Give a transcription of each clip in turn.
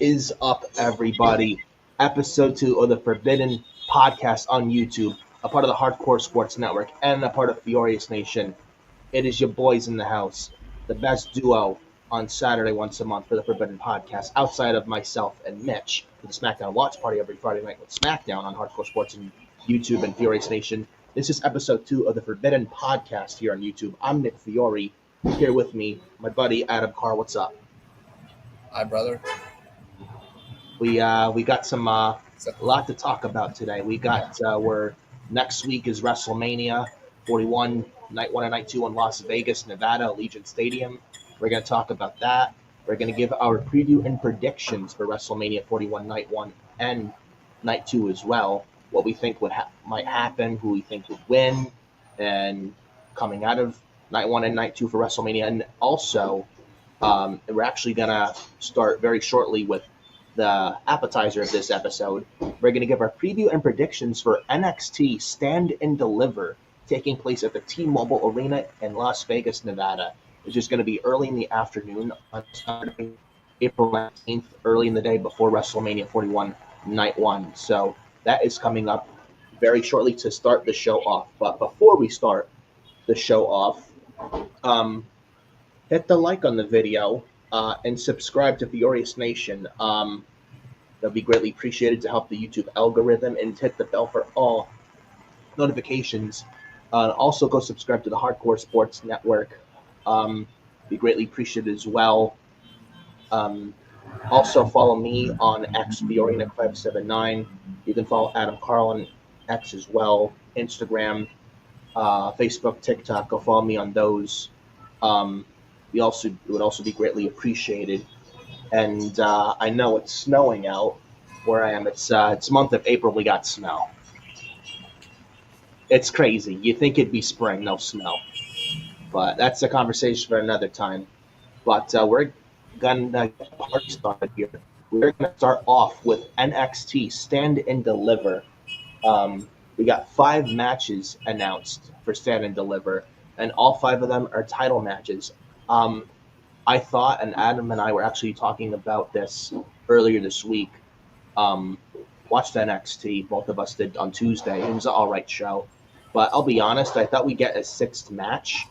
is up, everybody? Episode 2 of the Forbidden Podcast on YouTube, a part of the Hardcore Sports Network and a part of Furious Nation. It is your boys in the house, the best duo on Saturday once a month for the Forbidden Podcast, outside of myself and Mitch for the SmackDown Watch Party every Friday night with SmackDown on Hardcore Sports and YouTube and Furious Nation. This is episode 2 of the Forbidden Podcast here on YouTube. I'm Nick Fiore. Here with me, my buddy Adam Carr. What's up? Hi, brother. We got some a lot to talk about today. We got we're next week is WrestleMania 41, night 1 and night 2 in Las Vegas, Nevada, Allegiant Stadium. We're going to talk about that. We're going to give our preview and predictions for WrestleMania 41, night 1 and night 2 as well. What we think might happen, who we think would win, and coming out of night 1 and night 2 for WrestleMania. And also, we're actually going to start very shortly with the appetizer of this episode. We're going to give our preview and predictions for NXT Stand and Deliver, taking place at the T-Mobile Arena in Las Vegas, Nevada. It's just going to be early in the afternoon on Saturday, April 19th, early in the day before WrestleMania 41, night 1. So that is coming up very shortly to start the show off. But before we start the show off, hit the like on the video and subscribe to Furious Nation. That'll be greatly appreciated to help the YouTube algorithm, and hit the bell for all notifications. Also, go subscribe to the Hardcore Sports Network. Be greatly appreciated as well. Also, follow me on X, FioreNick579. You can follow Adam Carl on X as well, Instagram, Facebook, TikTok. Go follow me on those. It would also be greatly appreciated. And I know it's snowing out where I am. It's month of April. We got snow. It's crazy. You think it'd be spring, no snow. But that's a conversation for another time. But we're going to get the party started here. We're going to start off with NXT Stand and Deliver. We got 5 matches announced for Stand and Deliver, and all 5 of them are title matches. I thought, and Adam and I were actually talking about this earlier this week, watched NXT, both of us did on Tuesday. It was an all right show. But I'll be honest, I thought we'd get a 6th match.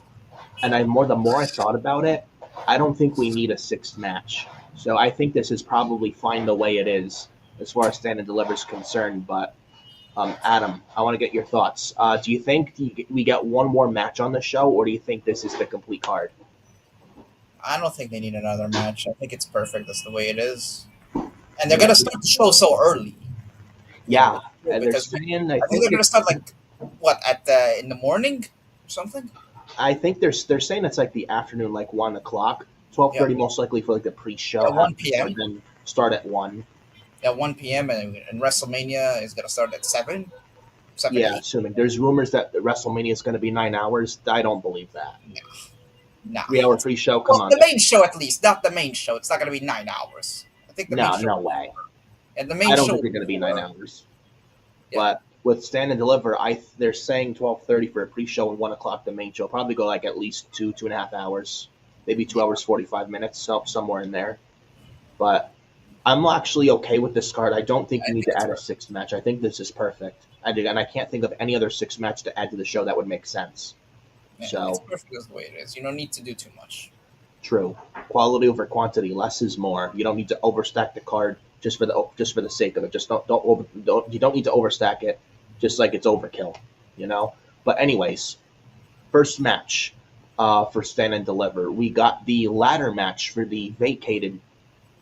And the more I thought about it, I don't think we need a 6th match. So I think this is probably fine the way it is as far as Stand and Deliver is concerned. But Adam, I want to get your thoughts. Do you think we get one more match on the show, or do you think this is the complete card? I don't think they need another match. I think it's perfect. That's the way it is. And they're going to start the show so early. Yeah. And they're saying, I think they're going to start in the morning or something? I think they're saying it's like the afternoon, like 1 o'clock, 12:30 most likely for like the pre-show. At 1 p.m. And then start at 1. At 1 p.m. and WrestleMania is going to start at 7. Yeah, assuming. There's rumors that WrestleMania is going to be 9 hours. I don't believe that. No. 3-hour pre-show, come on. The main show at least, not the main show. It's not going to be 9 hours. I think the main show. No way. And the main I don't show think they're going to be 9 hours. Yeah. But with Stand and Deliver, they're saying 12:30 for a pre-show and 1 o'clock the main show. Probably go like at least 2.5 hours, maybe 2 hours 45 minutes, so somewhere in there. But I'm actually okay with this card. I don't think you need to add a 6th match. I think this is perfect. And I can't think of any other 6th match to add to the show that would make sense. Yeah, so it's perfect as the way it is. You don't need to do too much. True. Quality over quantity. Less is more. You don't need to overstack the card just for the sake of it. Just you don't need to overstack it just like it's overkill, you know? But anyways, first match for Stand and Deliver. We got the ladder match for the vacated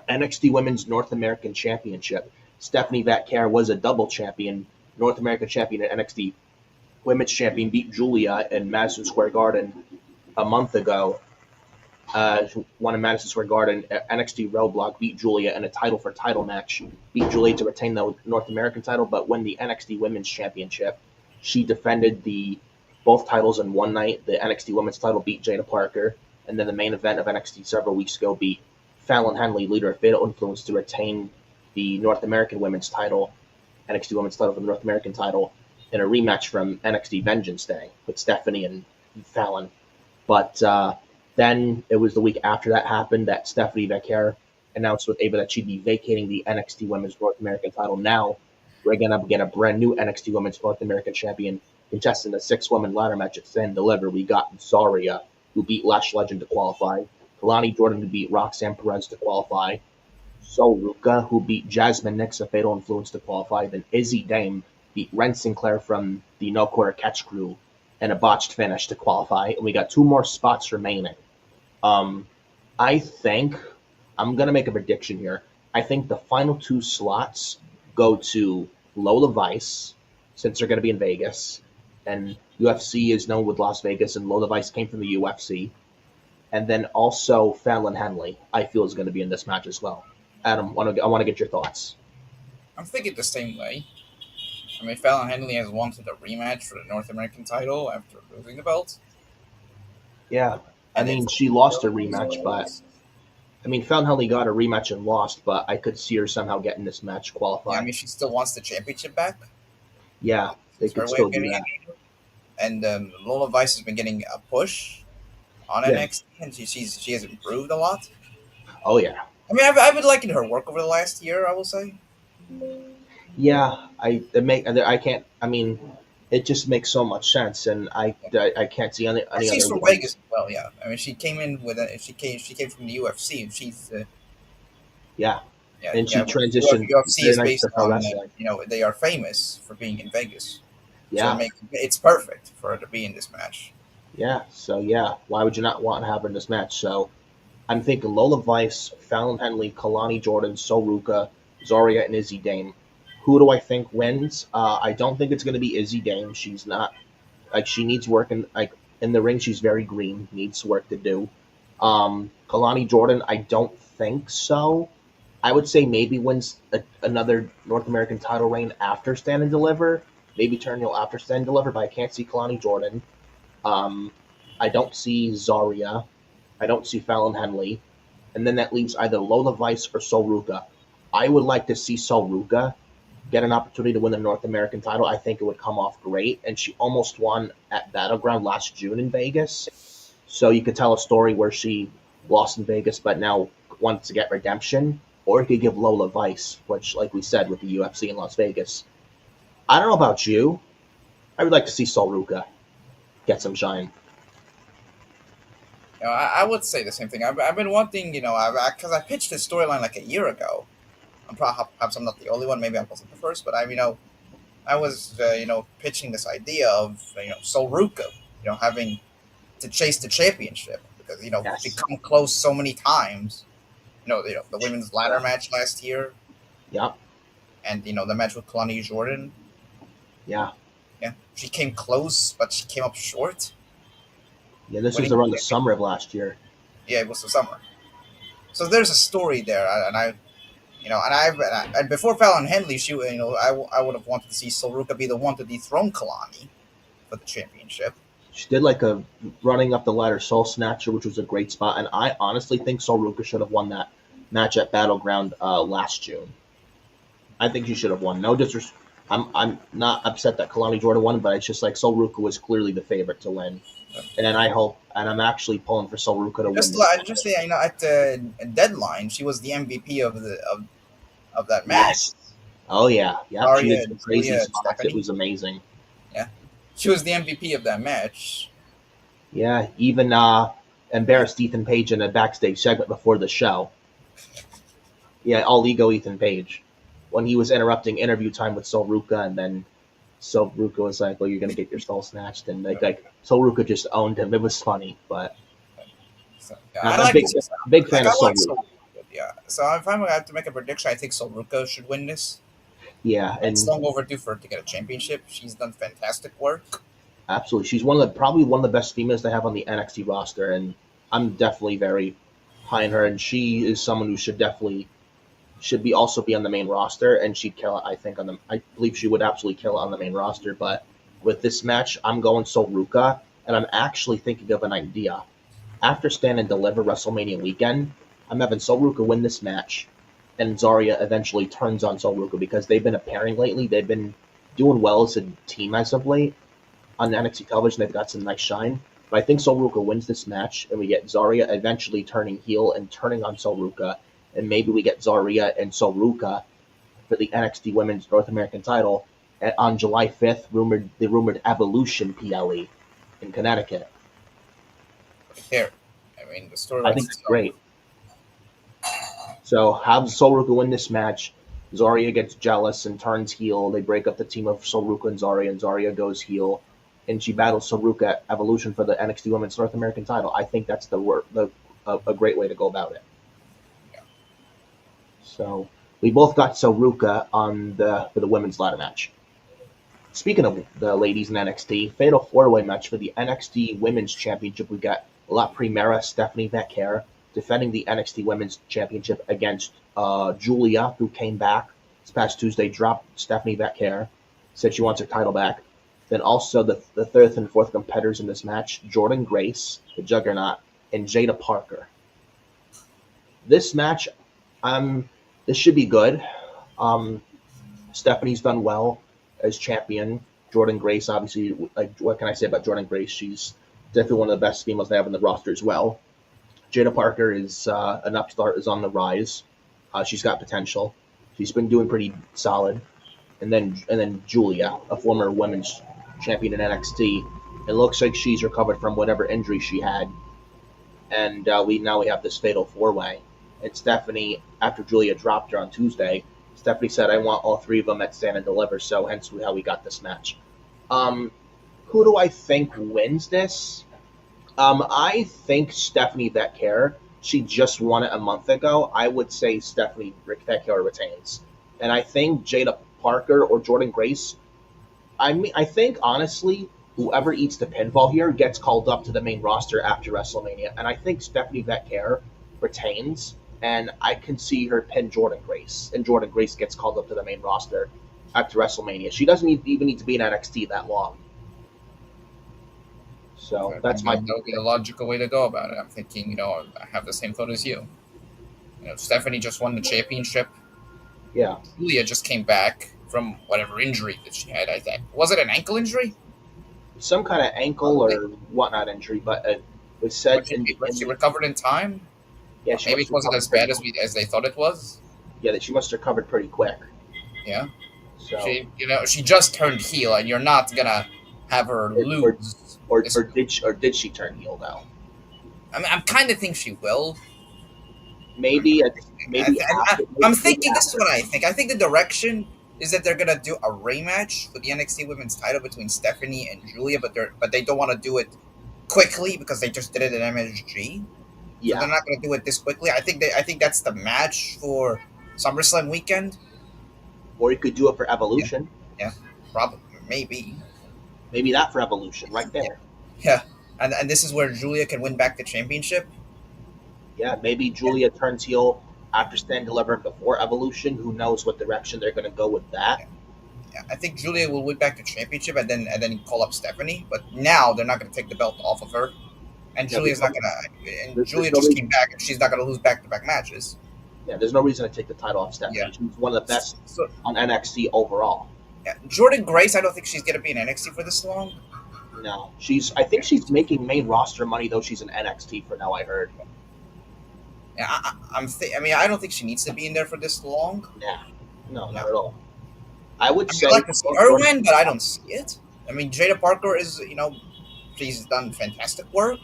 NXT Women's North American Championship. Stephanie Vatcare was a double champion, North American champion, and NXT Women's Champion, beat Julia in Madison Square Garden a month ago. Won in Madison Square Garden. NXT Roadblock beat Julia in a title match. Beat Julia to retain the North American title, but win the NXT Women's Championship. She defended both titles in one night. The NXT Women's title beat Jada Parker, and then the main event of NXT several weeks ago beat Fallon Henley, leader of Fatal Influence, to retain the North American Women's title, NXT Women's title for the North American title, in a rematch from NXT Vengeance Day with Stephanie and Fallon. But then it was the week after that happened that Stephanie Vatcare announced with Ava that she'd be vacating the NXT Women's North American title. Now we're gonna get a brand new NXT Women's North American champion contesting the 6-woman ladder match at Stand Deliver. We got Zarya, who beat Lash Legend to qualify, Kalani Jordan, who beat Roxanne Perez to qualify, Sol Ruka, who beat Jasmine Nix of Fatal Influence to qualify, then Izzy Dame beat Ren Sinclair from the No Quarter Catch Crew and a botched finish to qualify. And we got 2 more spots remaining. I think I'm gonna make a prediction here. I think the final 2 slots go to Lola Vice, since they're gonna be in Vegas, and UFC is known with Las Vegas, and Lola Vice came from the UFC. And then also Fallon Henley, I feel, is going to be in this match as well. Adam, I want to get your thoughts. I'm thinking the same way. I mean, Fallon Henley has wanted a rematch for the North American title after losing the belt. Yeah, I mean, she lost a rematch, but I mean, Fallon Henley got a rematch and lost, but I could see her somehow getting this match qualified. Yeah, I mean, she still wants the championship back. Yeah, they could still do that. And Lola Vice has been getting a push on NXT, and she has improved a lot. Oh yeah. I mean, I've been liking her work over the last year, I will say. Yeah, I can't. I mean, it just makes so much sense, and I can't see any other. She's from Vegas as well, yeah. I mean, she came in with she came from the UFC, and she's yeah, and she transitioned. UFC is based on they are famous for being in Vegas. Yeah, so it's perfect for her to be in this match. Yeah, so yeah, why would you not want to have her in this match? So I'm thinking Lola Vice, Fallon Henley, Kalani Jordan, Sol Ruka, Zarya, and Izzy Dame. Who do I think wins? I don't think it's going to be Izzy Dame. She's not she needs work in the ring. She's very green, needs work to do. Kalani Jordan, I don't think so. I would say maybe wins another North American title reign after Stand and Deliver. Maybe turn heel after Stand and Deliver, but I can't see Kalani Jordan. I don't see Zarya. I don't see Fallon Henley. And then that leaves either Lola Vice or Sol Ruka. I would like to see Sol Ruka get an opportunity to win the North American title. I think it would come off great. And she almost won at Battleground last June in Vegas. So you could tell a story where she lost in Vegas but now wants to get redemption. Or you could give Lola Vice, which, like we said, with the UFC in Las Vegas. I don't know about you. I would like to see Sol Ruka get some shine. I would say the same thing. I've been wanting, because I pitched this storyline like a year ago. I'm perhaps I'm not the only one. Maybe I wasn't the first, but I was pitching this idea of Sol Ruka, having to chase the championship because Yes. she come close so many times. The women's ladder match last year. Yeah. And the match with Kalani Jordan. Yeah. Yeah, she came close, but she came up short. Yeah, this was around the summer of last year. Yeah, it was the summer. So there's a story there, and before Fallon Henley, I would have wanted to see Sol Ruka be the one to dethrone Kalani for the championship. She did like a running up the ladder Soul Snatcher, which was a great spot, and I honestly think Sol Ruka should have won that match at Battleground last June. I think she should have won. No disrespect. I'm not upset that Kalani Jordan won, but it's just like Sol Ruka was clearly the favorite to win. And I'm actually pulling for Sol Ruka to win. Just at the deadline, she was the MVP of that match. Yes. Oh yeah, yeah. She did some crazy spots. It was amazing. Yeah, she was the MVP of that match. Yeah, even embarrassed Ethan Page in a backstage segment before the show. Yeah, all ego Ethan Page. When he was interrupting interview time with Sol Ruka, and then Sol Ruka was like, "Well, you're gonna get your soul snatched," and like Sol Ruka just owned him. It was funny, but I'm a big fan of Sol Ruka. Yeah, so if I have to make a prediction, I think Sol Ruka should win this. Yeah, and it's long overdue for her to get a championship. She's done fantastic work. Absolutely, she's probably one of the best females they have on the NXT roster, and I'm definitely very high in her. And she is someone who should also be on the main roster, and she'd kill it. I believe she would absolutely kill it on the main roster. But with this match, I'm going Sol Ruka, and I'm actually thinking of an idea. After Stand and Deliver WrestleMania weekend, I'm having Sol Ruka win this match, and Zarya eventually turns on Sol Ruka because they've been a pairing lately. They've been doing well as a team as of late on NXT television. They've got some nice shine. But I think Sol Ruka wins this match, and we get Zarya eventually turning heel and turning on Sol Ruka. and maybe we get Zarya and Soruka for the NXT Women's North American title on July 5th. The rumored Evolution PLE in Connecticut. Here, I mean, the I storyline. think it's great. So have Soruka win this match. Zarya gets jealous and turns heel. They break up the team of Soruka and Zarya goes heel, and she battles Soruka at Evolution for the NXT Women's North American title. I think that's a great way to go about it. Yeah. So we both got Soruka for the women's ladder match. Speaking of the ladies in NXT, fatal four-way match for the NXT Women's Championship. We got La Primera, Stephanie Vaquer, defending the NXT Women's Championship against Julia, who came back this past Tuesday, dropped Stephanie Vaquer, said she wants her title back. Then also the third and fourth competitors in this match, Jordynne Grace, the Juggernaut, and Jada Parker. This match, this should be good. Stephanie's done well as champion. Jordynne Grace, obviously, like, what can I say about Jordynne Grace? She's definitely one of the best females they have in the roster as well. Jada Parker is an upstart, is on the rise. She's got potential. She's been doing pretty solid. And then Julia, a former women's champion in NXT. It looks like she's recovered from whatever injury she had. And we have this fatal four-way. And Stephanie, after Julia dropped her on Tuesday, Stephanie said, I want all three of them at Stand and Deliver, so hence how we got this match. Who do I think wins this? I think Stephanie Vaquer. She just won it a month ago. I would say Stephanie Vaquer retains. And I think Jada Parker or Jordynne Grace, I think, honestly, whoever eats the pinfall here gets called up to the main roster after WrestleMania. And I think Stephanie Vaquer retains. And I can see her pin Jordynne Grace. And Jordynne Grace gets called up to the main roster after WrestleMania. She doesn't even need to be in NXT that long. So that's that would be the logical way to go about it. I'm thinking, I have the same thought as you. Stephanie just won the championship. Yeah. Julia just came back from whatever injury that she had. I think, was it an ankle injury? Some kind of ankle or whatnot injury, but it was said she recovered in time. Yeah, maybe it wasn't as bad as they thought it was. Yeah, that she must have recovered pretty quick. Yeah. So she just turned heel, and you're not gonna have her lose. Or did she turn heel now? I mean, I kind of think she will. Maybe. I'm thinking. This is what I think. I think the direction is that they're gonna do a rematch for the NXT Women's title between Stephanie and Julia, but they don't want to do it quickly because they just did it at MSG. Yeah, so they're not going to do it this quickly. I think that's the match for SummerSlam weekend. Or you could do it for Evolution. Yeah, probably, maybe that for Evolution, right there. Yeah, and this is where Julia can win back the championship. Yeah, maybe Julia turns heel after Stand Deliver before Evolution. Who knows what direction they're going to go with that? Yeah, I think Julia will win back the championship and then call up Stephanie. But now they're not going to take the belt off of her. And Julia's not gonna. And Julia just came back, and she's not gonna lose back-to-back matches. Yeah, there's no reason to take the title off Stephanie. Yeah. She's one of the best on NXT overall. Yeah, Jordynne Grace, I don't think she's gonna be in NXT for this long. No, I think she's making main roster money though. She's in NXT for now. I heard. Yeah, I don't think she needs to be in there for this long. Nah, no, not at all. I would say I'd like to see her win, but I don't see it. I mean, Jada Parker is, she's done fantastic work.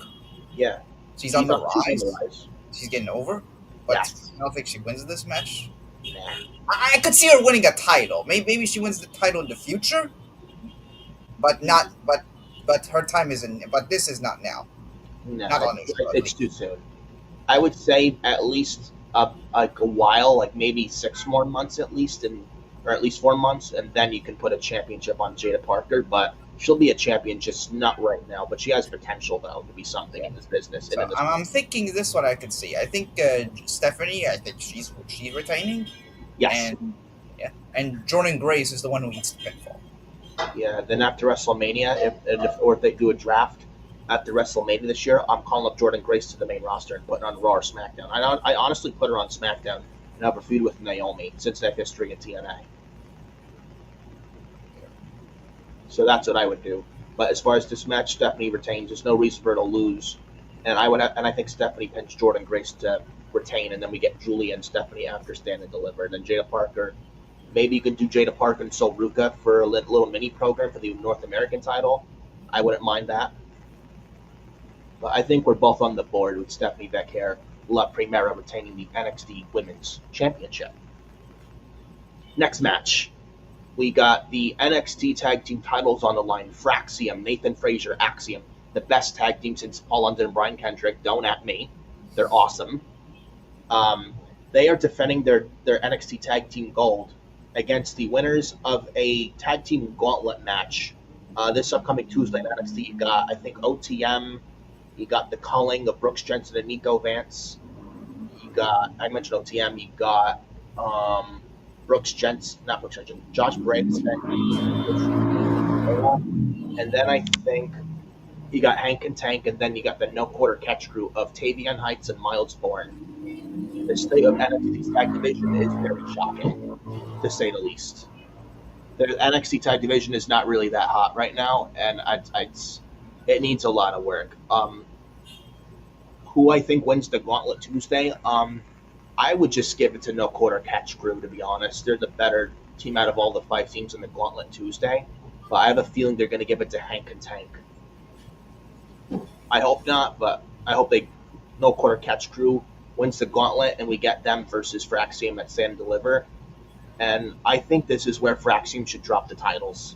Yeah, she's on the rise. She's getting over, but I don't think she wins this match. Nah. I could see her winning a title. Maybe she wins the title in the future, but not. But her time isn't. But this is not now. No, it's too soon. I would say at least like a while, like maybe 6 more months at least, or at least 4 months, and then you can put a championship on Jada Parker. But she'll be a champion, just not right now. But she has potential, though, to be something in this business. So I'm thinking this is what I could see. I think Stephanie, I think she's retaining. Yes. And Jordynne Grace is the one who eats the pinfall. Yeah. Then after WrestleMania, if they do a draft after WrestleMania this year, I'm calling up Jordynne Grace to the main roster and putting her on Raw or SmackDown. I honestly put her on SmackDown and have a feud with Naomi since that history in TNA. So that's what I would do. But as far as this match, Stephanie retains. There's no reason for her to lose, and I think Stephanie pins Jordynne Grace to retain, and then we get Julia and Stephanie after Stand and Deliver. And then Jada Parker, maybe you could do Jada Parker and Sol Ruka for a little mini program for the North American title. I wouldn't mind that. But I think we're both on the board with Stephanie Becker, La Primera retaining the NXT Women's Championship. Next match, we got the NXT Tag Team titles on the line. Fraxium, Nathan Frazier, Axiom, the best tag team since Paul London and Brian Kendrick. Don't at me. They're awesome. They are defending their NXT Tag Team Gold against the winners of a Tag Team Gauntlet match this upcoming Tuesday in NXT. You got, I think, OTM. You got the culling of Brooks Jensen and Nico Vance. You got, I mentioned OTM. You got Josh Briggs, and then I think you got Hank and Tank, and then you got the No Quarter Catch crew of Tavion Heights and Miles Bourne. The state of NXT's tag division is very shocking, to say the least. The NXT tag division is not really that hot right now, and it needs a lot of work. Who I think wins the Gauntlet Tuesday? I would just give it to No Quarter Catch crew, to be honest. They're the better team out of all the 5 teams in the Gauntlet Tuesday, but I have a feeling they're going to give it to Hank and Tank. I hope not, but I hope No Quarter Catch crew wins the Gauntlet and we get them versus Fraxium at Stand and Deliver. And I think this is where Fraxium should drop the titles.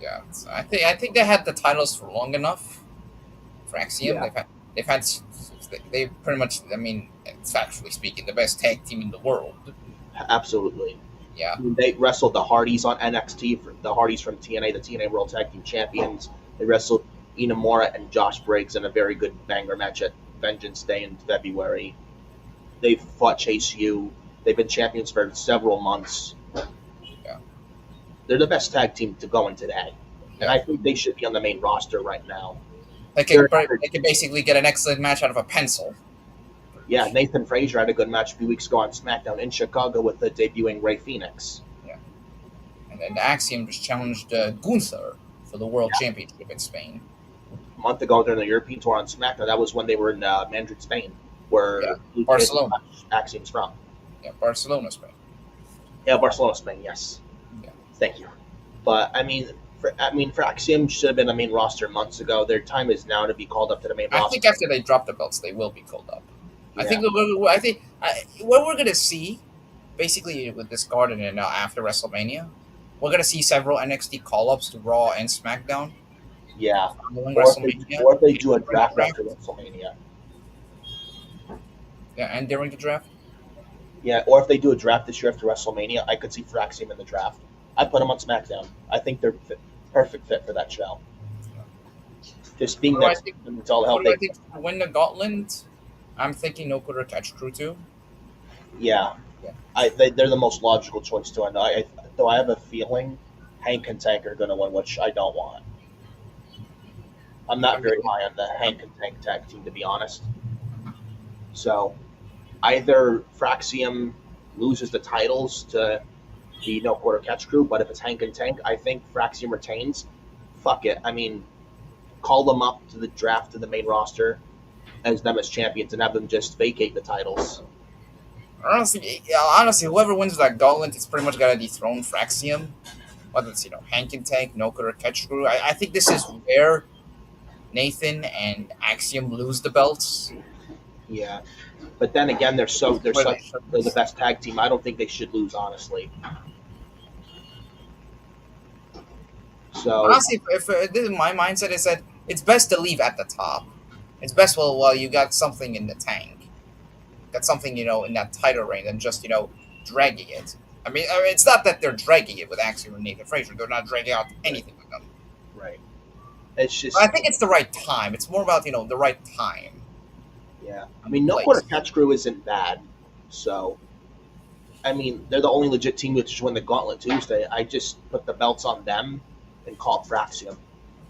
Yeah, so I think they had the titles for long enough. Fraxium, Yeah. they pretty much, I mean, factually speaking, the best tag team in the world. Absolutely. Yeah. They wrestled the Hardys on NXT, the Hardys from TNA, the TNA World Tag Team Champions. They wrestled Inamura and Josh Briggs in a very good banger match at Vengeance Day in February. They've fought Chase U. They've been champions for several months. Yeah. They're the best tag team to go in today. And I think they should be on the main roster right now. They can basically get an excellent match out of a pencil. Yeah, Nathan Frazier had a good match a few weeks ago on SmackDown in Chicago with the debuting Rey Fenix. Yeah. And then Axiom just challenged Gunther for the World Championship in Spain. A month ago during the European tour on SmackDown, that was when they were in Madrid, Spain, where Barcelona. Axiom's from. Yeah, Barcelona, Spain. Yeah, Barcelona, Spain, yes. Yeah. Thank you. But, for Axiom should have been a main roster months ago. Their time is now to be called up to the main roster. I think after they drop the belts, they will be called up. Yeah. I think what we're gonna see, basically with this garden and after WrestleMania, we're gonna see several NXT call-ups to Raw and SmackDown. Yeah, or if they do a draft after WrestleMania. Yeah, and during the draft. Yeah, or if they do a draft this year after WrestleMania, I could see Fraxium in the draft. I'd put them on SmackDown. I think they're perfect fit for that show. Just being next to them, it's all help. I think to win the Gauntlet, I'm thinking No Quarter Catch crew too. Yeah. They're the most logical choice too. Though I have a feeling Hank and Tank are going to win, which I don't want. I'm not very high on the Hank and Tank tag team, to be honest. So either Fraxium loses the titles to the No Quarter Catch crew, but if it's Hank and Tank, I think Fraxium retains. Fuck it. I mean, call them up to the draft to the main roster as them as champions and have them just vacate the titles. Honestly, whoever wins that Gauntlet is pretty much got to dethrone Fraxium. Whether it's Hank and Tank, No Quarter Catch crew. I think this is where Nathan and Axiom lose the belts. Yeah, but then again, they're the best tag team. I don't think they should lose, honestly. So honestly, if my mindset is that it's best to leave at the top. It's best while you got something in the tank, got something in that title reign, than just dragging it. I mean, it's not that they're dragging it with Axiom and Nathan Frazier. They're not dragging out anything with them. Right. It's just. I think it's the right time. It's more about the right time. Yeah, I mean, No Quarter Catch crew isn't bad, so. I mean, they're the only legit team which win the Gauntlet Tuesday. I just put the belts on them and call it Fraxium.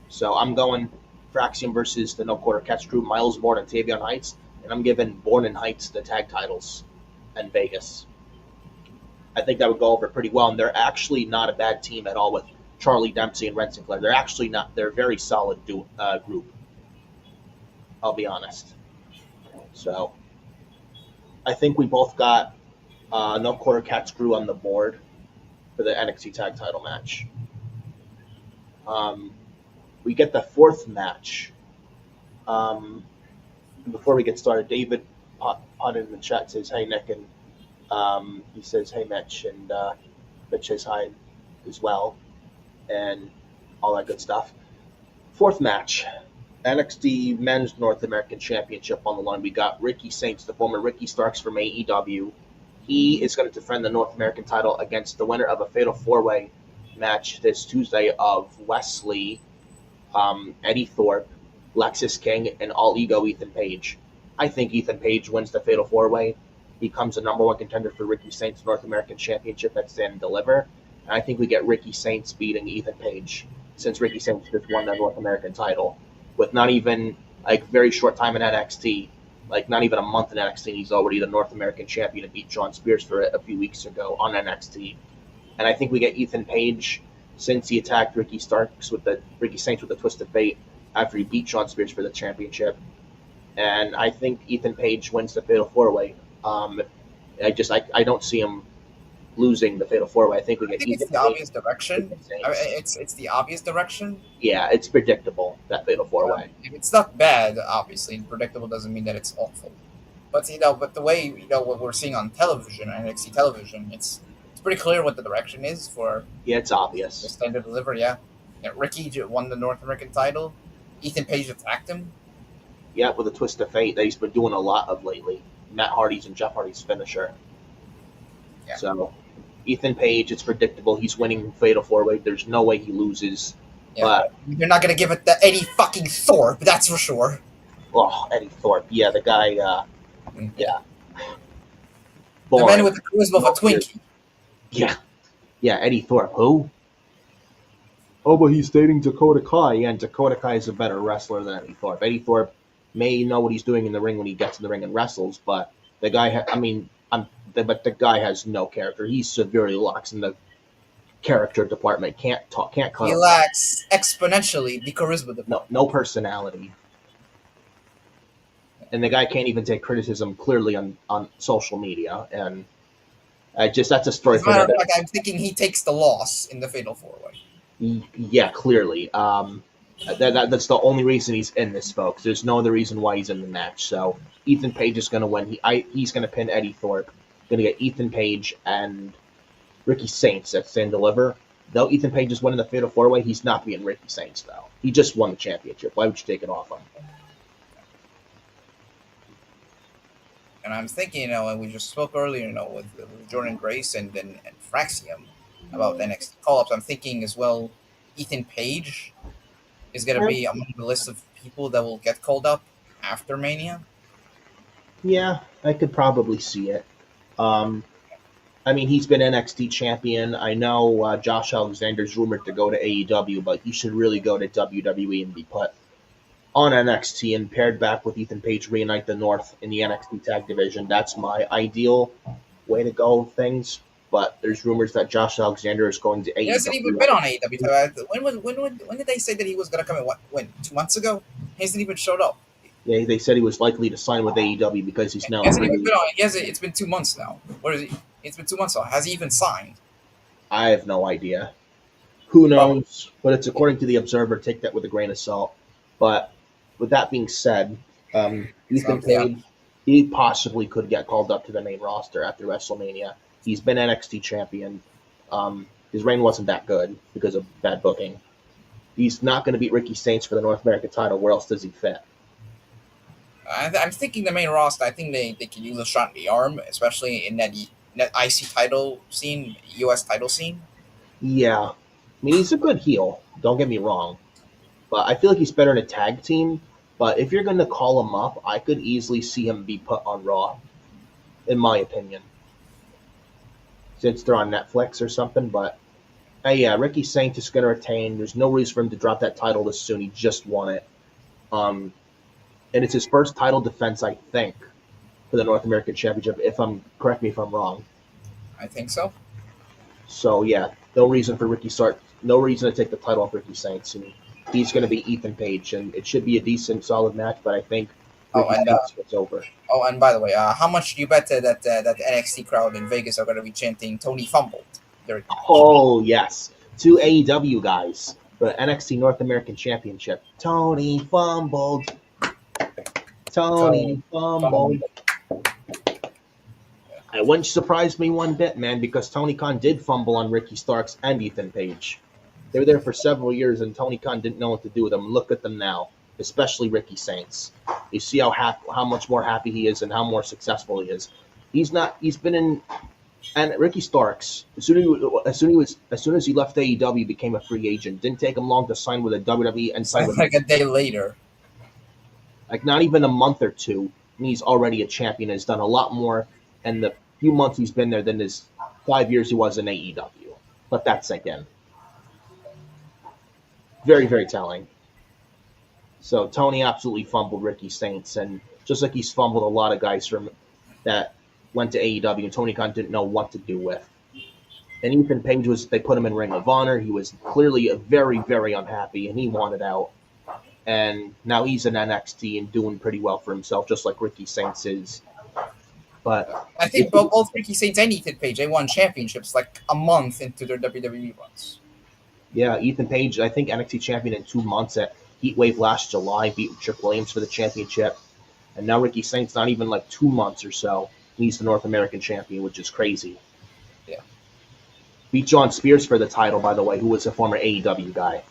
So I'm going Fraxium versus the No Quarter Catch crew, Miles Bourne and Tavion Heights, and I'm giving Bourne and Heights the tag titles in Vegas. I think that would go over pretty well, and they're actually not a bad team at all with Charlie Dempsey and Ren Sinclair. They're actually not. They're a very solid group. I'll be honest. So I think we both got no quarter cat screw on the board for the NXT Tag Title match. We get the fourth match. Before we get started, David put in the chat says, "Hey Nick," and he says, "Hey Mitch," and Mitch says hi as well, and all that good stuff. Fourth match, NXT Men's North American Championship on the line. We got Ricky Saints, the former Ricky Starks from AEW. He is going to defend the North American title against the winner of a Fatal 4-Way match this Tuesday of Wesley, Eddie Thorpe, Lexis King, and All Ego Ethan Page. I think Ethan Page wins the Fatal 4-Way, becomes the number one contender for Ricky Saints' North American Championship at Stand and Deliver. And I think we get Ricky Saints beating Ethan Page, since Ricky Saints just won the North American title with not even very short time in NXT, not even a month in NXT. He's already the North American champion and beat Shawn Spears for it a few weeks ago on NXT. And I think we get Ethan Page, since he attacked Ricky Saints with the Twist of Fate after he beat Shawn Spears for the championship. And I think Ethan Page wins the Fatal 4-Way. I don't see him losing the Fatal 4-Way. I think we get Ethan it's the Page, obvious direction. It's the obvious direction. Yeah, it's predictable, that Fatal 4-Way. If it's not bad, obviously, predictable doesn't mean that it's awful. But the way what we're seeing on television, NXT television, it's pretty clear what the direction is for. Yeah, it's obvious. The Stand and Deliver. Yeah, Ricky won the North American title. Ethan Page attacked him. Yeah, with a Twist of Fate that he's been doing a lot of lately. Matt Hardy's and Jeff Hardy's finisher. Yeah. So, Ethan Page, it's predictable. He's winning Fatal 4-Way. There's no way he loses. Yeah. But you're not going to give it to Eddie fucking Thorpe, that's for sure. Oh, Eddie Thorpe. Yeah, the guy, yeah. The man with the charisma of a Twinkie. Yeah. Yeah, Eddie Thorpe. Who? Oh, but he's dating Dakota Kai. Yeah, and Dakota Kai is a better wrestler than Eddie Thorpe. Eddie Thorpe may know what he's doing in the ring when he gets in the ring and wrestles, but the guy, but the guy has no character. He's severely lacks in the character department. Can't cut. He lacks exponentially the charisma department. No personality. And the guy can't even take criticism clearly on social media. And that's a story for another. I'm thinking he takes the loss in the Fatal 4-Way. Yeah, clearly. That's the only reason he's in this, folks. There's no other reason why he's in the match. So Ethan Page is going to win. He's going to pin Eddie Thorpe. Going to get Ethan Page and Ricky Saints at Stand Deliver. Though Ethan Page is winning the Fatal 4-Way, he's not being Ricky Saints, though. He just won the championship. Why would you take it off him? And I'm thinking, and we just spoke earlier, with Jordan Grace and Fraxium about NXT call-ups. I'm thinking as well, Ethan Page is going to be among the list of people that will get called up after Mania. Yeah, I could probably see it. He's been NXT champion. I know Josh Alexander's rumored to go to AEW, but he should really go to WWE and be put on NXT and paired back with Ethan Page, reunite the North in the NXT tag division. That's my ideal way to go of things. But there's rumors that Josh Alexander is going to AEW. He hasn't even been on AEW. When did they say that he was going to come in? When 2 months ago? He hasn't even showed up. Yeah, they said he was likely to sign with AEW because he's now. He hasn't even been on. It's been 2 months now. What is he? It's been 2 months now. Has he even signed? I have no idea. Who knows? But it's according to the Observer. Take that with a grain of salt. But with that being said, Ethan Page, he possibly could get called up to the main roster after WrestleMania. He's been NXT champion. His reign wasn't that good because of bad booking. He's not going to beat Ricky Saints for the North American title. Where else does he fit? I'm thinking the main roster. I think they can use a shot in the arm, especially in that IC title scene, US title scene. Yeah. He's a good heel. Don't get me wrong. But I feel like he's better in a tag team. But if you're going to call him up, I could easily see him be put on Raw, in my opinion. Since they're on Netflix or something. But, yeah, Ricky Saints is going to retain. There's no reason for him to drop that title this soon. He just won it. And it's his first title defense, I think, for the North American Championship. Correct me if I'm wrong. I think so. So, yeah, no reason to take the title off Ricky Saints. And he's going to be Ethan Page, and it should be a decent, solid match. But I think Oh, Ricky and Stengs was over. by the way, how much do you bet that the NXT crowd in Vegas are going to be chanting "Tony fumbled" during the match? Oh yes, two AEW guys for NXT North American Championship. Tony fumbled. Tony Tony fumbled. fumbled. It wouldn't surprise me one bit, man, because Tony Khan did fumble on Ricky Starks and Ethan Page. They were there for several years, and Tony Khan didn't know what to do with them. Look at them now, especially Ricky Saints. You see how much more happy he is and how more successful he is. He's not. He's been in. And Ricky Starks, as soon as he left AEW, became a free agent. Didn't take him long to sign with a WWE and sign with Like a day later. like not even a month or two, and he's already a champion. Has done a lot more in the few months he's been there than his 5 years he was in AEW. Let that sink in. Very, very telling. So Tony absolutely fumbled Ricky Saints, and just like he's fumbled a lot of guys from that went to AEW, and Tony Khan didn't know what to do with. And Ethan Page they put him in Ring of Honor. He was clearly very, very unhappy, and he wanted out. And now he's in NXT and doing pretty well for himself, just like Ricky Saints is. But I think both Ricky Saints and Ethan Page, they won championships like a month into their WWE runs. yeah, Ethan Page, I think NXT champion in 2 months at Heatwave last July, beat Trick Williams for the championship. And now Ricky Saints, not even like 2 months or so, he's the North American champion, which is crazy. Yeah. Beat John Spears for the title, by the way, who was a former AEW guy.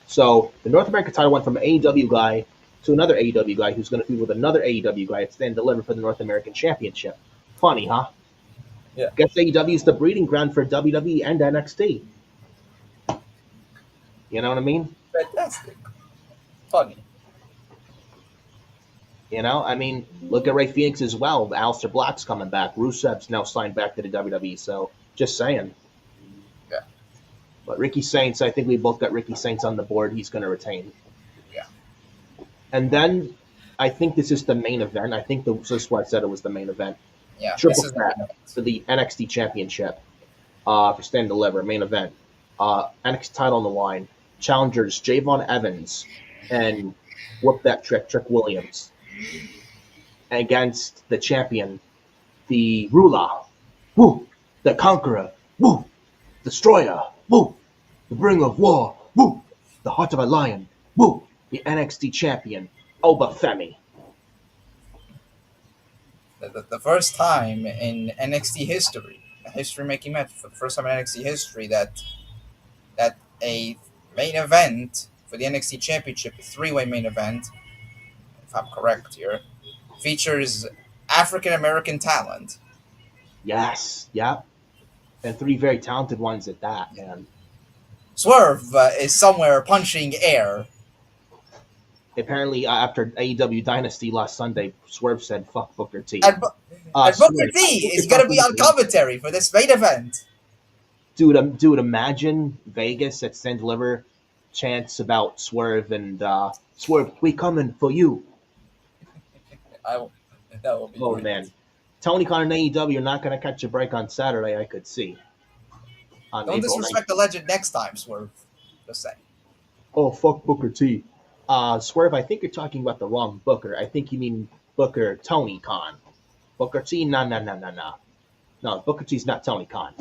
So the North American title went from an AEW guy to another AEW guy who's going to be with another AEW guy to then deliver for the North American Championship. Funny, huh? Yeah. Guess AEW is the breeding ground for WWE and NXT. You know what I mean? Fantastic. Funny. You know, I mean, look at Ray Phoenix as well. Aleister Black's coming back. Rusev's now signed back to the WWE. So just saying. Yeah. But Ricky Saints, I think we both got Ricky Saints on the board. He's going to retain. Yeah. And then I think this is the main event. I think this is why I said it was the main event. Yeah. Triple This is threat for the NXT Championship for Stand and Deliver, main event. NXT title on the line. Challengers Javon Evans and Whoop That Trick Williams against the champion, the ruler, woo, the conqueror, woo, destroyer, woo, the bringer of war, woo, the heart of a lion, woo, the NXT champion, Oba Femi. The first time in NXT history, a history-making match for the first time in NXT history that a main event for the NXT Championship, a three-way main event, if I'm correct here, features African American talent. Yes, yep. And 3 very talented ones at that, man. Swerve is somewhere punching air. Apparently, after AEW Dynasty last Sunday, Swerve said, fuck Booker T. And Booker T is going to be on commentary for this main event. Dude, imagine Vegas at Stand Deliver chants about Swerve and Swerve, we coming for you. That will be Oh, great. man. Tony Khan and AEW are not going to catch a break on Saturday, I could see. On Don't April disrespect 9th. the legend next time, Swerve. Just saying. Oh, fuck Booker T. Swerve, I think you're talking about the wrong Booker. I think you mean Booker Tony Khan. Booker T? No. No, Booker T's not Tony Khan.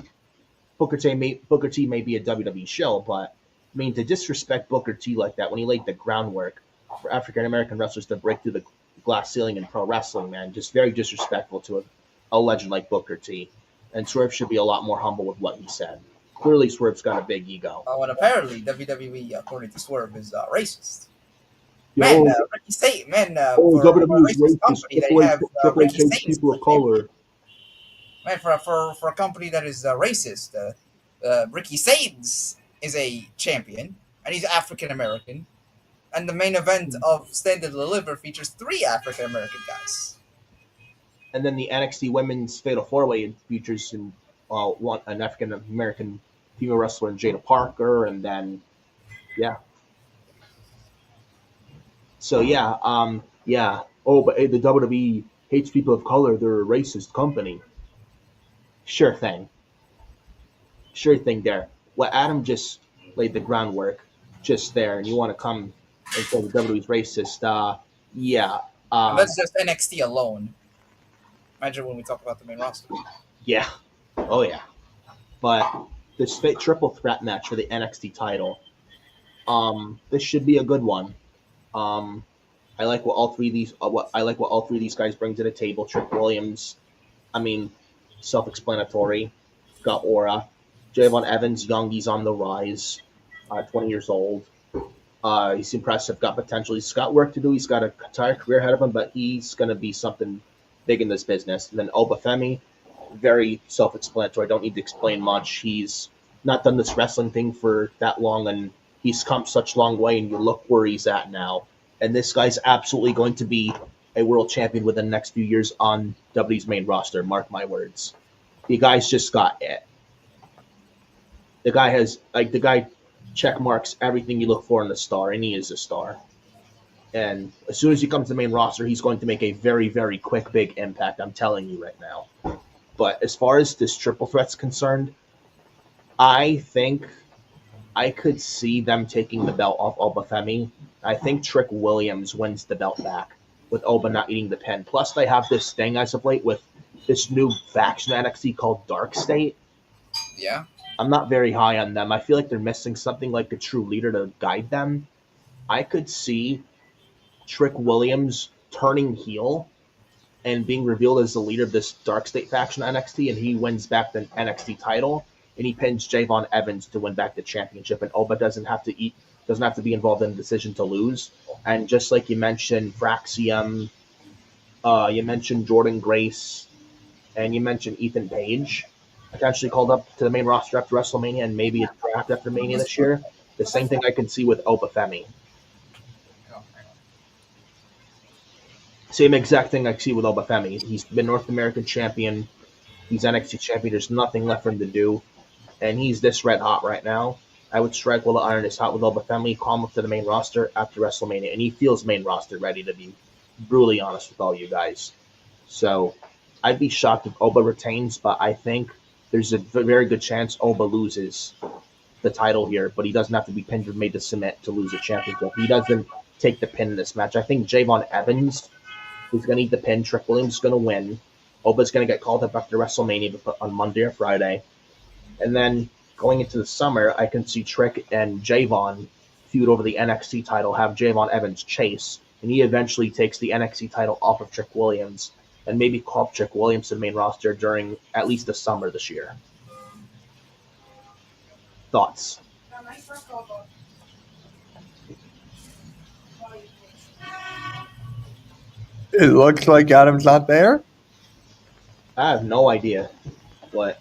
Booker T may be a WWE show, but I mean, to disrespect Booker T like that when he laid the groundwork for African American wrestlers to break through the glass ceiling in pro wrestling, man, just very disrespectful to a legend like Booker T. And Swerve should be a lot more humble with what he said. Clearly, Swerve's got a big ego. And apparently, WWE, according to Swerve, is racist. Yo, Man, Ricky State, man, for a WWE is racist racist. company, they Triple H have Triple H Ricky hates State. people of color. Man, for a company that is racist, Ricky Saints is a champion, and he's African American. And the main event of Stand and Deliver features 3 African American guys. And then the NXT Women's Fatal 4-Way features an African American female wrestler in Jada Parker, and then yeah. So yeah. Oh, but hey, the WWE hates people of color. They're a racist company. Sure thing there. Well, Adam just laid the groundwork just there, and you want to come and say the WWE's racist. Yeah. And that's just NXT alone. Imagine when we talk about the main roster. Yeah. Oh yeah. But this triple threat match for the NXT title, this should be a good one. Um, I like what all three of these what I like what all three of these guys bring to the table. Trick Williams, I mean, self-explanatory. Got aura. Javon Evans, young, he's on the rise. 20 years old. He's impressive. Got potential. He's got work to do. He's got a entire career ahead of him, but he's going to be something big in this business. And then Obafemi, very self-explanatory. Don't need to explain much. He's not done this wrestling thing for that long, and he's come such a long way. And you look where he's at now. And this guy's absolutely going to be a world champion within the next few years on W's main roster. Mark my words. The guy's just got it. The guy check marks everything you look for in a star, and he is a star. And as soon as he comes to the main roster, he's going to make a very, very quick, big impact. I'm telling you right now. But as far as this triple threat's concerned, I think I could see them taking the belt off Obafemi. I think Trick Williams wins the belt back with Oba not eating the pin. Plus, they have this thing as of late with this new faction NXT called Dark State. Yeah. I'm not very high on them. I feel like they're missing something like a true leader to guide them. I could see Trick Williams turning heel and being revealed as the leader of this Dark State faction NXT, and he wins back the NXT title, and he pins Javon Evans to win back the championship, and Oba doesn't have to be involved in the decision to lose. And just like you mentioned, Fraxium, you mentioned Jordan Grace, and you mentioned Ethan Page, potentially called up to the main roster after WrestleMania and maybe a draft after Mania this year. The same thing I can see with Obafemi. Same exact thing I see with Obafemi. He's been North American champion. He's NXT champion. There's nothing left for him to do. And he's this red hot right now. I would strike while the iron is hot with Obafemi, call him up to the main roster after WrestleMania. And he feels main roster ready, to be brutally honest with all you guys. So I'd be shocked if Oba retains, but I think there's a very good chance Oba loses the title here, but he doesn't have to be pinned or made to submit to lose the championship. He doesn't take the pin in this match. I think Javon Evans is going to eat the pin. Trick Williams is going to win. Oba's going to get called up after WrestleMania on Monday or Friday. And then going into the summer, I can see Trick and Javon feud over the NXT title, have Javon Evans chase, and he eventually takes the NXT title off of Trick Williams and maybe call up Trick Williams to the main roster during at least the summer this year. Thoughts? It looks like Adam's not there. I have no idea what.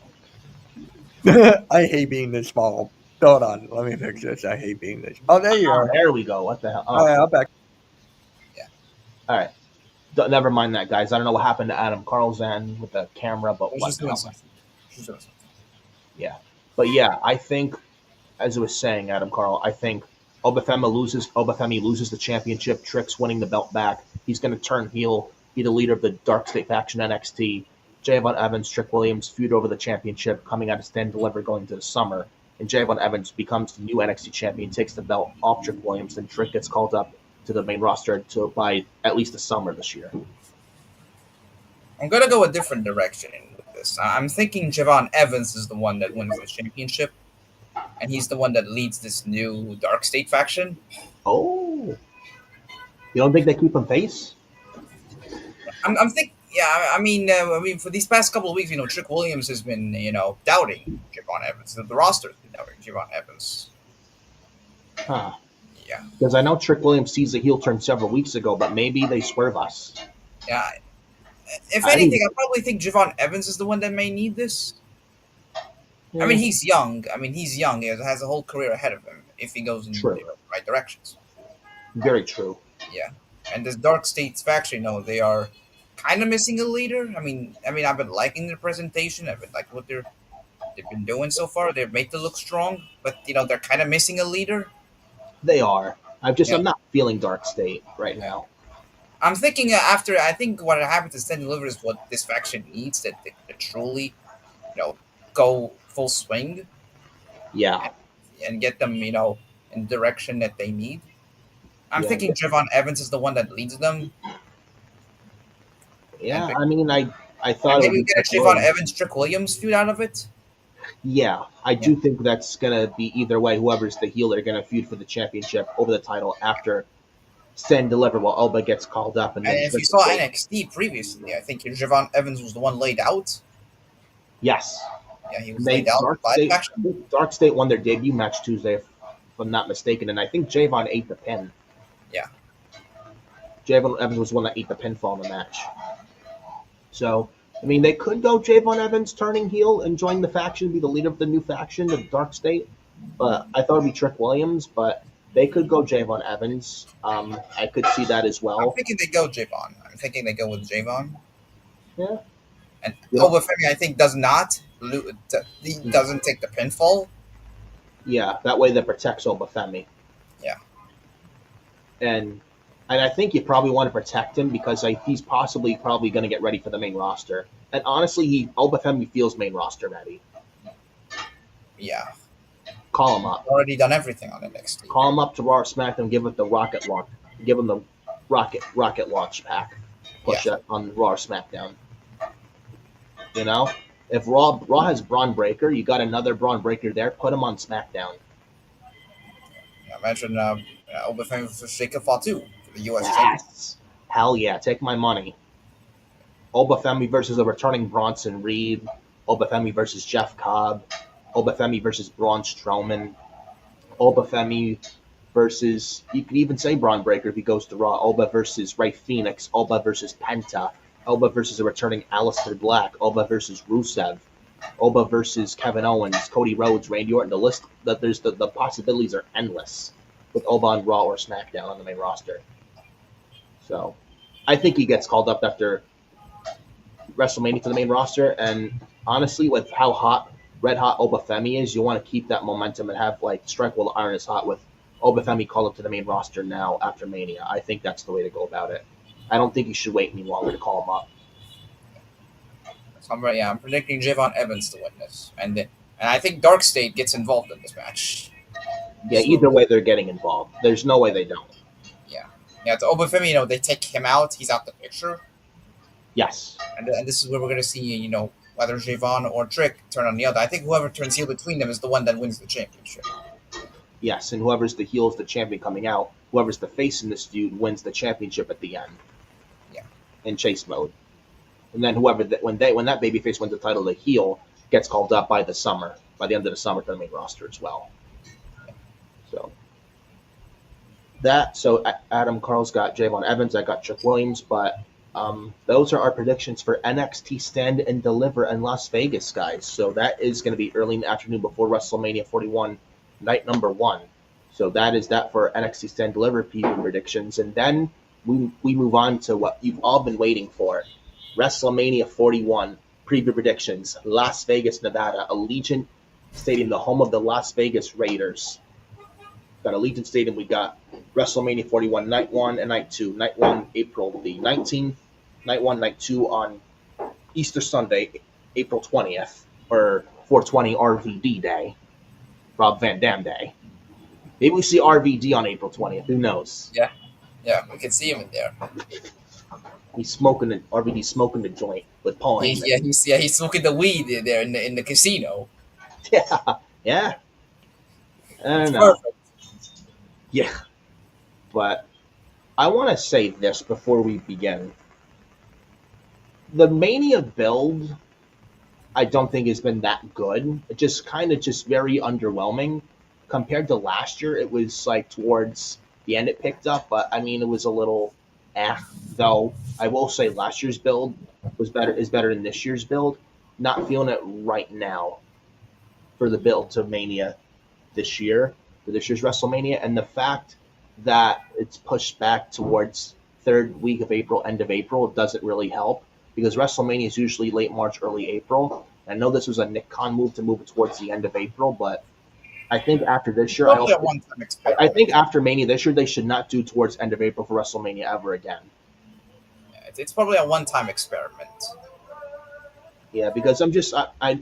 I hate being this small. Hold on, let me fix this. I hate being this. Oh, there you are. There we go. What the hell? Oh, yeah, I'm back. Yeah. All right. Never mind that, guys. I don't know what happened to Adam Carlson with the camera, but yeah. But yeah, I think, as I was saying, Adam Carl, I think Obafemi loses the championship. Trick's winning the belt back. He's going to turn heel, be the leader of the Dark State faction NXT. Javon Evans, Trick Williams feud over the championship, coming out of Stand Deliver going into the summer. And Javon Evans becomes the new NXT champion, takes the belt off Trick Williams, and Trick gets called up to the main roster by at least the summer this year. I'm going to go a different direction with this. I'm thinking Javon Evans is the one that wins the championship, and he's the one that leads this new Dark State faction. Oh. You don't think they keep him face? I'm thinking, yeah, I mean, for these past couple of weeks, Trick Williams has been, doubting Javon Evans. The roster has been doubting Javon Evans. Huh. Yeah. Because I know Trick Williams sees a heel turn several weeks ago, but maybe they swerve us. Yeah. If anything, I probably think Javon Evans is the one that may need this. Yeah. I mean, he's young. He has a whole career ahead of him if he goes in the right directions. Very true. Yeah. And this Dark States faction, they are kind of missing a leader. I mean, I've been liking their presentation. I've been liking what they've been doing so far. They've made it look strong, but they're kind of missing a leader. They are. I'm not feeling Dark State right now. I'm thinking I think what happened to Stand Deliver is what this faction needs to truly, go full swing. Yeah. And get them, in the direction that they need. I'm thinking Javon Evans is the one that leads them. Yeah, I mean, I And thought it would maybe we be get a Trick Javon Williams. Evans, Trick Williams feud out of it. Yeah, I Yeah. do think that's gonna be either way. Whoever's the heel, they're gonna feud for the championship over the title after Stand Deliver while Alba gets called up, and And then if you Trick saw will take. NXT previously, I think Javon Evans was the one laid out. Yes, Yeah, he was and they laid out by the faction. Dark State won their debut match Tuesday, if I'm not mistaken, and I think Javon ate the pin. Yeah. Javon Evans was the one that ate the pinfall in the match. So, I mean, they could go Javon Evans turning heel and join the faction, be the leader of the new faction, the Dark State. But I thought it'd be Trick Williams, but they could go Javon Evans. I could see that as I'm well. thinking they go Javon. I'm thinking they go with Javon. Yeah. And Yeah. Obafemi, I think, does not. He doesn't take the pinfall. Yeah, that way that protects Obafemi. Yeah. And I think you probably want to protect him because he's probably going to get ready for the main roster. And honestly, Obafemi feels main roster ready. Yeah. Call him up. Already done everything on NXT. Call him up to Raw or SmackDown. Give it the rocket launch. Give him the rocket launch pack. Push it on Raw or SmackDown. You know, if Raw has Braun Breaker, you got another Braun Breaker there. Put him on SmackDown. Imagine Obafemi versus Sheikah Fatu for the U.S. Championship. Yes. Hell yeah, take my money. Obafemi versus a returning Bronson Reed. Obafemi versus Jeff Cobb. Obafemi versus Braun Strowman. Obafemi versus, you could even say Braun Breaker if he goes to Raw. Oba versus Rey Fenix. Oba versus Penta. Oba versus a returning Aleister Black. Oba versus Rusev. Oba versus Kevin Owens, Cody Rhodes, Randy Orton. The list that there's the possibilities are endless with Oba on Raw or SmackDown on the main roster. So I think he gets called up after WrestleMania to the main roster. And honestly, with how red hot Obafemi is, you want to keep that momentum and have like strike while the iron is hot with Obafemi called up to the main roster now after Mania. I think that's the way to go about it. I don't think you should wait any longer to call him up. So I'm predicting Javon Evans to win this, and I think Dark State gets involved in this match. Yeah, either way they're getting involved. There's no way they don't. Yeah, to Obafemi, they take him out. He's out the picture. Yes. And this is where we're going to see, whether Javon or Trick turn on the other. I think whoever turns heel between them is the one that wins the championship. Yes, and whoever's the heel is the champion coming out. Whoever's the face in this feud wins the championship at the end. Yeah. In chase mode. And then when that babyface wins the title, the heel gets called up by the end of the summer to the main roster as well. So Adam Carl's got Javon Evans, I got Trick Williams, but those are our predictions for NXT Stand and Deliver in Las Vegas, guys. So that is going to be early in the afternoon before WrestleMania 41, night number 1. So that is that for NXT Stand and Deliver preview predictions, and then we move on to what you've all been waiting for. WrestleMania 41 preview predictions, Las Vegas, Nevada, Allegiant Stadium, the home of the Las Vegas Raiders. Got Allegiant Stadium, we got WrestleMania 41, Night 1 and Night 2. Night 1, April the 19th. Night 1, Night 2 on Easter Sunday, April 20th, or 420 RVD Day, Rob Van Dam Day. Maybe we see RVD on April 20th, who knows? Yeah, we can see him in there. RVD's smoking the joint with Paul Heyman. He's smoking the weed there in the casino. Yeah. I don't know. Perfect. Yeah. But I want to say this before we begin. The Mania build, I don't think has been that good. It just very underwhelming. Compared to last year, it was like towards the end it picked up, but I mean it was a little though I will say last year's build is better than this year's build. Not feeling it right now for the build to Mania this year, for this year's WrestleMania, and the fact that it's pushed back towards third week of April, end of April, doesn't really help because WrestleMania is usually late March, early April. I know this was a Nick Khan move to move it towards the end of April, but I think after this year, I think after Mania this year, they should not do towards end of April for WrestleMania ever again. Yeah, it's probably a one-time experiment. Yeah, because a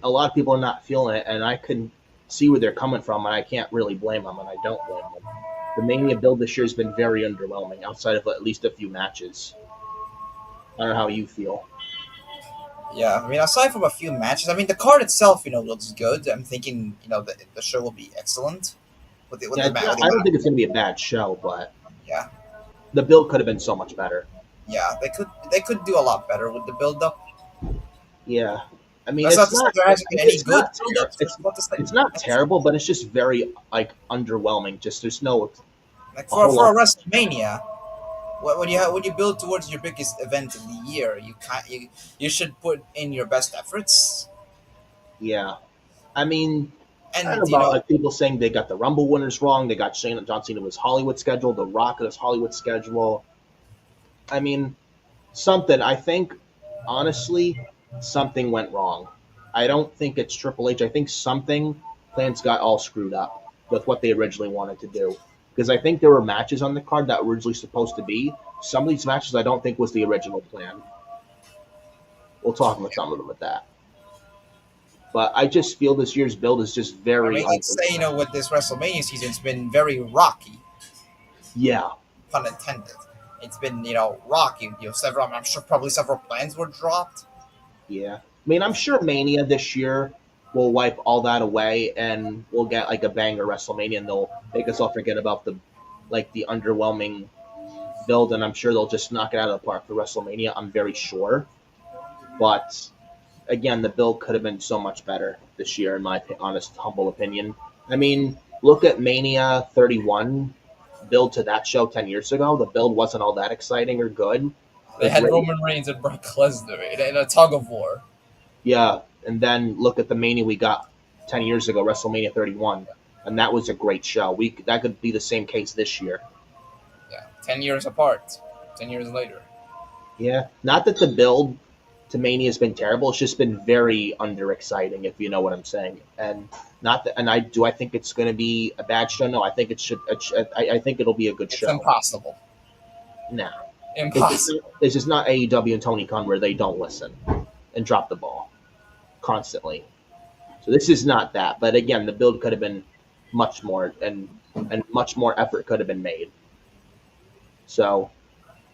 lot of people are not feeling it, and I can see where they're coming from, and I can't really blame them, and I don't blame them. The Mania build this year has been very underwhelming, outside of at least a few matches. I don't know how you feel. Yeah, I mean, aside from a few matches, I mean, the card itself, looks good. I'm thinking, the show will be excellent with the with Yeah, the, it's ma- not, with the I don't amount think of, it's going to be a bad show, but yeah, the build could have been so much better. yeah. They could do a lot better with the build up. Yeah, I mean, That's not it's to say not. there hasn't been any It's good not. build ups. It's Not to say, it's not not to say- terrible, but it's just very like underwhelming. Just there's no like a for whole for a lot. WrestleMania, when you build towards your biggest event of the year, you should put in your best efforts, Yeah, I mean, I don't know and about like people saying they got the Rumble winners wrong. They got John Cena was Hollywood schedule, The Rock was Hollywood schedule. I mean, something. I think honestly, something went wrong. I don't think it's Triple H. I think something plans got all screwed up with what they originally wanted to do. Because I think there were matches on the card that were originally supposed to be. Some of these matches I don't think was the original plan. We'll talk about some of them with that. But I just feel this year's build is just I very mean, let's say with this WrestleMania season, it's been very rocky, yeah. pun intended. It's been rocky. Several. I'm sure probably several plans were dropped. Yeah. I mean, I'm sure Mania this year will wipe all that away and we'll get like a banger WrestleMania and they'll make us all forget about the underwhelming build and I'm sure they'll just knock it out of the park for WrestleMania. I'm very sure. But again, the build could have been so much better this year in my honest, humble opinion. I mean, look at Mania 31 build to that show 10 years ago. The build wasn't all that exciting or good. They It had was Roman Reigns and Brock Lesnar in a tug of war. Yeah, and then look at the Mania we got 10 years ago, WrestleMania 31, and that was a great show. That could be the same case this year. Yeah, 10 years apart. 10 years later. Yeah, not that the build to Mania has been terrible. It's just been very underexciting, if you know what I'm saying. And not that, and I think it's going to be a bad show. No, I think it should. I think it'll be a good It's show. impossible. Nah, Impossible. it's just not AEW and Tony Khan where they don't listen and drop the ball constantly. So this is not that. But again, the build could have been much more and much more effort could have been made. So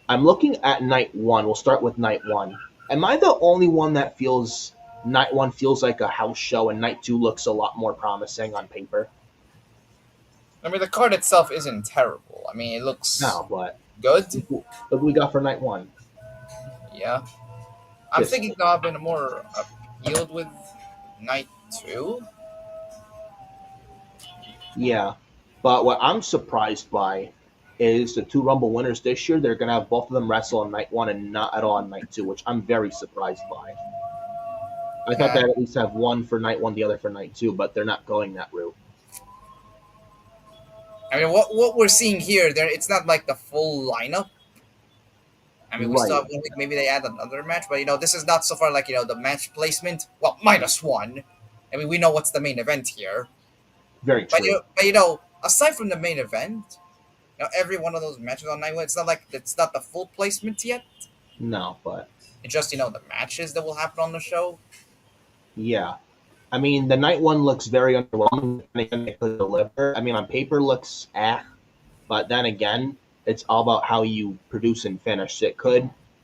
I'm looking at night one. We'll start with night one. Am I the only one that feels night one feels like a house show and night two looks a lot more promising on paper? I mean, the card itself isn't terrible. I mean, it looks No, but good. look what we got for night one. Yeah. I'm Just- thinking I've been more appealed with night two. Yeah. But what I'm surprised by is the two Rumble winners this year. They're going to have both of them wrestle on night one and not at all on night two, which I'm very surprised by. I thought Okay. they'd at least have one for night one, the other for night two, but they're not going that route. I mean, what we're seeing here, it's not like the full lineup. I mean, we Right. still have 1 week. Maybe they add another match, but this is not so far like the match placement. Well, -1. I mean, we know what's the main event here, Very but true. aside from the main event, every one of those matches on night one, it's not like it's not the full placement yet. No, but It's just the matches that will happen on the show. yeah. I mean, the night one looks very underwhelming. And again, they could deliver. I mean, on paper looks but then again, it's all about how you produce and finish. It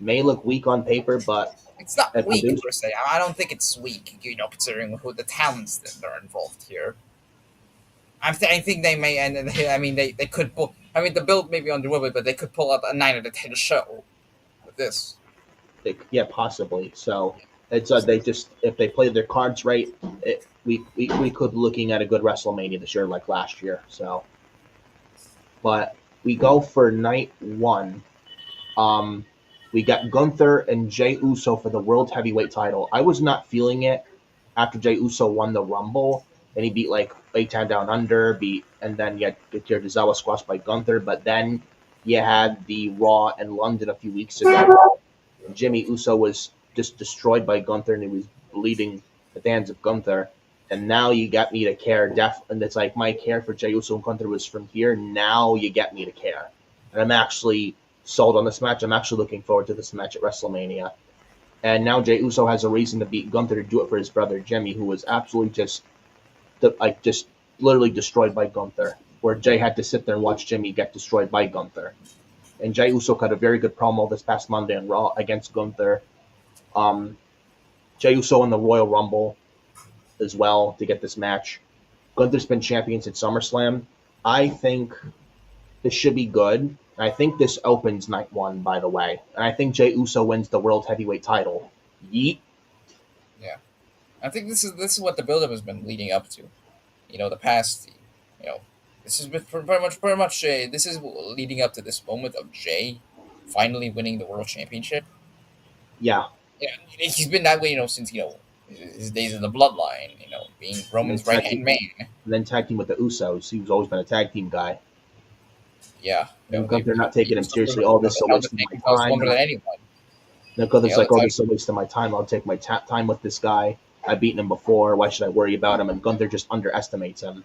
may look weak on paper, but It's not That weak produce- per se. I don't think it's weak. Considering who the talents that are involved here. I think they may, and they could pull. I mean, the build may be underwhelming, but they could pull out a 9 out of 10 show with this. yeah, possibly. So it's they just if they play their cards right, we could be looking at a good WrestleMania this year, like last year. So, but we go for night one. We got Gunther and Jey Uso for the World Heavyweight title. I was not feeling it after Jey Uso won the Rumble and he beat like A-Town Down Under, and then you had Akira Tozawa squashed by Gunther. But then you had the Raw in London a few weeks ago. Jimmy Uso was just destroyed by Gunther and he was bleeding at the hands of Gunther. And now you get me to care. And it's like my care for Jey Uso and Gunther was from here. Now you get me to care. And I'm actually sold on this match. I'm actually looking forward to this match at WrestleMania. And now Jey Uso has a reason to beat Gunther to do it for his brother Jimmy, who was absolutely just literally destroyed by Gunther. Where Jey had to sit there and watch Jimmy get destroyed by Gunther. And Jey Uso cut a very good promo this past Monday on Raw against Gunther. Jey Uso in the Royal Rumble as well to get this match. Gunther's been champion since SummerSlam. I think this should be good. I think this opens night one, by the way. And I think Jey Uso wins the World Heavyweight title. Yeet. Yeah, I think this is what the buildup has been leading up to. The past. This has been pretty much. This is leading up to this moment of Jey finally winning the World Championship. Yeah. Yeah, he's been that way, since his days in the Bloodline. Being Roman's right hand man. And then tag team with the Usos. He's always been a tag team guy. Yeah. And Gunther not taking him seriously. Oh, this is a waste of my time. Longer than anyone. And Gunther's like, oh, this is a waste of my time. I'll take my time with this guy. I've beaten him before. Why should I worry about him? And Gunther just underestimates him.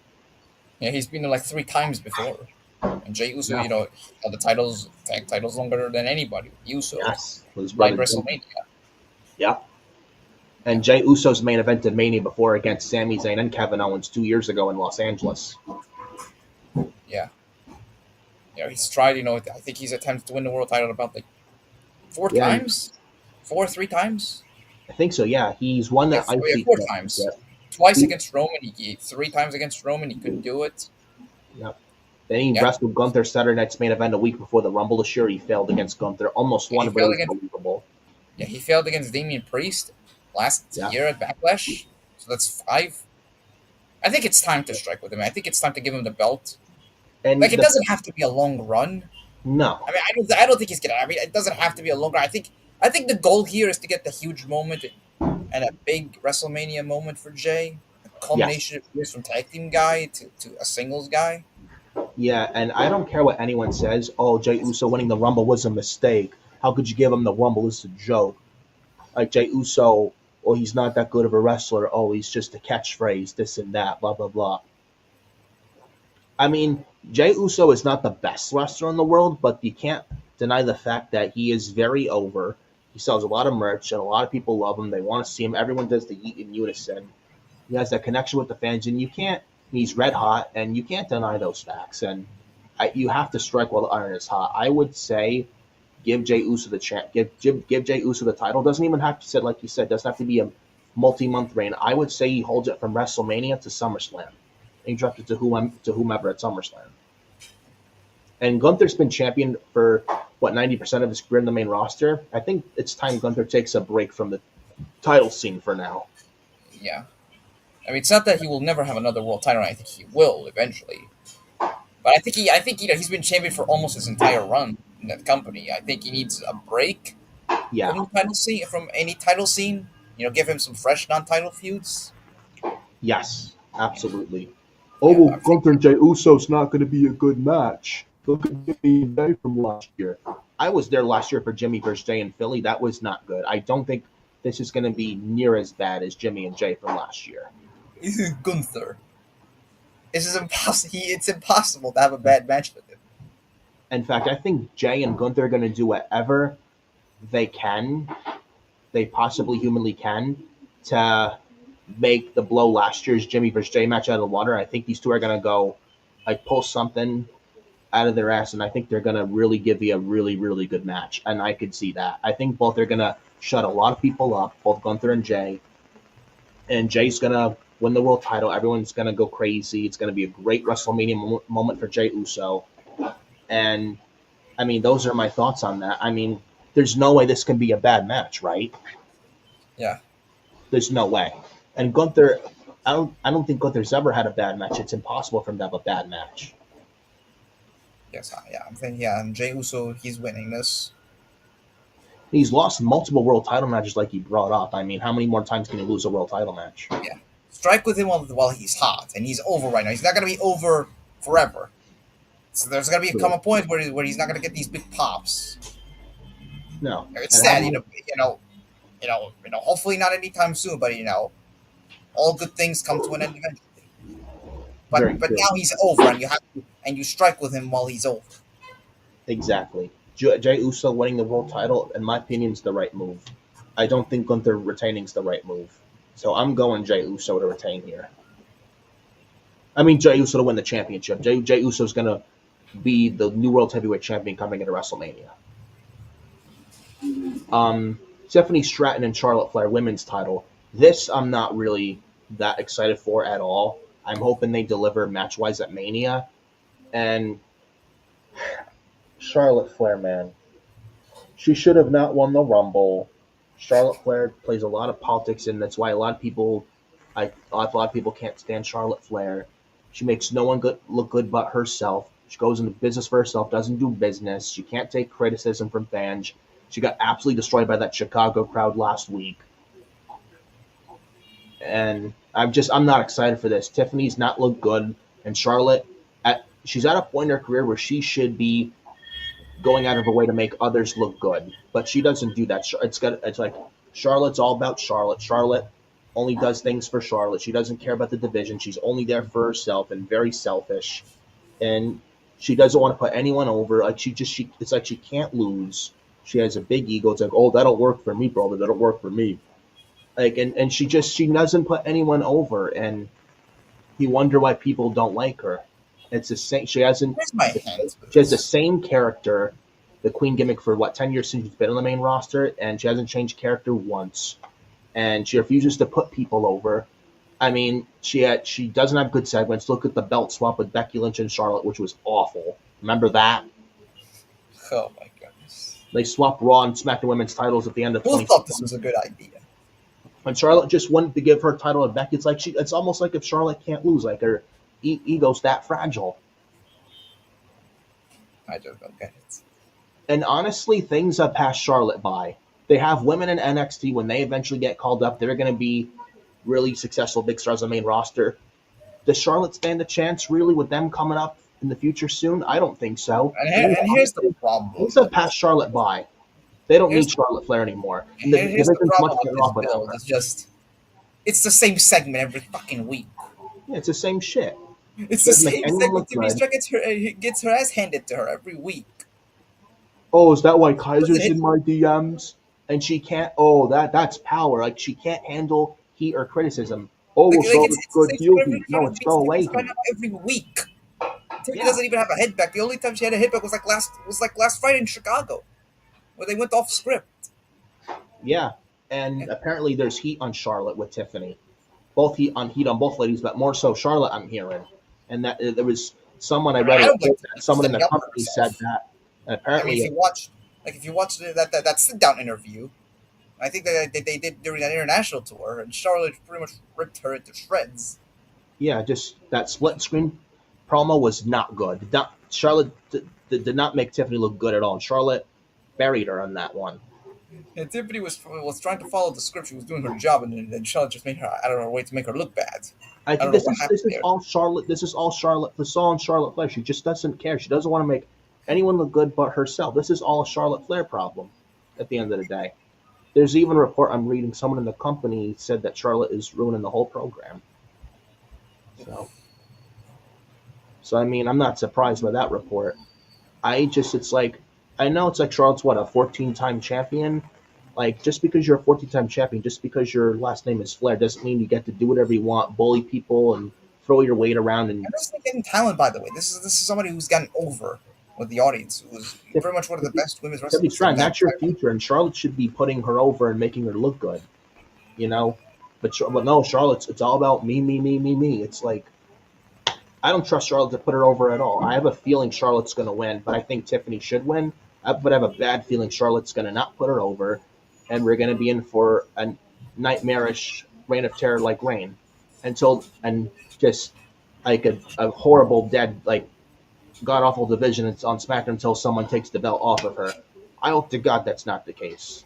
Yeah, he's been there like 3 times before. And Jey Uso, held the tag titles longer than anybody. Uso. Yes. Like WrestleMania. Yeah. And Jey Uso's main event at Mania before against Sami Zayn and Kevin Owens 2 years ago in Los Angeles. Yeah. He's tried, I think he's attempted to win the world title about like 4 times? 3 times? I think so, yeah. He's won that IC 4 times. Yeah. Twice against Roman. He 3 times against Roman. He couldn't do it. Yep. Then he wrestled Gunther Saturday Night's main event a week before the Rumble this year. He failed against Gunther. Almost won, but it was unbelievable. Yeah, he failed against Damian Priest last year at Backlash. So that's 5. I think it's time to strike with him. I think it's time to give him the belt. And it doesn't have to be a long run. No. I mean, I don't think he's gonna. I mean, it doesn't have to be a long run. I think the goal here is to get the huge moment and a big WrestleMania moment for Jey. A culmination of years from tag team guy to a singles guy. Yeah, and I don't care what anyone says. Oh, Jey Uso winning the Rumble was a mistake. How could you give him the Rumble? It's a joke. Like Jey Uso, oh, he's not that good of a wrestler. Oh, he's just a catchphrase, this and that, blah, blah, blah. I mean, Jey Uso is not the best wrestler in the world, but you can't deny the fact that he is very over. He sells a lot of merch, and a lot of people love him. They want to see him. Everyone does the Yeet in unison. He has that connection with the fans, and he's red hot, and you can't deny those facts. And you have to strike while the iron is hot. I would say give Jey Uso the give Jey Uso the title. Doesn't even have to, like you said, doesn't have to be a multi-month reign. I would say he holds it from WrestleMania to SummerSlam. And he dropped it to whomever at SummerSlam. And Gunther's been champion for, 90% of his career in the main roster. I think it's time Gunther takes a break from the title scene for now. Yeah. I mean, it's not that he will never have another world title. I think he will eventually. But I think he's been champion for almost his entire run in that company. I think he needs a break from any title scene. Give him some fresh non-title feuds. Yes, absolutely. Yeah, Gunther and Jey Uso's not going to be a good match. Look at Jimmy and Jey from last year. I was there last year for Jimmy versus Jey in Philly. That was not good. I don't think this is going to be near as bad as Jimmy and Jey from last year. Gunther. This is impossible. It's impossible to have a bad match with him. In fact, I think Jey and Gunther are going to do whatever they possibly humanly can, to make the blow last year's Jimmy versus Jey match out of the water. I think these two are going to go, pull something out of their ass, and I think they're going to really give you a really, really good match. And I could see that. I think both are going to shut a lot of people up, both Gunther and Jey. And Jey's going to win the world title. Everyone's going to go crazy. It's going to be a great WrestleMania moment for Jey Uso. And, I mean, those are my thoughts on that. I mean, there's no way this can be a bad match, right? Yeah. There's no way. And Gunther, I don't think Gunther's ever had a bad match. It's impossible for him to have a bad match. Yes, yeah, I'm thinking, and Jey Uso, he's winning this. He's lost multiple world title matches like he brought up. I mean, how many more times can he lose a world title match? Yeah. Strike with him while he's hot, and he's over right now. He's not going to be over forever. So there's going to come a point where he's not going to get these big pops. No. It's sad, hopefully not anytime soon, but, all good things come to an end eventually. But now he's over, and you strike with him while he's over. Exactly. Jey Uso winning the world title, in my opinion, is the right move. I don't think Gunther retaining is the right move. So I'm going Jey Uso to retain here. I mean, Jey Uso to win the championship. Jey Uso's going to be the new world heavyweight champion coming into WrestleMania. Stephanie Stratton and Charlotte Flair women's title. This I'm not really that excited for at all. I'm hoping they deliver match wise at Mania. And Charlotte Flair, man, she should have not won the Rumble. Charlotte Flair plays a lot of politics, and that's why a lot of people, a lot of people can't stand Charlotte Flair. She makes no one look good but herself. She goes into business for herself, doesn't do business. She can't take criticism from fans. She got absolutely destroyed by that Chicago crowd last week. And I'm not excited for this. Tiffany's not looked good, and Charlotte, she's at a point in her career where she should be going out of her way to make others look good, but she doesn't do that. It's like Charlotte's all about Charlotte. Charlotte only does things for Charlotte. She doesn't care about the division. She's only there for herself and very selfish, and she doesn't want to put anyone over. Like it's like she can't lose. She has a big ego. It's like, oh, that'll work for me, brother. That'll work for me. Like, and she doesn't put anyone over, and you wonder why people don't like her. It's the same. She has the same character, the Queen gimmick for 10 years since she's been on the main roster, and she hasn't changed character once. And she refuses to put people over. I mean, she doesn't have good segments. Look at the belt swap with Becky Lynch and Charlotte, which was awful. Remember that? Oh my goodness! They swapped Raw and SmackDown women's titles at the end of. Who thought this was a good idea? When Charlotte just wanted to give her title to Becky, it's almost like if Charlotte can't lose, like her ego's that fragile. I just don't get it. And honestly, things have passed Charlotte by. They have women in NXT. When they eventually get called up, they're going to be really successful big stars on the main roster. Does Charlotte stand a chance, really, with them coming up in the future soon? I don't think so. And here's the problem. Things have passed Charlotte by. They don't need Charlotte Flair anymore. Here's the problem with this build. It's the same segment every fucking week. Yeah, it's the same shit. It's the same segment. Timmy Struck gets her ass handed to her every week. Oh, is that why Kaiser's in my DMs? And she can't. Oh, that's power. Like, she can't handle heat or criticism. Oh, well, so it's good heel heat. No, it's go away. Every week. Timmy doesn't even have a head back. The only time she had a head back was last Friday in Chicago, where they went off script. Yeah, and apparently there's heat on Charlotte with Tiffany. Both heat on both ladies, but more so Charlotte, I'm hearing. And that there was someone I read, someone in the company said that. And apparently, if you watch that sit down interview, I think that they did during that international tour, and Charlotte pretty much ripped her into shreds. Yeah, just that split screen promo was not good. Charlotte did not make Tiffany look good at all. And Charlotte buried her on that one. And Tiffany was trying to follow the script. She was doing her job, and then Charlotte just made her out of her way to make her look bad. I think this is all Charlotte. This is all Charlotte. This is all on Charlotte Flair. She just doesn't care. She doesn't want to make anyone look good but herself. This is all a Charlotte Flair problem at the end of the day. There's even a report I'm reading. Someone in the company said that Charlotte is ruining the whole program. So I mean, I'm not surprised by that report. I know it's like Charlotte's a 14-time champion. Like, just because you're a 14-time champion, just because your last name is Flair, doesn't mean you get to do whatever you want, bully people, and throw your weight around. And this is getting talent, by the way. This is somebody who's gotten over with the audience, who's pretty much one of the best women's wrestlers. That's your future, and Charlotte should be putting her over and making her look good, But no, Charlotte's, it's all about me, me, me, me, me. It's like, I don't trust Charlotte to put her over at all. I have a feeling Charlotte's going to win, but I think Tiffany should win. But I have a bad feeling Charlotte's going to not put her over, and we're going to be in for a nightmarish reign of terror like Reign, and just like a horrible, dead, like god awful division on SmackDown until someone takes the belt off of her. I hope to God that's not the case.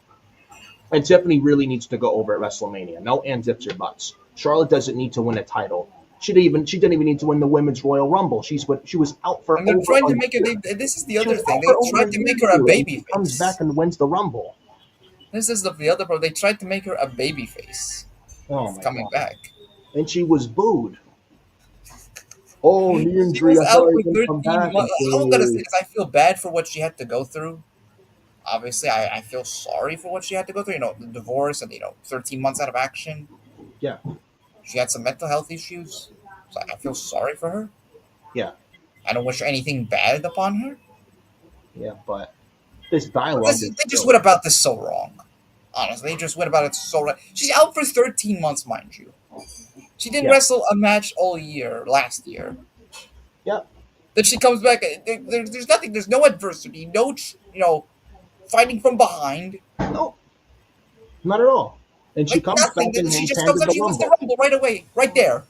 And Tiffany really needs to go over at WrestleMania. No ands, ifs, or buts. Charlotte doesn't need to win a title. She didn't even need to win the Women's Royal Rumble. She was out for. And they're trying to make her. This is the other thing. They tried to make her a baby face. Comes back and wins the Rumble. This is the other problem. They tried to make her a baby face. Oh my coming God. Back, and she was booed. Oh, knee injury. She was out for 13 months. All I'm gonna say is I feel bad for what she had to go through. Obviously, I feel sorry for what she had to go through. The divorce and 13 months out of action. Yeah. She had some mental health issues, so I feel sorry for her. Yeah. I don't wish anything bad upon her. Yeah, but this But dialogue is they just silly. went about this so wrong. Honestly, they just went about it so wrong. She's out for 13 months, mind you. She didn't Yeah. wrestle a match all year last year. Yeah. Then she comes back. There's nothing. There's no adversity. No, fighting from behind. No, not at all. And she Like comes nothing. back and She hands just comes handed out. the She wins the Rumble. Rumble right away, right there.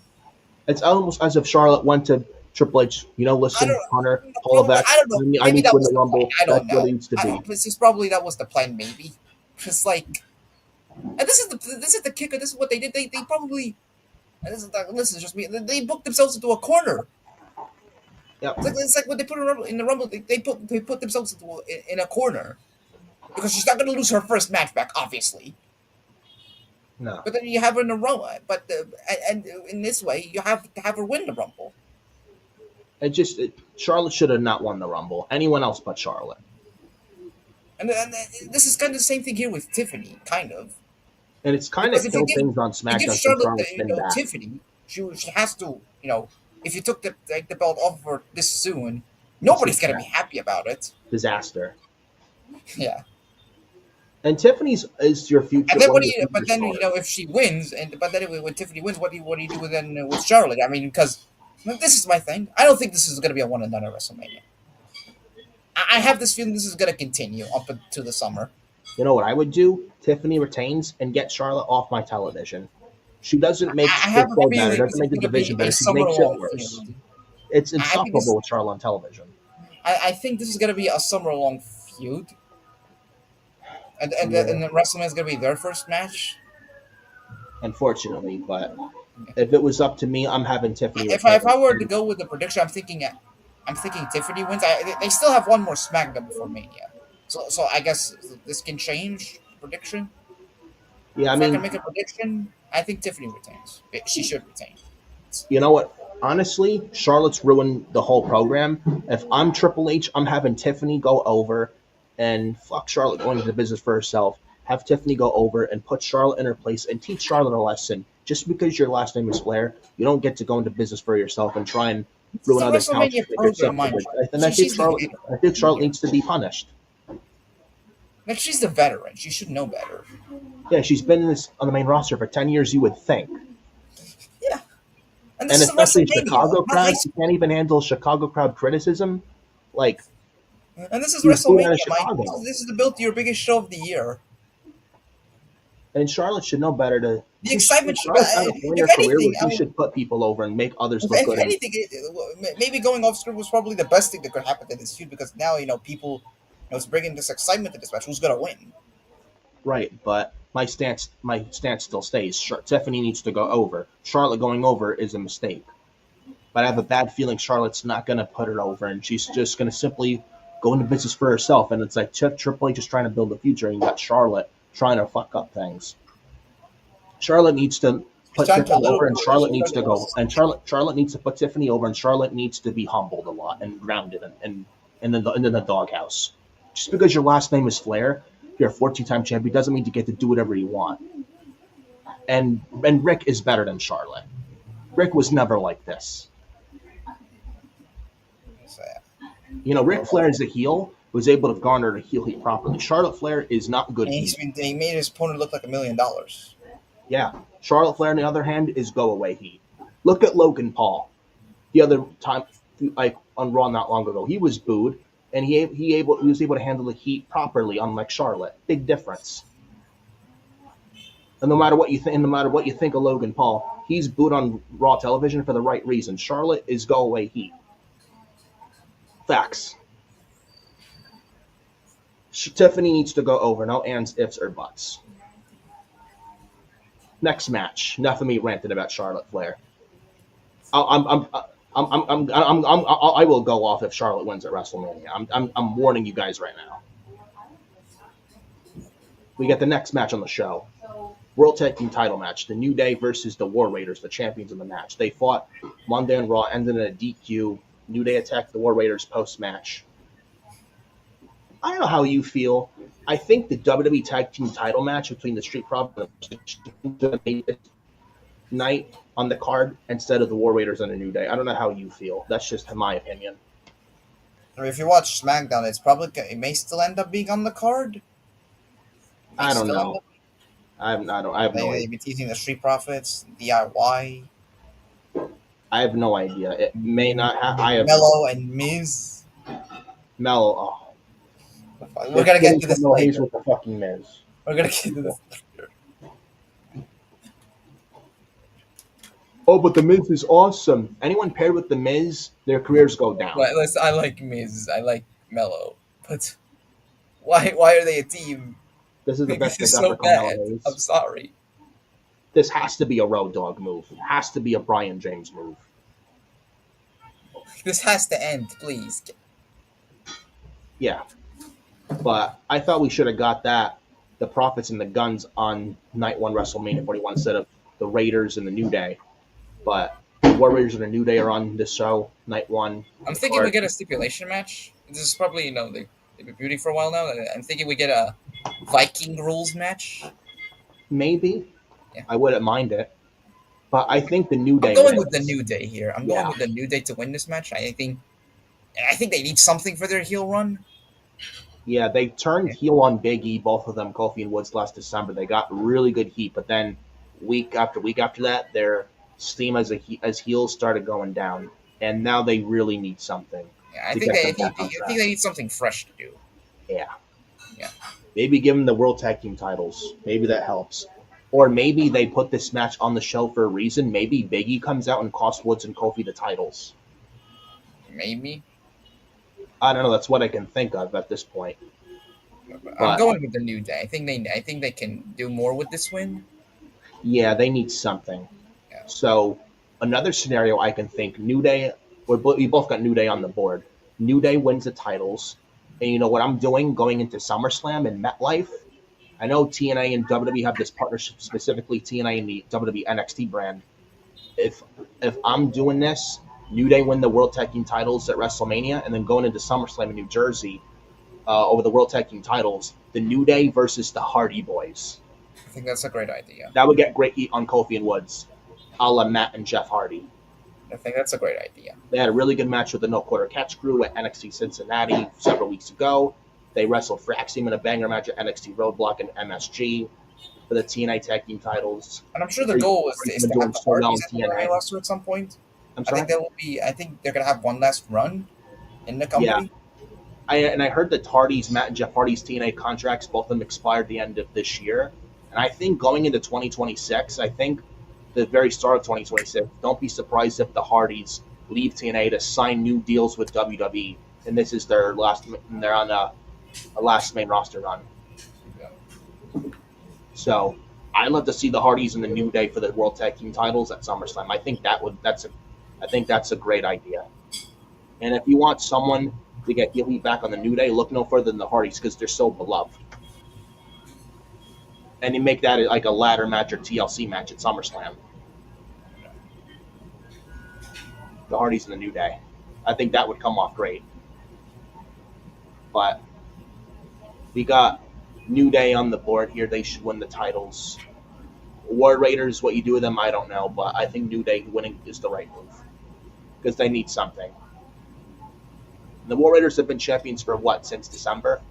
It's almost as if Charlotte went to Triple H. I Listen, don't. Hunter, Well, Paul Beck, I don't know. I Maybe need to that win was the the plan. Rumble. I That's don't what know. it needs to be. This is probably that was the plan. Maybe. Just like, and this is the kicker. This is what they did. They probably. And this is just me. They booked themselves into a corner. Yep. It's like when they put her in the Rumble. They put themselves in a corner because she's not going to lose her first match back, obviously. No. But then you have her in the Rumble. But and in this way, you have to have her win the Rumble. Charlotte should have not won the Rumble. Anyone else but Charlotte. And this is kind of the same thing here with Tiffany, kind of. And it's kind of Because if you killed give- things on You SmackDown give since Charlotte, Charlotte's been back. Tiffany. She has to, if you took the belt off of her this soon, nobody's gonna be happy about it. Disaster. Yeah. And Tiffany's is your future. And then one of your but future then stars. if she wins, but then when Tiffany wins, what do you do then with Charlotte? I mean, because this is my thing. I don't think this is gonna be a one and done at WrestleMania. I have this feeling this is gonna continue up to the summer. You know what I would do? Tiffany retains and get Charlotte off my television. She doesn't make I it have a go feeling better. this Doesn't make the is gonna be division a better. She summer makes it long worse. feud. It's I think insufferable with Charlotte on television. I think this is gonna be a summer long feud. And Yeah. and then WrestleMania is gonna be their first match. Unfortunately, but if it was up to me, I'm having Tiffany. If I were to go with the prediction, I'm thinking Tiffany wins. They still have one more SmackDown before Mania, so I guess this can change the prediction. Yeah, I If I mean, can make a prediction, I think Tiffany retains. She should retain. you know what? Honestly, Charlotte's ruined the whole program. If I'm Triple H, I'm having Tiffany go over and fuck Charlotte going into business for herself. Have Tiffany go over and put Charlotte in her place and teach Charlotte a lesson. Just because your last name is Flair, you don't get to go into business for yourself and try and ruin other It's a talents. WrestleMania program, mind you. And I think Charlotte needs to be punished. Like she's the veteran. She should know better. Yeah, she's been in this on the main roster for 10 years, you would think. Yeah. And And this is a especially WrestleMania. Chicago not crowd, high you can't even handle Chicago crowd criticism. Like, school. And this is He's going out of WrestleMania, Mike. Chicago. This is the build to your biggest show of the year. and Charlotte should know better to. The excitement should- Charlotte's at a point in her if career anything, where I she would- should put people over and make others If, look if good. anything, maybe going off script was probably the best thing that could happen to this feud because now people, it's bringing this excitement to this match. Who's gonna win? Right, but my stance still stays. Tiffany needs to go over. Charlotte going over is a mistake. But I have a bad feeling Charlotte's not going to put her over, and she's just going to simply go into business for herself. And it's like Triple H is trying to build a future, and you got Charlotte trying to fuck up things. Charlotte needs to put trying to Tiffany over, little- and Charlotte needs to go. And Charlotte needs to put Tiffany over, and Charlotte needs to be humbled a lot and grounded and in the doghouse. Just because your last name is Flair, you're a 14-time champion, doesn't mean you get to do whatever you want. And Rick is better than Charlotte. Rick was never like this. So, Ric Flair is a heel, was able to garner the heel heat properly. Charlotte Flair is not good. and he made his opponent look like $1 million. Yeah. Charlotte Flair, on the other hand, is go away heat. Look at Logan Paul. The other time, like on Raw not long ago, he was booed, and he was able to handle the heat properly, unlike Charlotte. Big difference. And no matter what you think of Logan Paul, he's booed on Raw television for the right reason. Charlotte is go away heat. Facts. Tiffany needs to go over. No ands, ifs, or buts. Next match. Enough of me ranting about Charlotte Flair. I will go off if Charlotte wins at WrestleMania. I'm warning you guys right now. We get the next match on the show. World Tag Team title match. The New Day versus the War Raiders, the champions of the match. They fought Monday on Raw, ended in a DQ. New Day attacked the War Raiders post-match. I don't know how you feel. I think the WWE Tag Team title match between the Street Profits night on the card instead of the War Raiders and the New Day. I don't know how you feel. That's just my opinion. I mean, if you watch SmackDown, it may still end up being on the card. It may I don't still end know. up. I have no Maybe idea. they've been teasing the Street Profits, DIY, I have no idea. It may not have. I have Mello, and Miz. Mellow. Oh, We're gonna get to this no haze later. with the fucking Miz. We're gonna get to this later. Oh, but the Miz is awesome. Anyone paired with the Miz, their careers go down. But listen, I like Miz. I like Mello. But why are they a team? This is the Like, best this is they've so ever come bad. nowadays. I'm sorry. This has to be a Road Dogg move. It has to be a Brian James move. This has to end, please. Yeah. But I thought we should have got that, the Profits and the Guns on night one WrestleMania 41 instead of the Raiders and the New Day. But the Warriors and the New Day are on this show, night one. I'm thinking we get a stipulation match. This is probably, they've been feuding for a while now. I'm thinking we get a Viking rules match. Maybe. Yeah. I wouldn't mind it. But I think the New Day I'm going wins. with the New Day here. I'm going Yeah. with the New Day to win this match. I think they need something for their heel run. Yeah, they turned heel on Big E, both of them, Kofi and Woods, last December. They got really good heat, but then week after that, their steam as heels started going down, and now they really need something. Yeah, I to think get they them back on need, I track. think they need something fresh to do. Yeah. Yeah. Maybe give them the World Tag Team titles. Maybe that helps. Or maybe they put this match on the show for a reason. Maybe Big E comes out and costs Woods and Kofi the titles. Maybe. I don't know. That's what I can think of at this point. I'm But- going with the New Day. I think they can do more with this win. Yeah, they need something. Yeah. So another scenario I can think: New Day. We both got New Day on the board. New Day wins the titles, and you know what I'm doing going into SummerSlam in MetLife. I know TNA and WWE have this partnership, specifically TNA and the WWE NXT brand. If I'm doing this, New Day win the World Tag Team titles at WrestleMania, and then going into SummerSlam in New Jersey over the World Tag Team titles, the New Day versus the Hardy Boys. I think that's a great idea. That would get great heat on Kofi and Woods, a la Matt and Jeff Hardy. I think that's a great idea. They had a really good match with the No Quarter Catch crew at NXT Cincinnati several weeks ago. They wrestled for Axiom in a banger match at NXT Roadblock and MSG for the TNA Tag Team titles. And I'm sure the goal is They've to been have the doing so well Hardys in in the TNA. roster at some point. I'm I sorry. think they're gonna have one last run in the company. I heard that Matt and Jeff Hardy's TNA contracts, both of them expired at the end of this year. And I think going into 2026, I think the very start of 2026, don't be surprised if the Hardys leave TNA to sign new deals with WWE. And this is their last, they're on a last main roster run. So I'd love to see the Hardys in the New Day for the World Tag Team titles at SummerSlam. I think that's a great idea. And if you want someone to get heel heat back on the New Day, look no further than the Hardys because they're so beloved. And you make that like a ladder match or TLC match at SummerSlam. The Hardys and the New Day. I think that would come off great. But we got New Day on the board here. They should win the titles. War Raiders, what you do with them, I don't know. But I think New Day winning is the right move. Because they need something. The War Raiders have been champions for what, since December?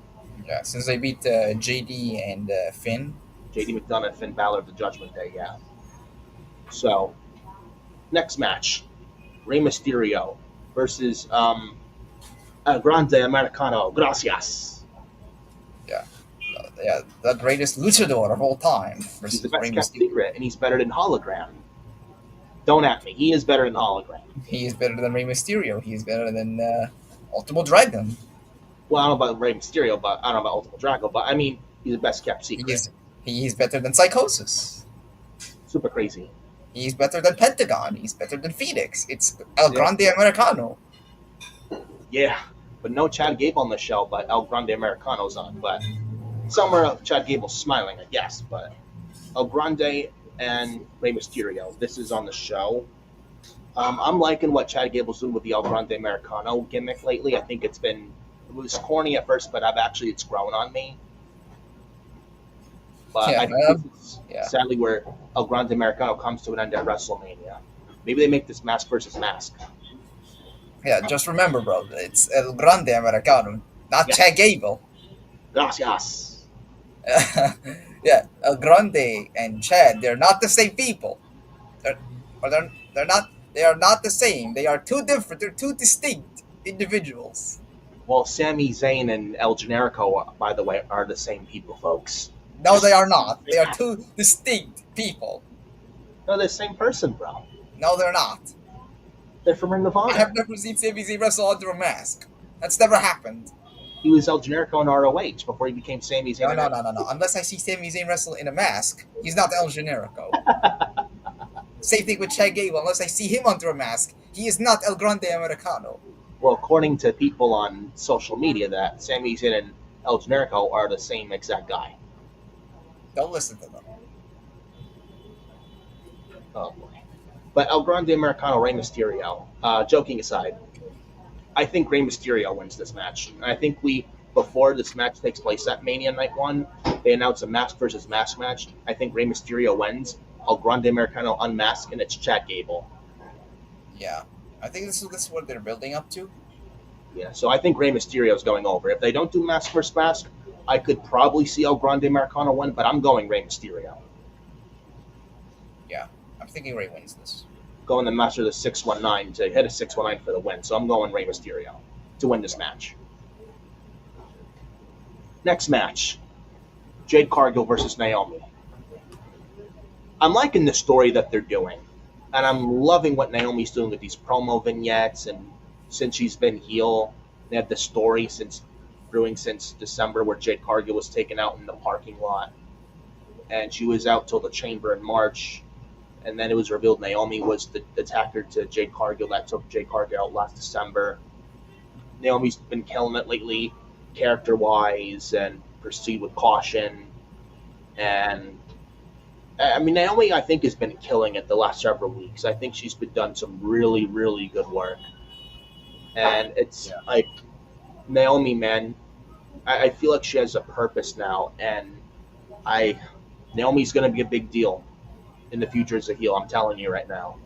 Yeah, since they beat JD and Finn. JD McDonough and Finn Balor at the Judgment Day, yeah. So, next match. Rey Mysterio versus El Grande Americano. Gracias. Yeah, the greatest luchador of all time He's versus the best Rey kept Mysterio. secret, and he's better than Hologram. Don't at me. He is better than Hologram. He is better than Rey Mysterio. He is better than Ultimo Dragon. Well, I don't know about Rey Mysterio, but I don't know about Ultimate Drago, but I mean, he's the best kept secret. He is better than Psychosis. Super crazy. He's better than Pentagon. He's better than Phoenix. It's El Grande Americano. Yeah, but no Chad Gable on the show, but El Grande Americano's on. But somewhere Chad Gable's smiling, I guess. But El Grande and Rey Mysterio, this is on the show. I'm liking what Chad Gable's doing with the El Grande Americano gimmick lately. I think it was corny at first, but it's grown on me. But Yeah, I think this is sadly where El Grande Americano comes to an end at WrestleMania. Maybe they make this mask versus mask. Yeah, just remember, bro, it's El Grande Americano, not Yeah. Chad Gable. Gracias. Yeah, El Grande and Chad, they're not the same people. They're, they're not. They are not the same. They are two different. They're two distinct individuals. Well, Sami Zayn and El Generico, by the way, are the same people, folks. No, they are not. They are two distinct people. No, they're the same person, bro. No, they're not. They're from Ring of I Honor. have never seen Sami Zayn wrestle under a mask. That's never happened. He was El Generico in ROH before he became Sami Zayn. No. Unless I see Sami Zayn wrestle in a mask, he's not El Generico. Same thing with Chad Gable. Unless I see him under a mask, he is not El Grande Americano. Well, according to people on social media, that Sami Zayn and El Generico are the same exact guy. Don't listen to them. Oh boy. But El Grande Americano, Rey Mysterio. Joking aside, I think Rey Mysterio wins this match. And I think before this match takes place at Mania Night 1, they announce a mask versus mask match. I think Rey Mysterio wins. El Grande Americano unmasked, and it's Chad Gable. Yeah, I think this is what they're building up to. Yeah, so I think Rey Mysterio is going over. If they don't do mask versus mask, I could probably see El Grande Americano win, but I'm going Rey Mysterio. Yeah, I'm thinking Rey wins this. Going the master of the 619 to hit a 619 for the win, so I'm going Rey Mysterio to win this match. Next match, Jade Cargill versus Naomi. I'm liking the story that they're doing, and I'm loving what Naomi's doing with these promo vignettes. And since she's been heel, they had the story brewing since December, where Jade Cargill was taken out in the parking lot, and she was out till the Chamber in March. And then it was revealed Naomi was the attacker to Jade Cargill that took Jade Cargill out last December. Naomi's been killing it lately, character-wise, and proceed with caution. And I mean, Naomi, I think, has been killing it the last several weeks. I think she's been done some really, really good work. And it's like, Naomi, man, I feel like she has a purpose now, and Naomi's going to be a big deal in the future as a heel. I'm telling you right now.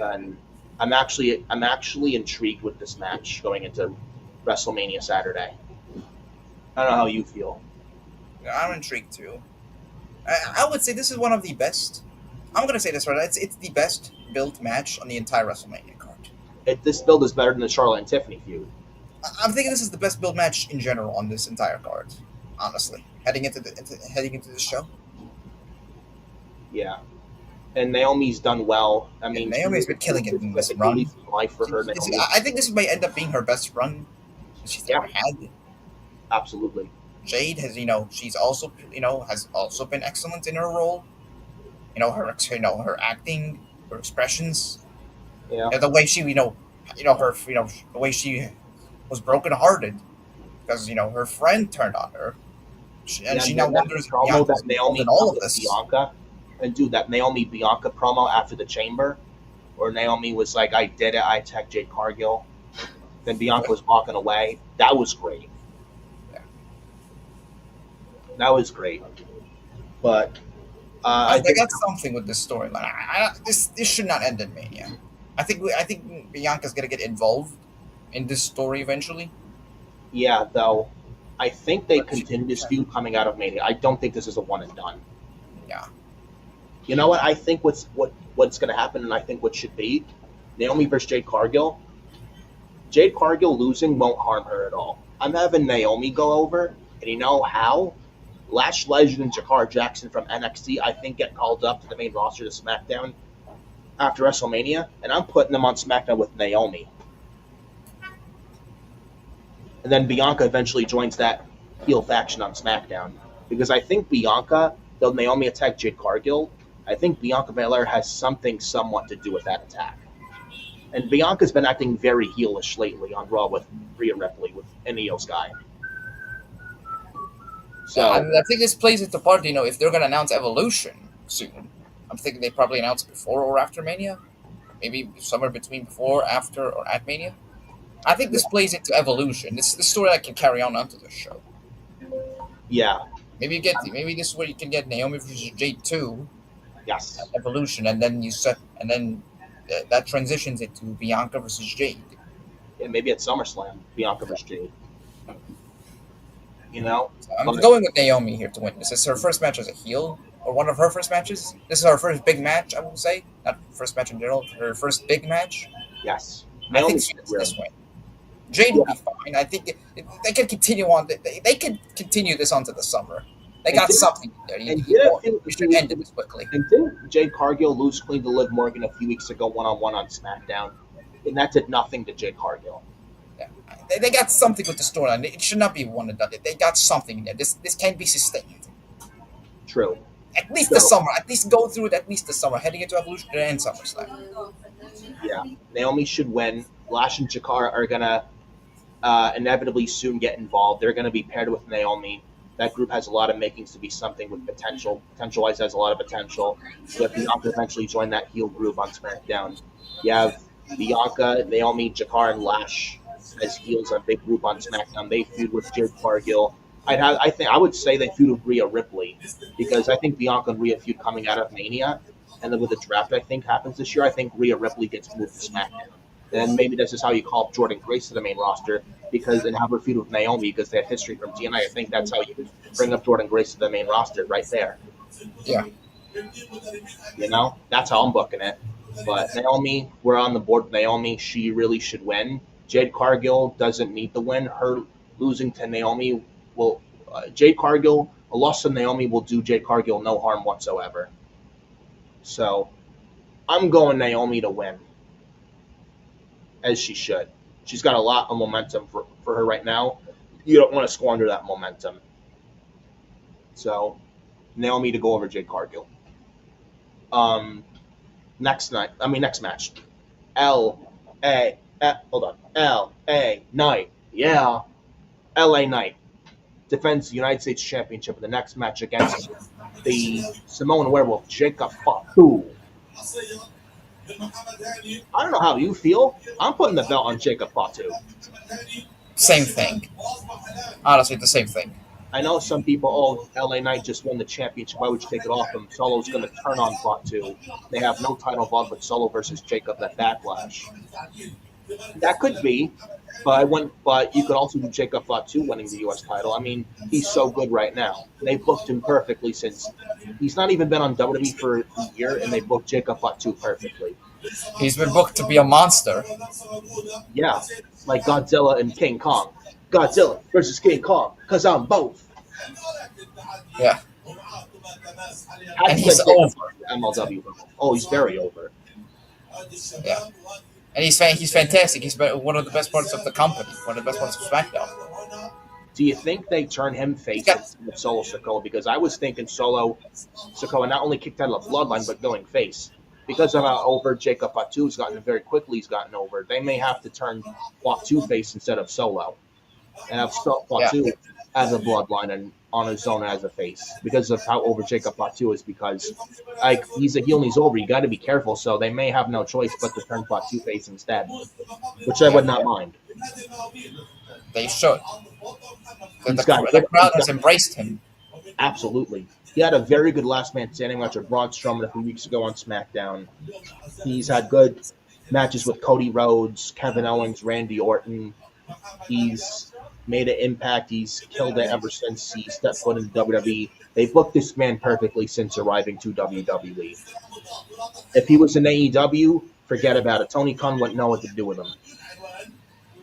And I'm actually intrigued with this match going into WrestleMania Saturday. I don't know how you feel. I'm intrigued too. I would say this is one of the best. I'm gonna say this right. It's the best built match on the entire WrestleMania card. This build is better than the Charlotte and Tiffany feud. I'm thinking this is the best built match in general on this entire card. Honestly, heading into this show. Yeah, and Naomi's done well. I mean, Naomi's been killing it in this run. Life for her. I think this might end up being her best run she's ever had. Absolutely. Jade has, she's also, has also been excellent in her role. Her acting, her expressions. Yeah. The way she, the way she was brokenhearted because her friend turned on her, she now wonders promo that Naomi in all of this. Bianca, and dude, that Naomi Bianca promo after the Chamber, where Naomi was like, "I did it. I attacked Jade Cargill." Then Bianca was walking away. That was great. That was great. But I got something with this storyline. This should not end in Mania. I think Bianca's gonna get involved in this story eventually. Yeah, though, I think they continue this feud coming out of Mania. I don't think this is a one and done. Yeah. You know what? I think what's gonna happen, and I think what should be Naomi versus Jade Cargill. Jade Cargill losing won't harm her at all. I'm having Naomi go over, and you know how? Lash Legend and Jakar Jackson from NXT, I think, get called up to the main roster to SmackDown after WrestleMania, and I'm putting them on SmackDown with Naomi. And then Bianca eventually joins that heel faction on SmackDown. Because I think Bianca, though Naomi attacked Jade Cargill, I think Bianca Belair has something somewhat to do with that attack. And Bianca's been acting very heelish lately on Raw with Rhea Ripley, with Io Sky. So I think this plays into part, if they're going to announce Evolution soon. I'm thinking they probably announce before or after Mania. Maybe somewhere between before, after, or at Mania. I think this plays into Evolution. This is the story that can carry on onto the show. Yeah. Maybe this is where you can get Naomi versus Jade 2. Yes. Evolution, and then that transitions into Bianca versus Jade. Yeah, maybe at SummerSlam, Bianca versus Jade. You know, So I'm but going with Naomi here to win. This is her first match as a heel, or one of her first matches. This is her first big match, I would say. Not first match in general, her first big match. yes, I Naomi think she should gets win. this win. Jade will be fine. I think they can continue on. They can continue this onto the summer. They And got did- something there. And did it feel We should end it this quickly. And didn't Jade Cargill lose clean to Liv Morgan a few weeks ago one-on-one on SmackDown? And that did nothing to Jade Cargill. Yeah. They got something with the storyline. It should not be one and done. They got something in there. This can be sustained. True. At least the summer. At least go through it. At least the summer, heading into Evolution and SummerSlam. Yeah. Naomi should win. Lash and Jakar are going to inevitably soon get involved. They're going to be paired with Naomi. That group has a lot of makings to be something with potential. Potential-wise has a lot of potential. So if Bianca eventually join that heel group on SmackDown, you have Bianca, Naomi, Jakar, and Lash as heels on a big group on SmackDown. They feud with Jade Cargill. I would say they feud with Rhea Ripley because I think Bianca and Rhea feud coming out of Mania, and then with the draft I think happens this year, I think Rhea Ripley gets moved to SmackDown. And maybe this is how you call up Jordan Grace to the main roster because and have her feud with Naomi because they have history from TNA. I think that's how you bring up Jordan Grace to the main roster right there. Yeah. You know, that's how I'm booking it. But Naomi, we're on the board with Naomi. She really should win. Jade Cargill doesn't need the win. Her losing to Naomi will Jade Cargill, a loss to Naomi will do Jade Cargill no harm whatsoever. So I'm going Naomi to win. As she should. She's got a lot of momentum for her right now. You don't want to squander that momentum. So, Naomi to go over Jade Cargill. Next match. L.A. Knight. Yeah. L.A. Knight defends the United States Championship in the next match against the Samoan Werewolf, Jacob Fatu. I don't know how you feel. I'm putting the belt on Jacob Fatu. Same thing. Honestly, the same thing. I know some people, LA Knight just won the championship. Why would you take it off him? Solo's going to turn on Fatu. They have no title involved with Solo versus Jacob at Backlash. That could be, but you could also do Jacob Fatu winning the U.S. title. I mean, he's so good right now. They booked him perfectly since he's not even been on WWE for a year, and they booked Jacob Fatu perfectly. He's been booked to be a monster. Yeah, like Godzilla and King Kong. Godzilla versus King Kong, because I'm both. Yeah. And he's over. MLW. Oh, he's very over. Yeah. And he's fantastic. He's one of the best parts of the company. One of the best parts of SmackDown. Do you think they turn him face with Solo Sikoa? Because I was thinking Solo Sikoa not only kicked out of the bloodline, but going face. Because of how over Jacob Fatu's gotten very quickly, he's gotten over. They may have to turn Fatu face instead of Solo. And have Fatu as a bloodline and on his own as a face. Because of how over Jacob Fatu is, because he's a heel and he's over. You got to be careful. So they may have no choice but to turn Fatu face instead. Which I would not mind. They should. The crowd has embraced him. Absolutely. He had a very good last man standing match with Braun Strowman a few weeks ago on SmackDown. He's had good matches with Cody Rhodes, Kevin Owens, Randy Orton. He's made an impact. He's killed it ever since he stepped foot in WWE. They booked this man perfectly since arriving to WWE. If he was in AEW, forget about it. Tony Khan wouldn't know what to do with him.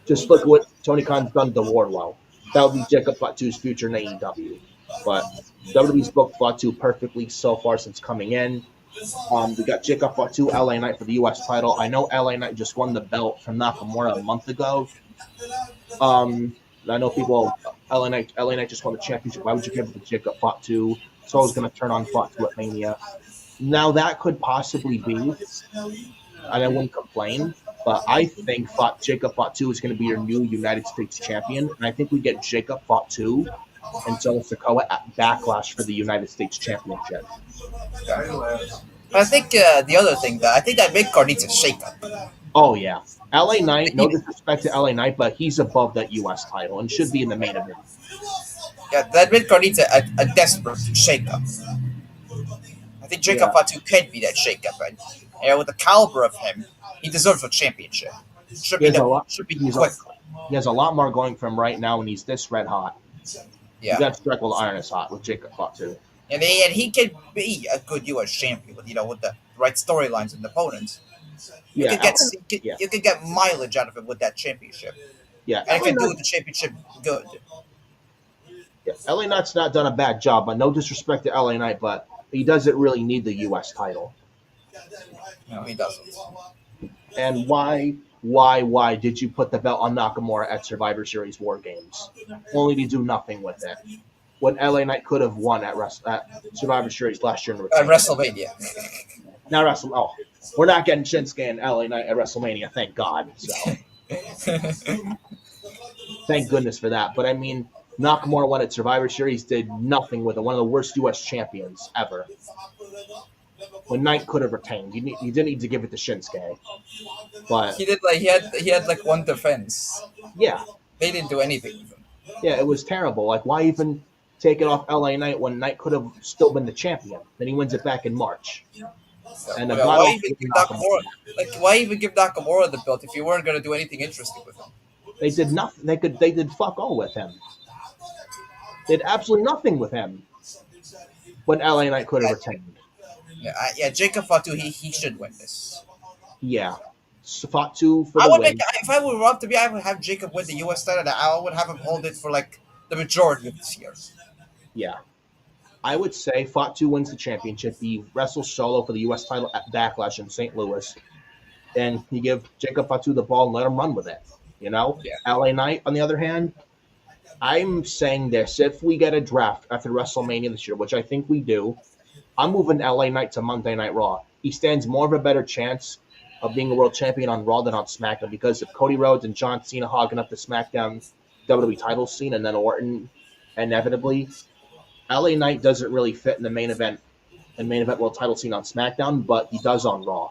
Just look what Tony Khan's done to Wardlow. That would be Jacob Fatu's future in AEW. But WWE's booked Fatu perfectly so far since coming in. We got Jacob Fatu, LA Knight for the U.S. title. I know LA Knight just won the belt from Nakamura a month ago. I know people, LA Knight just won the championship. Why would you give it to Jacob Fatu? Solo's going to turn on Fatu at Mania. Now, that could possibly be, and I wouldn't complain, but I think Jacob Fatu is going to be your new United States champion, and I think we get Jacob Fatu and Solo Sikoa at Backlash for the United States Championship. I think the other thing, I think that mid-card needs a shake-up. Oh, yeah. LA Knight, no disrespect to LA Knight, but he's above that U.S. title and should be in the main event. Yeah, that mid-card needs a desperate shake-up. I think Jacob Fatu can be that shake-up. And with the caliber of him, he deserves a championship. Should He be has a lot. quick. He has a lot more going for him right now, and he's this red hot. Yeah. You got to strike while the iron is hot with Jacob Fatu. And he can be a good U.S. champion with with the right storylines and opponents. You Yeah, could get yeah. you could get mileage out of it with that championship, Yeah, and LA it can do Knight, the championship good. yeah, LA Knight's not done a bad job, but no disrespect to LA Knight, but he doesn't really need the U.S. title. No, he doesn't. And why did you put the belt on Nakamura at Survivor Series War Games, only to do nothing with it? When LA Knight could have won at Survivor Series last year in At retain. WrestleMania. Now Oh, we're not getting Shinsuke and LA Knight at WrestleMania, thank God. So thank goodness for that. But I mean, Nakamura won at Survivor Series, did nothing with it. One of the worst U.S. champions ever. When Knight could have retained, you didn't need to give it to Shinsuke. But he had like one defense. yeah, They didn't do anything with him. yeah, it was terrible. Like, why even take it off LA Knight when Knight could have still been the champion? Then he wins it back in March. And why even give Nakamura the belt if you weren't going to do anything interesting with him? They did nothing. They did fuck all with him. They did absolutely nothing with him when LA Knight could have retained. Yeah, Jacob Fatu, he should win this. Yeah, Fatu for I the would win. if I were up to me, I would have Jacob win the U.S. title. And I would have him hold it for like the majority of this year. Yeah, I would say Fatu wins the championship. He wrestles solo for the U.S. title at Backlash in St. Louis, and you give Jacob Fatu the ball and let him run with it. You know, Yeah. LA Knight, on the other hand, I'm saying this: if we get a draft after WrestleMania this year, which I think we do, I'm moving LA Knight to Monday Night Raw. He stands more of a better chance of being a world champion on Raw than on SmackDown because of Cody Rhodes and John Cena hogging up the SmackDown WWE title scene, and then Orton inevitably. LA Knight doesn't really fit in the main event world title scene on SmackDown, but he does on Raw.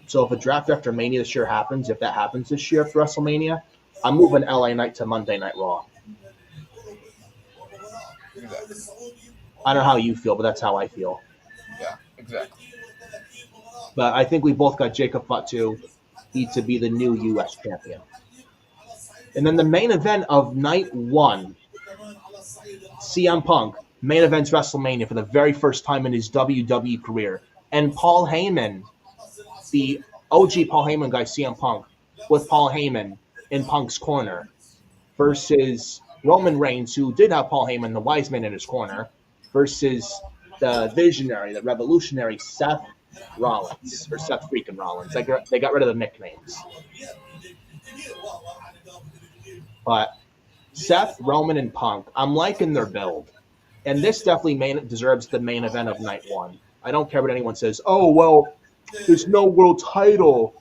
So if a draft after Mania this year happens, if that happens this year after WrestleMania, I'm moving LA Knight to Monday Night Raw. Exactly. I don't know how you feel, but that's how I feel. Yeah, exactly. But I think we both got Jacob Fatu to be the new U.S. champion. And then the main event of night one, CM Punk main events WrestleMania for the very first time in his WWE career. And Paul Heyman, the OG Paul Heyman guy, CM Punk, with Paul Heyman in Punk's corner versus Roman Reigns, who did have Paul Heyman, the wise man, in his corner, versus the visionary, the revolutionary Seth Rollins, or Seth freaking Rollins. They got rid of the nicknames. But Seth, Roman, and Punk, I'm liking their build. And this definitely deserves the main event of night one. I don't care what anyone says. Oh, well, there's no world title.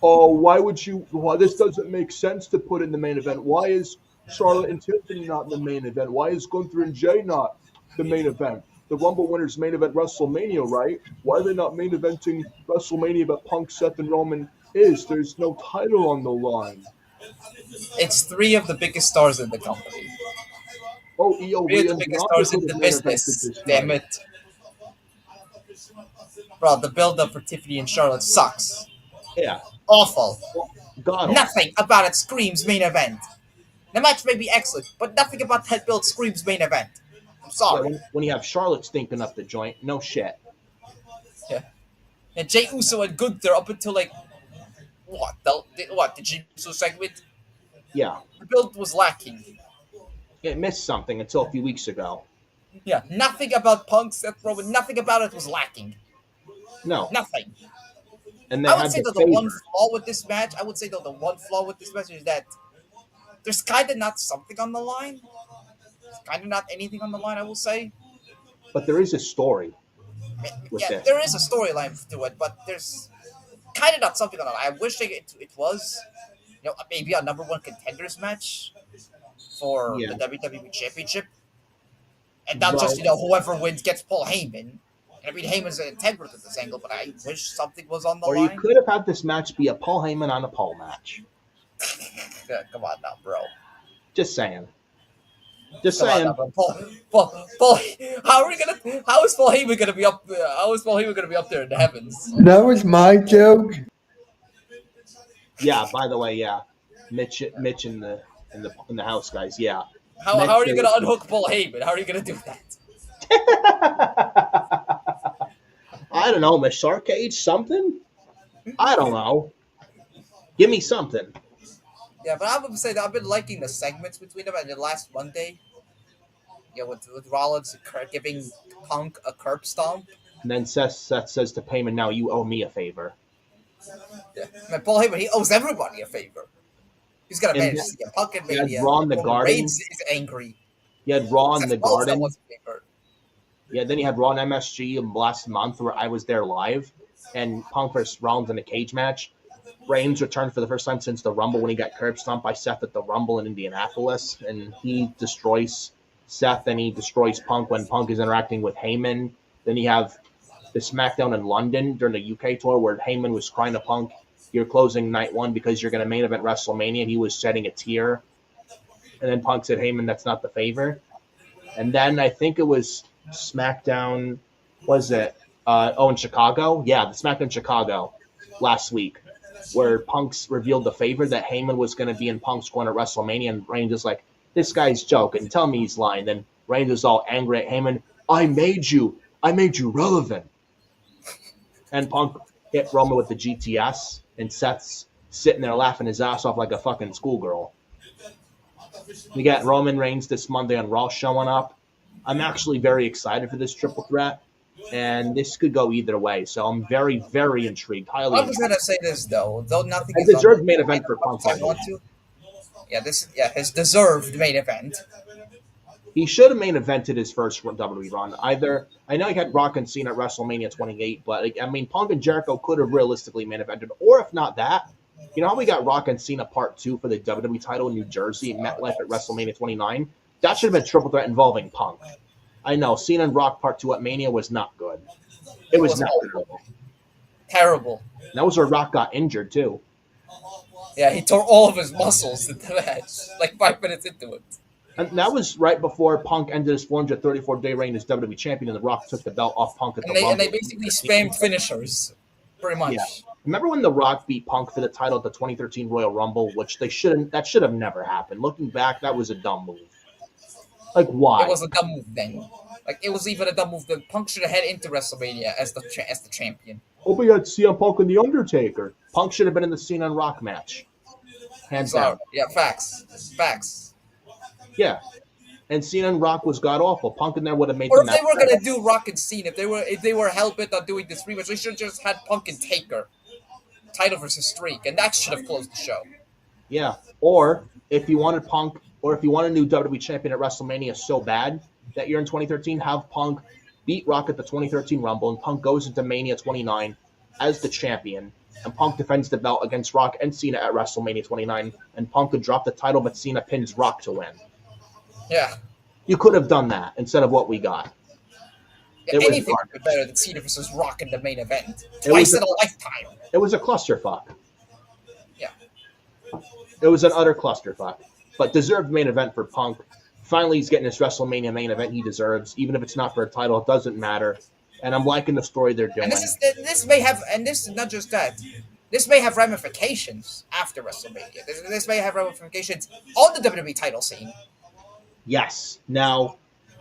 Oh, why this doesn't make sense to put in the main event. Why is Charlotte and Tiffany not in the main event? Why is Gunther and Jay not the main event? The Rumble winners main event WrestleMania, right? Why are they not main eventing WrestleMania, but Punk, Seth, and Roman is? There's no title on the line. It's three of the biggest stars in the company. Oh, EO Three of the biggest stars in the business. Damn it. Bro, the build-up for Tiffany and Charlotte sucks. Yeah. Awful. God. Nothing about it screams main event. The match may be excellent, but nothing about that build screams main event. I'm sorry. Yeah, when you have Charlotte stinking up the joint, no shit. Yeah. And Jey Uso and Gunther up until like the Jey Uso segment? Yeah. The build was lacking. It missed something until a few weeks ago. Yeah, nothing about Punk, Seth Rollins, nothing about it was lacking. No. Nothing. And I would say that the one flaw with this match is that there's kind of not something on the line. There's kind of not anything on the line, I will say. But there is a story. Yeah, there is a storyline to it, but there's kind of not something on the line. I wish it was, maybe a number one contenders match for the WWE Championship. And not just, whoever wins gets Paul Heyman. I mean, Heyman's integral to this angle, but I wish something was on the line. Or you could have had this match be a Paul Heyman on a Paul match. Yeah, come on now, bro. Just saying. Just Come on, saying. now, but Paul, how is Paul Heyman gonna be up? How is Paul Heyman gonna be up there in the heavens? That was my joke. Yeah. By the way, yeah. Mitch in the house, guys. Yeah. How are you gonna unhook Paul Heyman? How are you gonna do that? I don't know, Miss Cage, something? I don't know. Give me something. Yeah, but I would say that I've been liking the segments between them. And the last Monday, with Rollins giving Punk a curb stomp. And then Seth says to Payman, now you owe me a favor. Yeah, man, Paul Heyman, he owes everybody a favor. He's got to manage to see a Punk and Mania. Raw in the Garden. Reigns is angry. You had Raw in Seth the Rollins Garden. wants a favor. Yeah, then you had Raw and MSG last month where I was there live, and Punk versus Rollins in a cage match. Reigns returned for the first time since the Rumble when he got curb stomped by Seth at the Rumble in Indianapolis, and he destroys Seth and he destroys Punk when Punk is interacting with Heyman. Then you have the SmackDown in London during the UK tour where Heyman was crying to Punk, you're closing night one because you're going to main event WrestleMania, and he was shedding a tear. And then Punk said, Heyman, that's not the favor. And then I think it was SmackDown, was it? In Chicago? Yeah, the SmackDown Chicago last week, where Punk's revealed the favor that Heyman was going to be in Punk's corner at WrestleMania, and Reigns is like, this guy's joking. Tell me he's lying. Then Reigns is all angry at Heyman. I made you relevant. And Punk hit Roman with the GTS, and Seth's sitting there laughing his ass off like a fucking schoolgirl. We got Roman Reigns this Monday on Raw showing up. I'm actually very excited for this triple threat, and this could go either way. So I'm very, very intrigued. Highly. I was gonna say this though nothing. A deserved main event for Punk. I want to. Yeah, his deserved main event. He should have main evented his first WWE run. Either I know he had Rock and Cena at WrestleMania 28, but I mean Punk and Jericho could have realistically main evented, or if not that, you know how we got Rock and Cena Part 2 for the WWE title in New Jersey and MetLife at WrestleMania 29? That should have been triple threat involving Punk. I know Cena and Rock Part 2 at Mania was not good. It was not good. Terrible. That was where Rock got injured too. Yeah, he tore all of his muscles in the match, like 5 minutes into it. And that was right before Punk ended his 434-day reign as WWE champion, and The Rock took the belt off Punk at the Rumble. And they basically spammed finishers, pretty much. Yeah. Remember when The Rock beat Punk for the title at the 2013 Royal Rumble, which that should have never happened. Looking back, that was a dumb move. Like, why? It was a dumb move then. Like, it was even a dumb move that Punk should have head into WrestleMania as the champion. Oh, we got CM Punk and The Undertaker. Punk should have been in the Cena and Rock match. Hands down. Yeah, facts. Yeah. And Cena and Rock was god-awful. Punk in there would have made or the if match they were better. going to do Rock and Cena, if they were hell-bent on doing this rematch, they should have just had Punk and Taker. Title versus streak, and that should have closed the show. Yeah. Or if you wanted Punk, or if you want a new WWE champion at WrestleMania so bad that year in 2013, have Punk beat Rock at the 2013 Rumble, and Punk goes into Mania 29 as the champion, and Punk defends the belt against Rock and Cena at WrestleMania 29, and Punk could drop the title, but Cena pins Rock to win. Yeah. You could have done that instead of what we got. Anything would be better than Cena versus Rock in the main event. Twice in a lifetime. It was a clusterfuck. Yeah. It was an utter clusterfuck. But deserved main event for Punk. Finally, he's getting his WrestleMania main event he deserves. Even if it's not for a title, it doesn't matter. And I'm liking the story they're doing. And this may have, and this is not just that. This may have ramifications after WrestleMania. This may have ramifications on the WWE title scene. Yes. Now,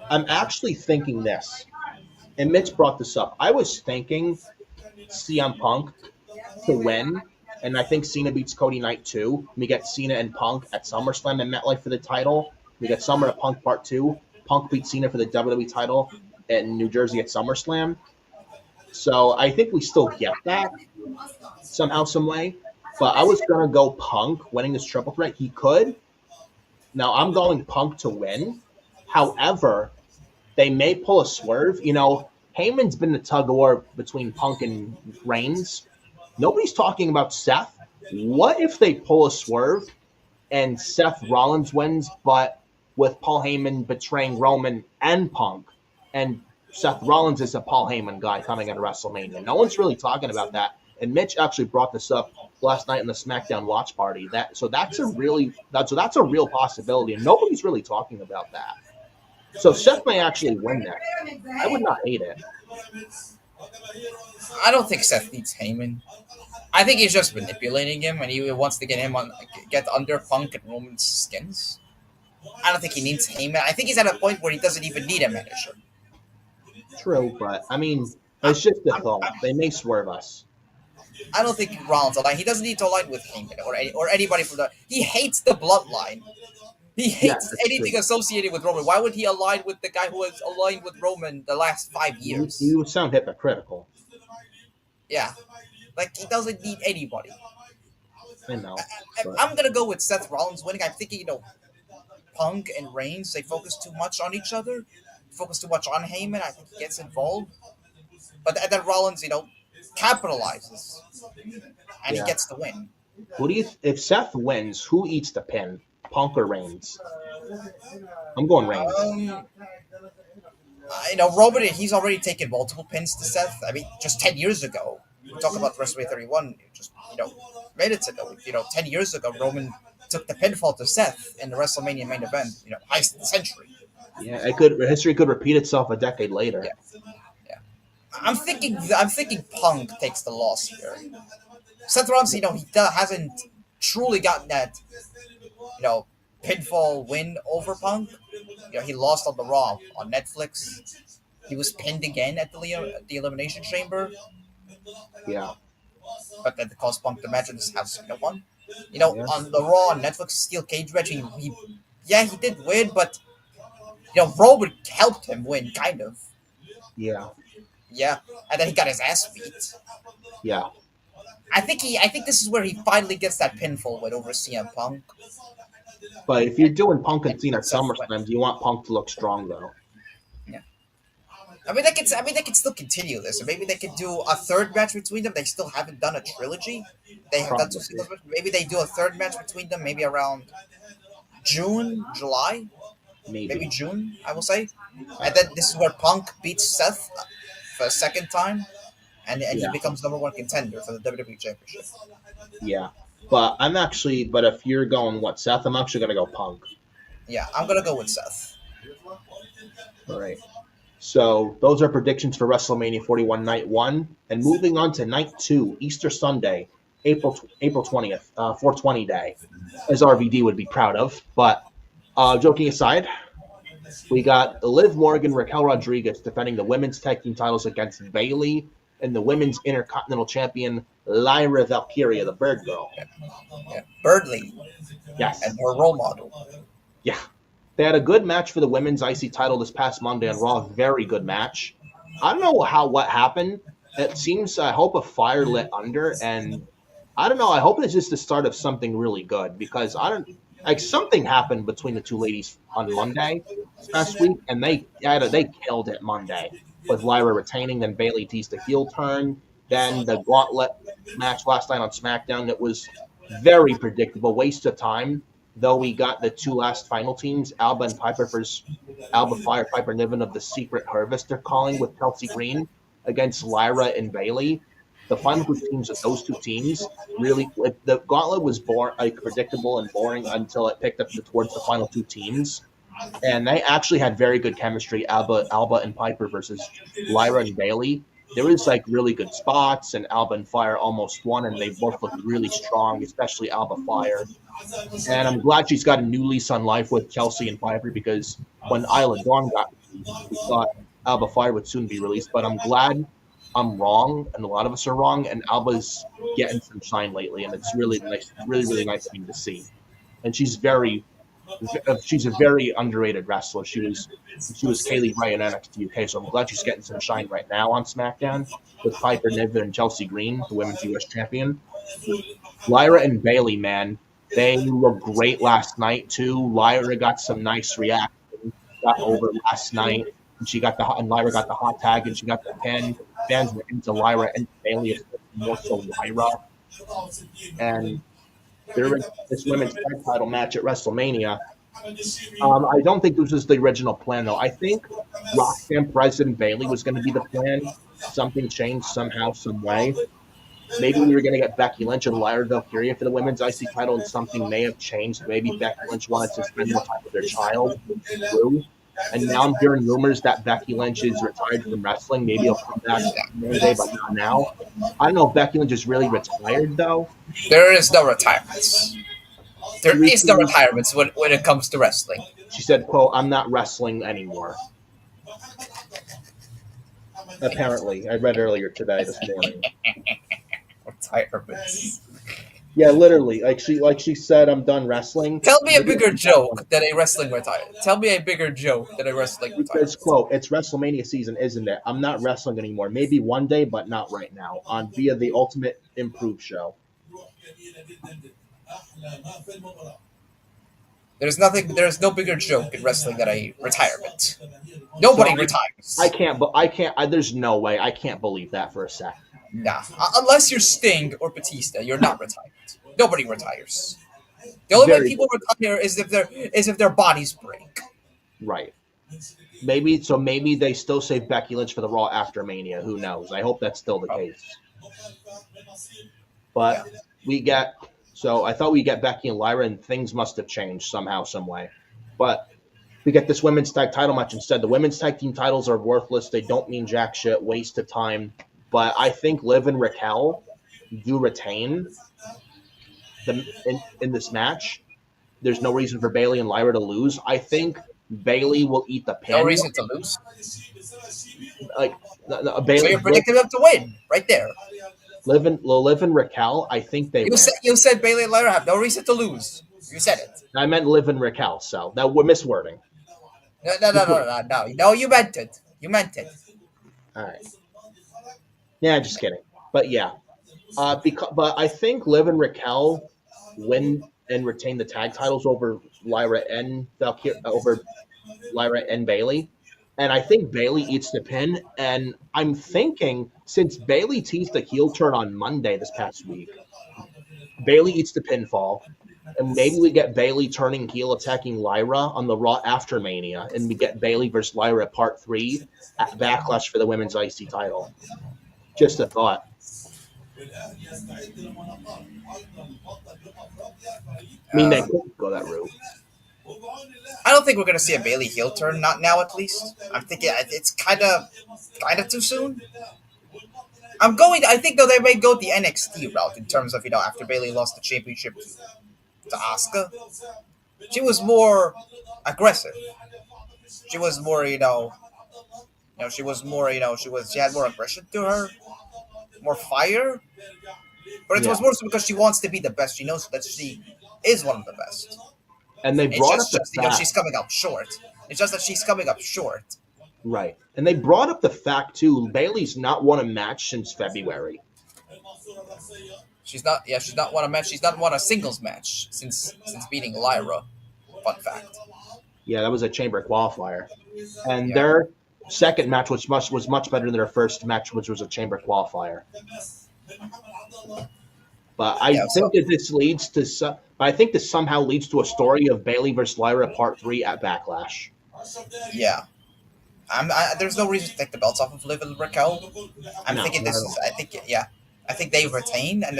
I'm actually thinking this. And Mitch brought this up. I was thinking CM Punk to win. And I think Cena beats Cody Night 2. We get Cena and Punk at SummerSlam and MetLife for the title. We get Summer at Punk Part 2. Punk beats Cena for the WWE title in New Jersey at SummerSlam. So I think we still get that somehow, some way. But I was going to go Punk winning this triple threat. He could. Now I'm going Punk to win. However, they may pull a swerve. You know, Heyman's been the tug of war between Punk and Reigns. Nobody's talking about Seth. What if they pull a swerve and Seth Rollins wins, but with Paul Heyman betraying Roman and Punk, and Seth Rollins is a Paul Heyman guy coming out of WrestleMania? No one's really talking about that. And Mitch actually brought this up last night in the SmackDown watch party. That's a real possibility, and nobody's really talking about that. So Seth may actually win that. I would not hate it. I don't think Seth needs Heyman. I think he's just manipulating him, and he wants to get under Punk and Roman's skins. I don't think he needs Heyman. I think he's at a point where he doesn't even need a manager. True, but I mean, it's just a thought. They may swerve us. I don't think Rollins align. He doesn't need to align with Heyman or anybody from the. He hates the bloodline. He hates anything true. associated with Roman. Why would he align with the guy who has aligned with Roman the last 5 years? You sound hypocritical. Yeah, like he doesn't need anybody. I know. I'm gonna go with Seth Rollins winning. I'm thinking, Punk and Reigns, they focus too much on each other, focus too much on Heyman. I think he gets involved, but then Rollins, capitalizes and he gets the win. If Seth wins, who eats the pin? Punk or Reigns? I'm going Reigns. Roman, he's already taken multiple pins to Seth. I mean, just 10 years ago, we talk about WrestleMania 31, just, minutes ago, 10 years ago, Roman took the pinfall to Seth in the WrestleMania main event, heist of the century. Yeah, history could repeat itself a decade later. Yeah. I'm thinking Punk takes the loss here. Seth Rollins, he hasn't truly gotten that, pinfall win over Punk. He lost on the Raw on Netflix. He was pinned again at the Elimination Chamber. Yeah. But that caused Punk the match in this house one. On the Raw on Netflix steel cage match, he did win, but Roman helped him win, kind of. Yeah. Yeah, and then he got his ass beat. Yeah. I think this is where he finally gets that pinfall win over CM Punk. But if you're doing Punk and Cena at SummerSlam, do you want Punk to look strong though? Yeah. I mean, they can still continue this, or maybe they could do a third match between them. They still haven't done a trilogy. They have done two singles matches. Maybe they do a third match between them. Maybe around June, July, maybe June. I will say, and then this is where Punk beats Seth for a second time, and he becomes #1 contender for the WWE Championship. Yeah. But if you're going Seth, I'm actually gonna go Punk. Yeah, I'm gonna go with Seth. All right. So those are predictions for WrestleMania 41 Night 1, and moving on to Night 2, Easter Sunday, April 20th, 420 Day, as RVD would be proud of. But joking aside, we got Liv Morgan, Raquel Rodriguez defending the women's tag team titles against Bayley and the women's Intercontinental Champion Lyra Valkyria, the Bird Girl. Yeah. Birdly. Yes. And her role model. Yeah. They had a good match for the women's IC title this past Monday on Raw. Very good match. I don't know what happened. It seems, I hope a fire lit under, and I don't know. I hope it's just the start of something really good, because something happened between the two ladies on Monday this past week, and they killed it Monday with Lyra retaining. Then Bayley teased the heel turn. Then the gauntlet match last night on SmackDown, that was very predictable, waste of time. Though we got the two last final teams, Alba and Piper versus Alba Fire, Piper Niven of the Secret Harvest, they're calling, with Chelsea Green against Lyra and Bayley. The final two teams of those two teams, really, the gauntlet was predictable and boring until it picked up towards the final two teams. And they actually had very good chemistry, Alba and Piper versus Lyra and Bayley. There was really good spots, and Alba and Fire almost won, and they both looked really strong, especially Alba Fire. And I'm glad she's got a new lease on life with Chelsea and Piper, because when Isla Dawn got released, we thought Alba Fire would soon be released. But I'm glad I'm wrong, and a lot of us are wrong, and Alba's getting some shine lately, and it's really nice, really, really nice thing to see. And she's a very underrated wrestler. She was Kaylee Ray in NXT UK, so I'm glad she's getting some shine right now on SmackDown with Piper Niven and Chelsea Green, the women's US champion. Lyra and Bayley, man, they looked great last night too. Lyra got some nice reaction, got over last night, and Lyra got the hot tag, and she got the pin. Fans were into Lyra and Bayley, more so Lyra, and they're in this women's tag title match at WrestleMania. I don't think this was the original plan, though. I think Roxanne Perez and Bayley was going to be the plan. Something changed somehow, some way. maybe we were going to get Becky Lynch and Lyra Valkyria for the women's IC title, and something may have changed. Maybe Becky Lynch wanted to spend more time with their child, Drew. And now I'm hearing rumors that Becky Lynch is retired from wrestling. Maybe he'll come back one day, but not now. I don't know if Becky Lynch is really retired, though. There is no retirements. There is no retirements when it comes to wrestling. She said, quote, "I'm not wrestling anymore." Apparently. I read earlier today, this morning. Retirements. Yeah, literally. Like she said, "I'm done wrestling." Tell me a bigger joke than a wrestling retire. Tell me a bigger joke than a wrestling retire. It's quote, "It's WrestleMania season, isn't it? I'm not wrestling anymore. Maybe one day, but not right now." On via the Ultimate Improved show. There's no bigger joke in wrestling than a retirement. Nobody retires. I can't. There's no way. I can't believe that for a sec. Nah, unless you're Sting or Batista, you're not retired. Nobody retires. The only way people retire is if their bodies break. Right. Maybe they still save Becky Lynch for the Raw after Mania. Who knows? I hope that's still the case. But I thought we'd get Becky and Lyra, and things must have changed somehow, some way. But we get this women's tag title match instead. The women's tag team titles are worthless. They don't mean jack shit. Waste of time. But I think Liv and Raquel do retain in this match. There's no reason for Bayley and Lyra to lose. I think Bayley will eat the pin. No reason to lose. Bayley. So you're predicting them to win right there. Liv and Raquel, I think they win. You said Bayley and Lyra have no reason to lose. You said it. I meant Liv and Raquel, so that we're miswording. No, you meant it. You meant it. All right. Yeah, just kidding. But yeah. But I think Liv and Raquel win and retain the tag titles over Lyra and Bayley. And I think Bayley eats the pin. And I'm thinking, since Bayley teased the heel turn on Monday this past week, Bayley eats the pinfall. And maybe we get Bayley turning heel, attacking Lyra on the Raw after Mania. And we get Bayley versus Lyra Part 3 at Backlash for the women's IC title. Just a thought. I mean, they could go that route. I don't think we're going to see a Bayley heel turn, not now at least. I'm thinking it's kind of too soon. I think, though, they may go the NXT route in terms of, after Bayley lost the championship to Asuka. She was more aggressive. She was more, she had more aggression to her, more fire. But it was more so because she wants to be the best. She knows that she is one of the best. And they brought up the fact she's coming up short. It's just that she's coming up short. Right. And they brought up the fact, too, Bayley's not won a match since February. She's not won a match. She's not won a singles match since beating Lyra. Fun fact. Yeah, that was a chamber qualifier. And their second match was much better than their first match, which was a chamber qualifier. But I think this somehow leads to a story of Bayley versus Lyra Part 3 at Backlash. Yeah. There's no reason to take the belts off of Liv and Raquel. I think they retain, and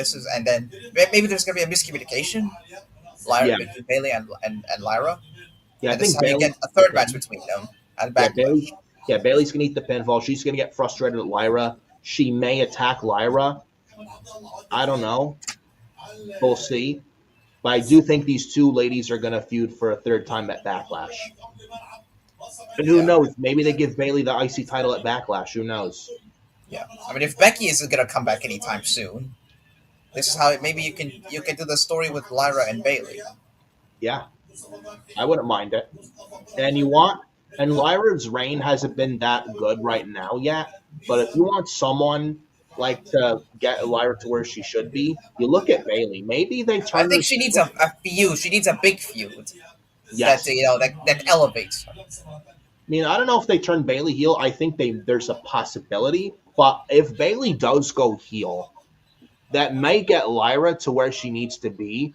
then maybe there's gonna be a miscommunication. Between Bayley and Lyra. Yeah, I think Bayley get a third match between them at Backlash. Bayley's gonna eat the pinfall. She's gonna get frustrated at Lyra. She may attack Lyra. I don't know. We'll see. But I do think these two ladies are gonna feud for a third time at Backlash. And who knows? Maybe they give Bayley the IC title at Backlash. Who knows? Yeah, I mean, if Becky isn't gonna come back anytime soon, this is how maybe you can do the story with Lyra and Bayley. Yeah, I wouldn't mind it. And Lyra's reign hasn't been that good right now yet. But if you want someone to get Lyra to where she should be, you look at Bayley. Maybe they turn. I think she needs a feud. She needs a big feud. Yes. That elevates her. I mean, I don't know if they turn Bayley heel. I think there's a possibility. But if Bayley does go heel, that may get Lyra to where she needs to be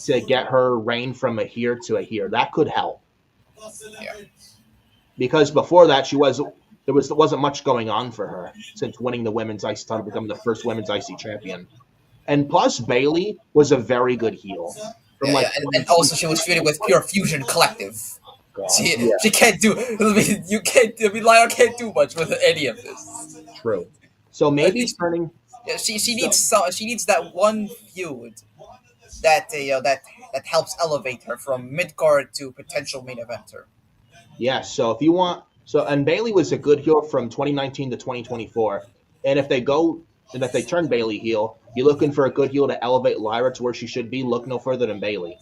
to get her reign from a here to a here. That could help. Yeah. Because before that, she was wasn't much going on for her since winning the women's IC title, becoming the first women's IC champion. And plus, Bailey was a very good heel. From Yeah, like, yeah. And also she was feuding with Pure Fusion Collective. God, She yeah, she can't do. I mean, you can't. I mean, Lyle can't do much with any of this. true. So I maybe think turning. yeah, she needs she needs that one feud that that helps elevate her from mid card to potential main eventer. Yeah, so if you want, and Bailey was a good heel from 2019 to 2024, and if they turn Bailey heel, you're looking for a good heel to elevate Lyra to where she should be. Look no further than Bailey.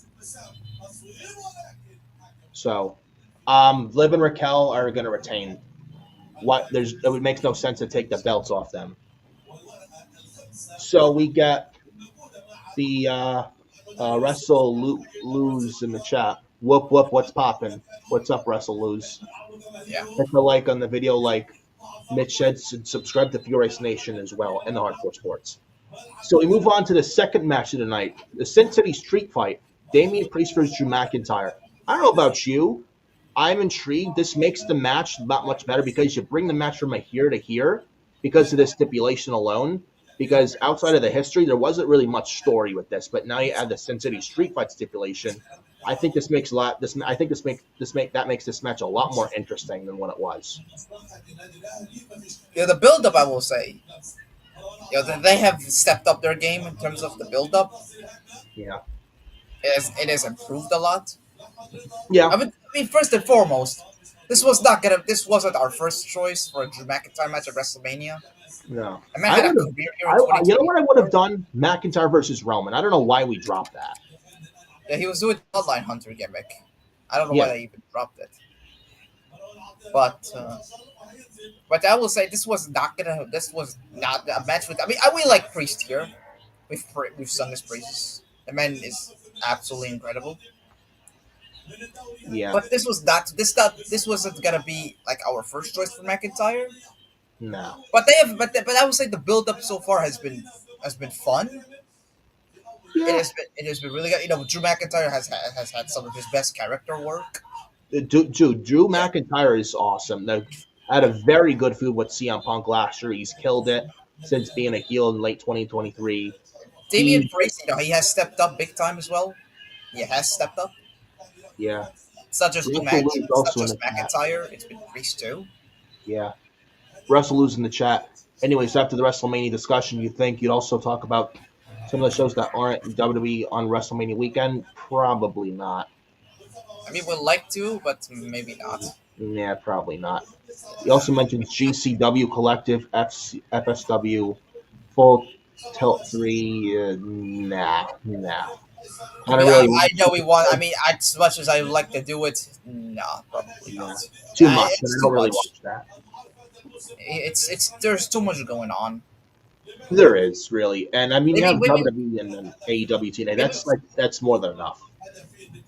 So, Liv and Raquel are going to retain. It would make no sense to take the belts off them. So we get the Wrestle Lose in the chat. Whoop whoop, what's poppin'? What's up, Wrestle Lose? Yeah. Hit the like on the video, like Mitch said, subscribe to Furious Nation as well, and the Hardcore Sports. So we move on to the second match of the night, the Sin City Street Fight, Damian Priest versus Drew McIntyre. I don't know about you. I'm intrigued. This makes the match not much better because you bring the match from here to here because of the stipulation alone. Because outside of the history, there wasn't really much story with this. But now you add the Sin City Street Fight stipulation. I think this makes that makes this match a lot more interesting than what it was. Yeah, the build up, I will say. They have stepped up their game in terms of the build up. Yeah. It has improved a lot. Yeah. I mean, first and foremost, this wasn't our first choice for a Drew McIntyre match at WrestleMania. No. I mean, I had a career here in you know what I would have done? McIntyre versus Roman. I don't know why we dropped that. Yeah, he was doing the Bloodline Hunter gimmick. I don't know why they even dropped it. But I will say this was not a match with. I mean, we like Priest here. We've sung his praises. The man is absolutely incredible. Yeah. But this wasn't gonna be like our first choice for McIntyre. No. But I would say the build up so far has been fun. Yeah. It has been really good. Drew McIntyre has had some of his best character work. Dude, Drew McIntyre is awesome. They had a very good feud with CM Punk last year. He's killed it since being a heel in late 2023. Damian Priest, he has stepped up big time as well. He has stepped up. Yeah. It's not just McIntyre. It's been Priest too. Yeah. Russell Lose in the chat. Anyways, after the WrestleMania discussion, you think you'd also talk about some of the shows that aren't WWE on WrestleMania weekend? Probably not. I mean, we'd like to, but maybe not. Yeah, probably not. He also mentions GCW Collective, FSW, Full Tilt 3. Nah. I know we want. I mean, as much as I would like to do it, probably not. Too much. I don't really watch that. There's too much going on. There is really, and I mean, you have WWE and then AEW today. That's more than enough.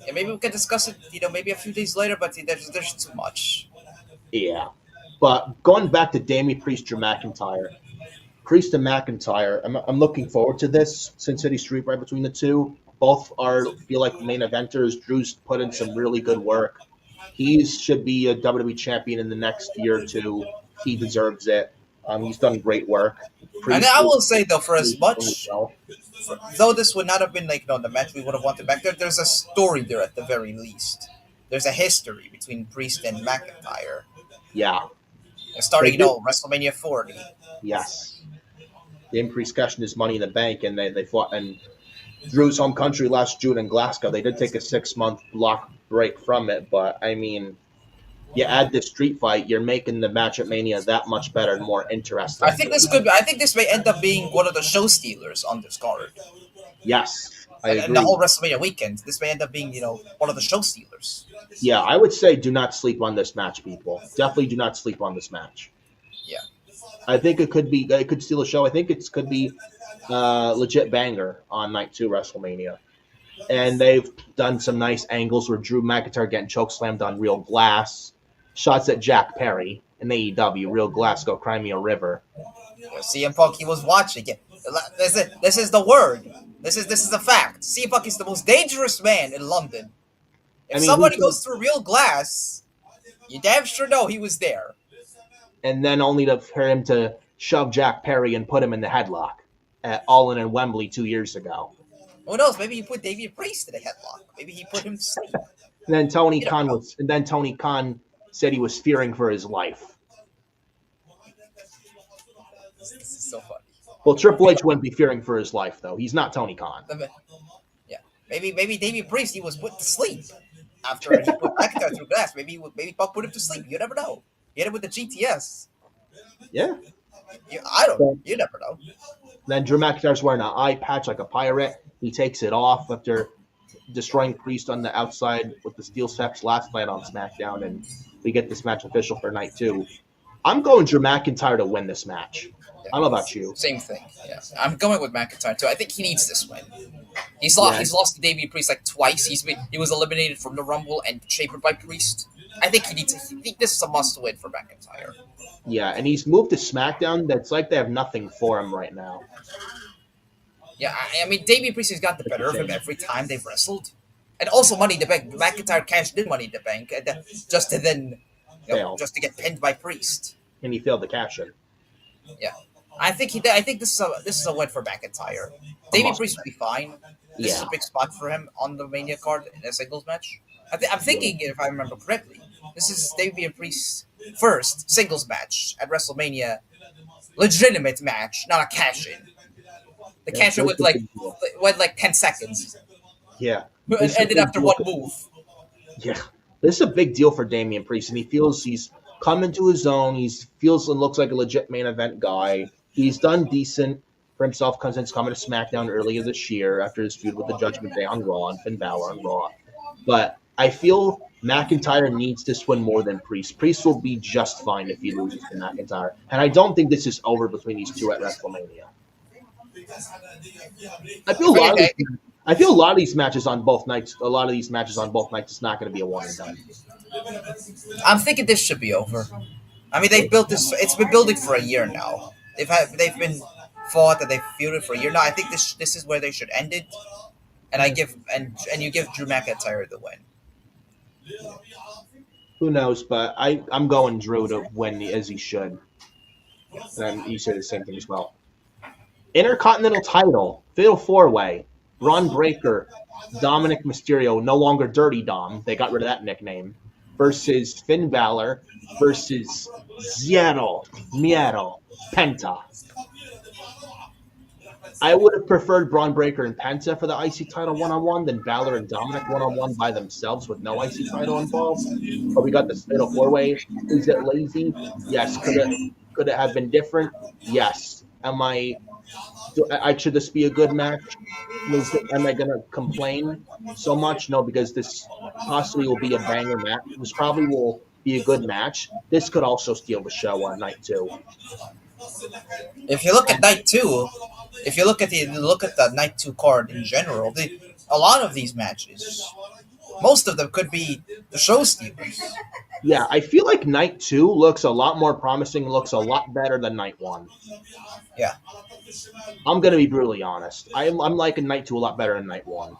Yeah, maybe we can discuss it. Maybe a few days later, but there's too much. Yeah, but going back to Damian Priest, Drew McIntyre, Priest and McIntyre, I'm looking forward to this Sin City Street Fight between the two. Both feel like main eventers. Drew's put in some really good work. He should be a WWE champion in the next year or two. He deserves it. He's done great work. And I will say though, for as much, though this would not have been the match we would have wanted back there, there's a story there at the very least. There's a history between Priest and McIntyre. Yeah. Starting, WrestleMania 40. Yes. Damian Priest cashed his Money in the Bank, and they fought in Drew's home country last June in Glasgow. They did take a 6-month block break from it, but I mean, you add this street fight, you're making the match at Mania that much better and more interesting. I think this may end up being one of the show stealers on this card. Yes, I agree. And the whole WrestleMania weekend, this may end up being one of the show stealers. Yeah, I would say do not sleep on this match, people. Definitely do not sleep on this match. Yeah, I think it could steal a show. I think it could be legit banger on night 2 WrestleMania. And they've done some nice angles where Drew McIntyre getting chokeslammed on real glass. Shots at Jack Perry in AEW, real Glasgow, Crimea River. CM Punk, he was watching it. This is the word. This is the fact. CM Punk is the most dangerous man in London. If somebody goes through real glass, you damn sure know he was there. and then only for him to shove Jack Perry and put him in the headlock at All In Wembley 2 years ago. Who knows? Maybe he put Damian Priest in a headlock. Maybe he put him to sleep. And then Tony You don't Khan said he was fearing for his life. This is so funny. Well, Triple H wouldn't be fearing for his life, though. He's not Tony Khan. Yeah, maybe Damian Priest, he was put to sleep after he put McIntyre through glass. Maybe Buck put him to sleep. You never know. He hit him with the GTS. Yeah. I don't know. You never know. Then Drew McIntyre's wearing an eye patch like a pirate. He takes it off after destroying Priest on the outside with the steel steps last night on SmackDown, and we get this match official for night 2. I'm going Drew McIntyre to win this match. Yeah. I don't know about you. Same thing. Yeah, I'm going with McIntyre too. I think he needs this win. He's lost. Yeah. He's lost to Damian Priest like twice. He was eliminated from the Rumble and shapered by Priest. I think he needs. I think this is a must win for McIntyre. Yeah, and he's moved to SmackDown. That's like they have nothing for him right now. Yeah, I mean Damian Priest has got the better of him every time they've wrestled, and also Money in the Bank. McIntyre cashed in Money in the Bank just to then, just to get pinned by Priest. And he failed to cash it. Yeah, I think this is a win for McIntyre. Damian Priest will be fine. This is a big spot for him on the Mania card in a singles match. I'm thinking, if I remember correctly, this is Damian Priest's first singles match at WrestleMania. Legitimate match, not a cash-in. The cash-in went like 10 seconds. Yeah. It ended after one move. Yeah. This is a big deal for Damian Priest, and he feels he's coming to his own. He feels and looks like a legit main event guy. He's done decent for himself since coming to SmackDown earlier this year after his feud with the Judgment Day on Raw and Finn Balor on Raw. But I feel McIntyre needs this win more than Priest. Priest will be just fine if he loses to McIntyre. And I don't think this is over between these two at WrestleMania. I feel a lot of these matches on both nights. A lot of these matches on both nights is not going to be a one and done. I'm thinking this should be over. I mean, they've built this. It's been building for a year now. They've been fought and they've feuded for a year now. I think this is where they should end it. And you give Drew McIntyre the win. Who knows? But I'm going Drew to win as he should. And you say the same thing as well. Intercontinental title, Fatal 4-Way, Braun Breaker, Dominic Mysterio, no longer Dirty Dom, they got rid of that nickname, versus Finn Balor versus Zero Miedo Penta. I would have preferred Braun Breaker and Penta for the IC title one-on-one than Balor and Dominic one-on-one by themselves with no IC title involved. But we got this Fatal 4-Way. Is it lazy? Yes. Could it have been different? Yes. Should this be a good match? Am I going to complain so much? No, because this possibly will be a banger match. This probably will be a good match. This could also steal the show on night 2. If you look at night 2, if you look at the night 2 card in general, a lot of these matches, most of them could be the show stealers. Yeah, I feel like night 2 looks a lot more promising, looks a lot better than night 1. Yeah. I'm going to be brutally honest. I'm liking night 2 a lot better than night 1.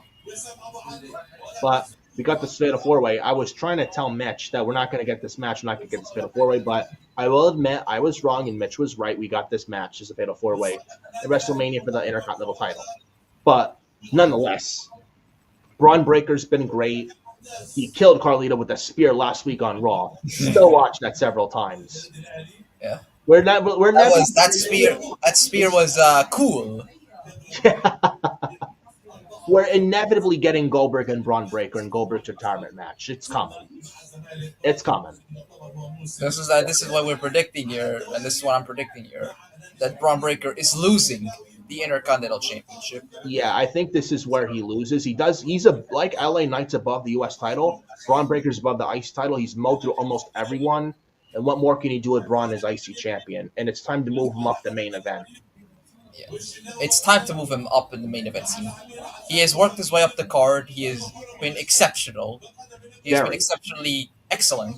But we got this Fatal 4-Way. I was trying to tell Mitch that we're not going to get this match, we're not going to get this Fatal 4-Way, but I will admit I was wrong and Mitch was right. We got this match as a Fatal 4-Way at WrestleMania for the Intercontinental title. But nonetheless, Braun Breaker's been great. He killed Carlito with a spear last week on Raw. Still watched that several times. Yeah. That spear was cool. We're inevitably getting Goldberg and Braun Breaker in Goldberg's retirement match. It's coming. It's coming. This is what we're predicting here, and this is what I'm predicting here, that Braun Breaker is losing the Intercontinental Championship. Yeah, I think this is where he loses. He's like LA Knight's above the US title. Braun Breaker's above the IC title. He's mowed through almost everyone. And what more can he do with Braun as IC champion? And it's time to move him up the main event. Yeah. It's time to move him up in the main event scene. He has worked his way up the card. He has been exceptional. He has been exceptionally excellent.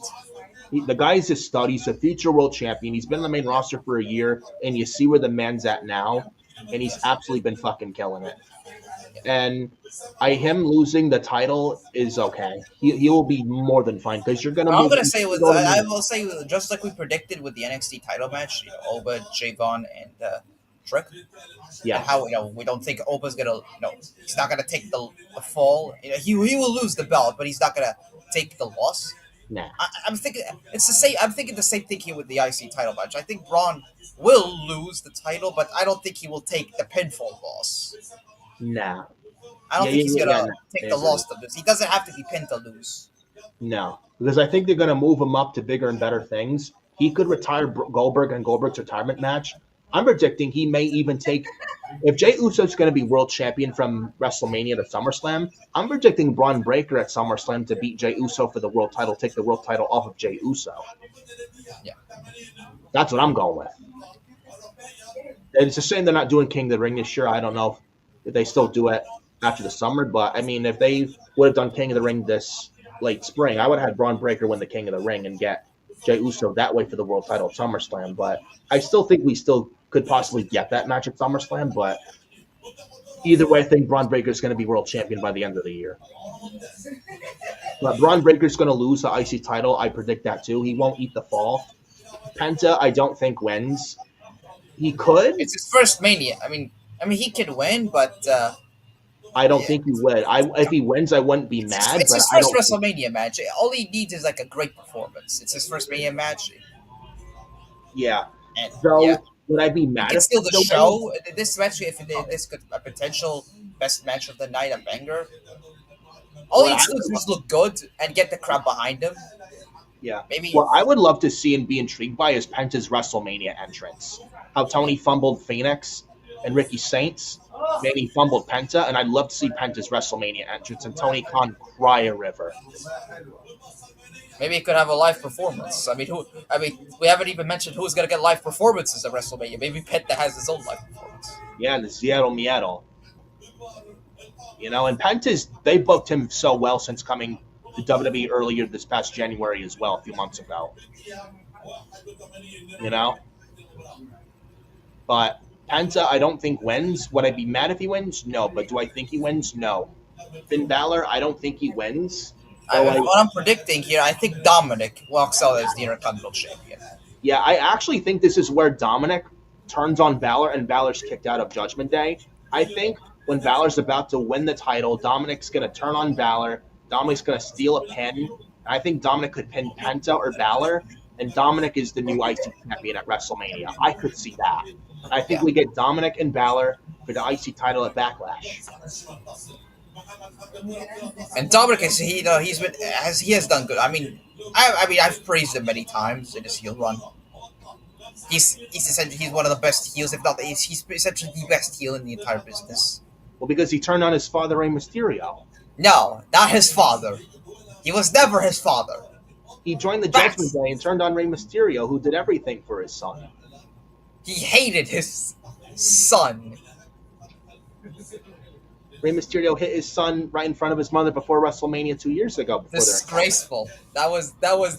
The guy's a stud. He's a future world champion. He's been on the main roster for a year, and you see where the man's at now, and he's absolutely been fucking killing it. and him losing the title is okay. He will be more than fine because you're gonna I'm move. gonna say with You know what I I mean? will say just like we predicted with the NXT title match, Oba, Javon, and Trick, and Yes. how we don't think Oba's gonna he's not gonna take the fall. He will lose the belt, but he's not gonna take the loss. Nah. I'm thinking it's the same. I'm thinking the same thing here with the IC title match. I think Braun will lose the title, but I don't think he will take the pinfall loss. Nah. I don't Yeah, think yeah, he's yeah, gonna yeah. No, take I the agree. loss to lose. He doesn't have to be pinned to lose. No, because I think they're gonna move him up to bigger and better things. He could retire Goldberg and Goldberg's retirement match. I'm predicting he may even take. If Jey Uso's going to be world champion from WrestleMania to SummerSlam, I'm predicting Braun Breaker at SummerSlam to beat Jey Uso for the world title, take the world title off of Jey Uso. Yeah. That's what I'm going with. It's a shame they're not doing King of the Ring this year. I don't know if they still do it after the summer, but I mean, if they would have done King of the Ring this late spring, I would have had Braun Breaker win the King of the Ring and get Jey Uso that way for the world title at SummerSlam. But I still think we still could possibly get that match at SummerSlam. But either way, I think Braun Breaker is going to be world champion by the end of the year. But Braun Breaker is going to lose the IC title. I predict that too. He won't eat the fall. Penta, I don't think wins. He could. It's his first Mania. I mean, he could win, but I don't yeah. think he would. If he wins, I wouldn't be mad. It's But his I first don't. WrestleMania match. All he needs is like a great performance. It's his first Mania match, Yeah. and yeah, So would I be he mad can if steal he the still show. This match, if this could a potential best match of the night, a banger. All he What needs I to do is would, just look good and get the crowd behind him. yeah. Maybe What I would love to see and be intrigued by is Penta's WrestleMania entrance. How Tony fumbled Phoenix and Ricky Saints. Maybe he fumbled Penta, and I'd love to see Penta's WrestleMania entrance and Tony Khan cry a river. he could have a live performance. I mean, we haven't even mentioned who's gonna get live performances at WrestleMania. Maybe Penta has his own live performance. Yeah, the Seattle Miedo. And Penta's, they booked him so well since coming to WWE earlier this past January as well, a few months ago. But Penta, I don't think wins. Would I be mad if he wins? No. But do I think he wins? No. Finn Balor, I don't think he wins. What I'm predicting here, I think Dominic walks out as the Intercontinental Champion. Yeah, I actually think this is where Dominic turns on Balor and Balor's kicked out of Judgment Day. I think when Balor's about to win the title, Dominic's going to turn on Balor. Dominic's going to steal a pin. I think Dominic could pin Penta or Balor, and Dominic is the new IC champion at WrestleMania. I could see that. I think we get Dominic and Balor for the IC title at Backlash. And Dominic he has done good. I mean, I've praised him many times in his heel run. He's essentially one of the best heels, if not he's essentially the best heel in the entire business. Well, because he turned on his father, Rey Mysterio. No, not his father. He was never his father. He joined the Judgment Day and turned on Rey Mysterio, who did everything for his son. He hated his son. Rey Mysterio hit his son right in front of his mother before WrestleMania 2 years ago. Disgraceful. That was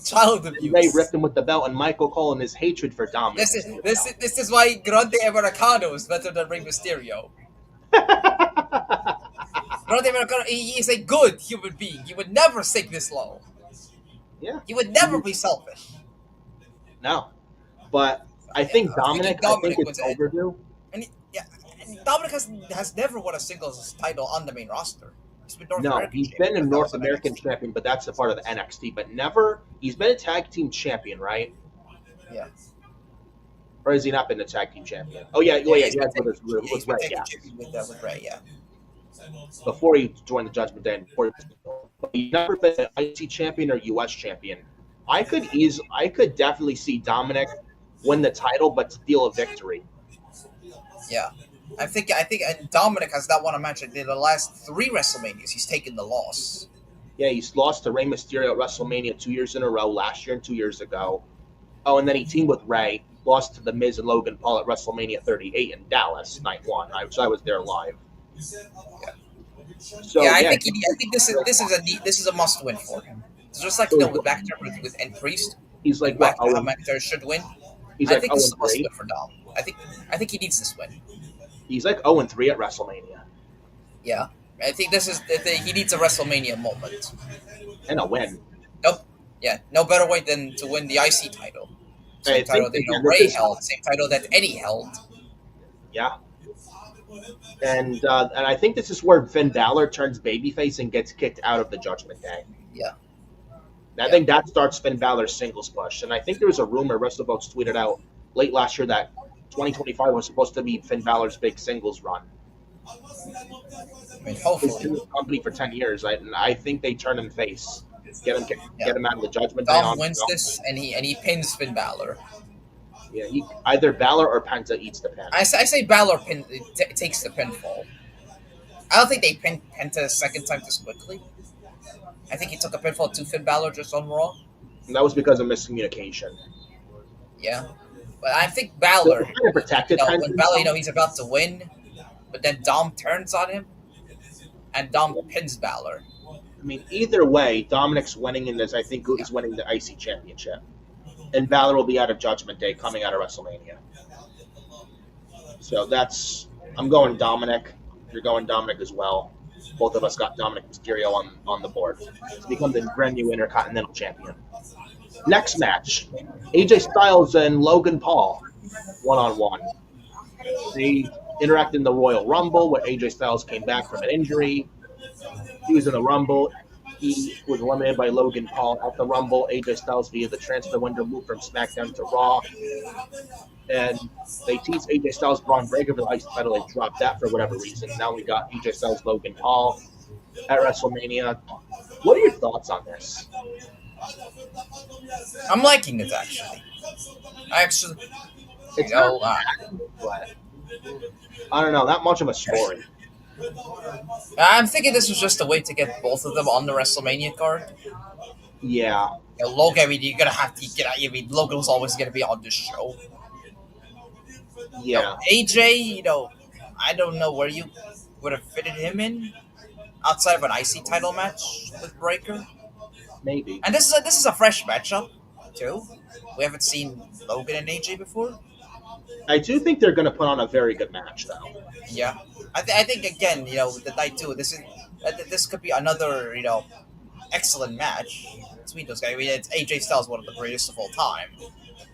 child abuse. Rey ripped him with the belt, and Michael Cole and his hatred for Dominic. This is why Grande Americano is better than Rey Mysterio. Grande Americano, he is a good human being. He would never sink this low. Yeah. He would never be selfish. No. But I think Dominic it's overdue. And Dominic has never won a singles title on the main roster. He's been He's been a North American champion, but that's a part of the NXT. But never, he's been a tag team champion, right? Yeah. Or has he not been a tag team champion? Oh yeah, yeah, he has with Ray, yeah. With Ray, yeah. Before he joined the Judgment Day, he's never been an IC champion or US champion. I could definitely see Dominic win the title, but steal a victory. Yeah. I think Dominic has not won a match in the last 3 WrestleManias. He's taken the loss. Yeah, he's lost to Rey Mysterio at WrestleMania 2 years in a row, last year and 2 years ago. Oh, and then he teamed with Ray, lost to The Miz and Logan Paul at WrestleMania 38 in Dallas, night 1. I was there live. Yeah. So, I think this is a must win for him. It's just like with McIntyre with and Priest. He's like McIntyre should win. I think this is a must win for Dom. I think he needs this win. He's like 0-3 at WrestleMania. Yeah, I think this is he needs a WrestleMania moment. and a win. Nope. Yeah, no better way than to win the IC title. I Same title think that again, this Ray is held. Same title that Eddie held. yeah, and I think this is where Finn Balor turns babyface and gets kicked out of the Judgment Day. Yeah. I think that starts Finn Balor's singles push. And I think there was a rumor WrestleVotes tweeted out late last year that 2025 was supposed to be Finn Balor's big singles run. I mean, He's hopefully. been in the company for 10 years, and I think they turn him face. Get him out of the Judgment Day. Dom wins this, and he pins Finn Balor. Yeah, either Balor or Penta eats the pin. I say Balor takes the pinfall. I don't think they pinned Penta a second time this quickly. I think he took a pinfall to Finn Balor just on Raw. And that was because of miscommunication. Yeah. But I think Balor, They're trying to protect it. when Balor, he's about to win, but then Dom turns on him, and Dom pins Balor. I mean, either way, Dominic's winning in this. I think he's winning the IC Championship. And Balor will be out of Judgment Day coming out of WrestleMania. So I'm going Dominic. You're going Dominic as well. Both of us got Dominic Mysterio on the board to become the brand new Intercontinental Champion. Next match, AJ Styles and Logan Paul, 1-on-1. They interact in the Royal Rumble, where AJ Styles came back from an injury. He was in the Rumble. He was eliminated by Logan Paul at the Rumble. AJ Styles via the transfer window moved from SmackDown to Raw. And they teased AJ Styles Braun Breaker for the IC title. They dropped that for whatever reason. Now we got AJ Styles Logan Paul at WrestleMania. What are your thoughts on this? I'm liking it, actually. It's not bad, but I don't know, not much of a story. I'm thinking this was just a way to get both of them on the WrestleMania card. Yeah. Logan, I mean, you're gonna have to get out. I mean, Logan was always gonna be on this show. Yeah. AJ, I don't know where you would have fitted him in outside of an IC title match with Breaker. Maybe. And this is a fresh matchup too. We haven't seen Logan and AJ before. I do think they're going to put on a very good match, though. Yeah, I think again, the night two. This could be another excellent match between those guys. I mean, it's AJ Styles, one of the greatest of all time.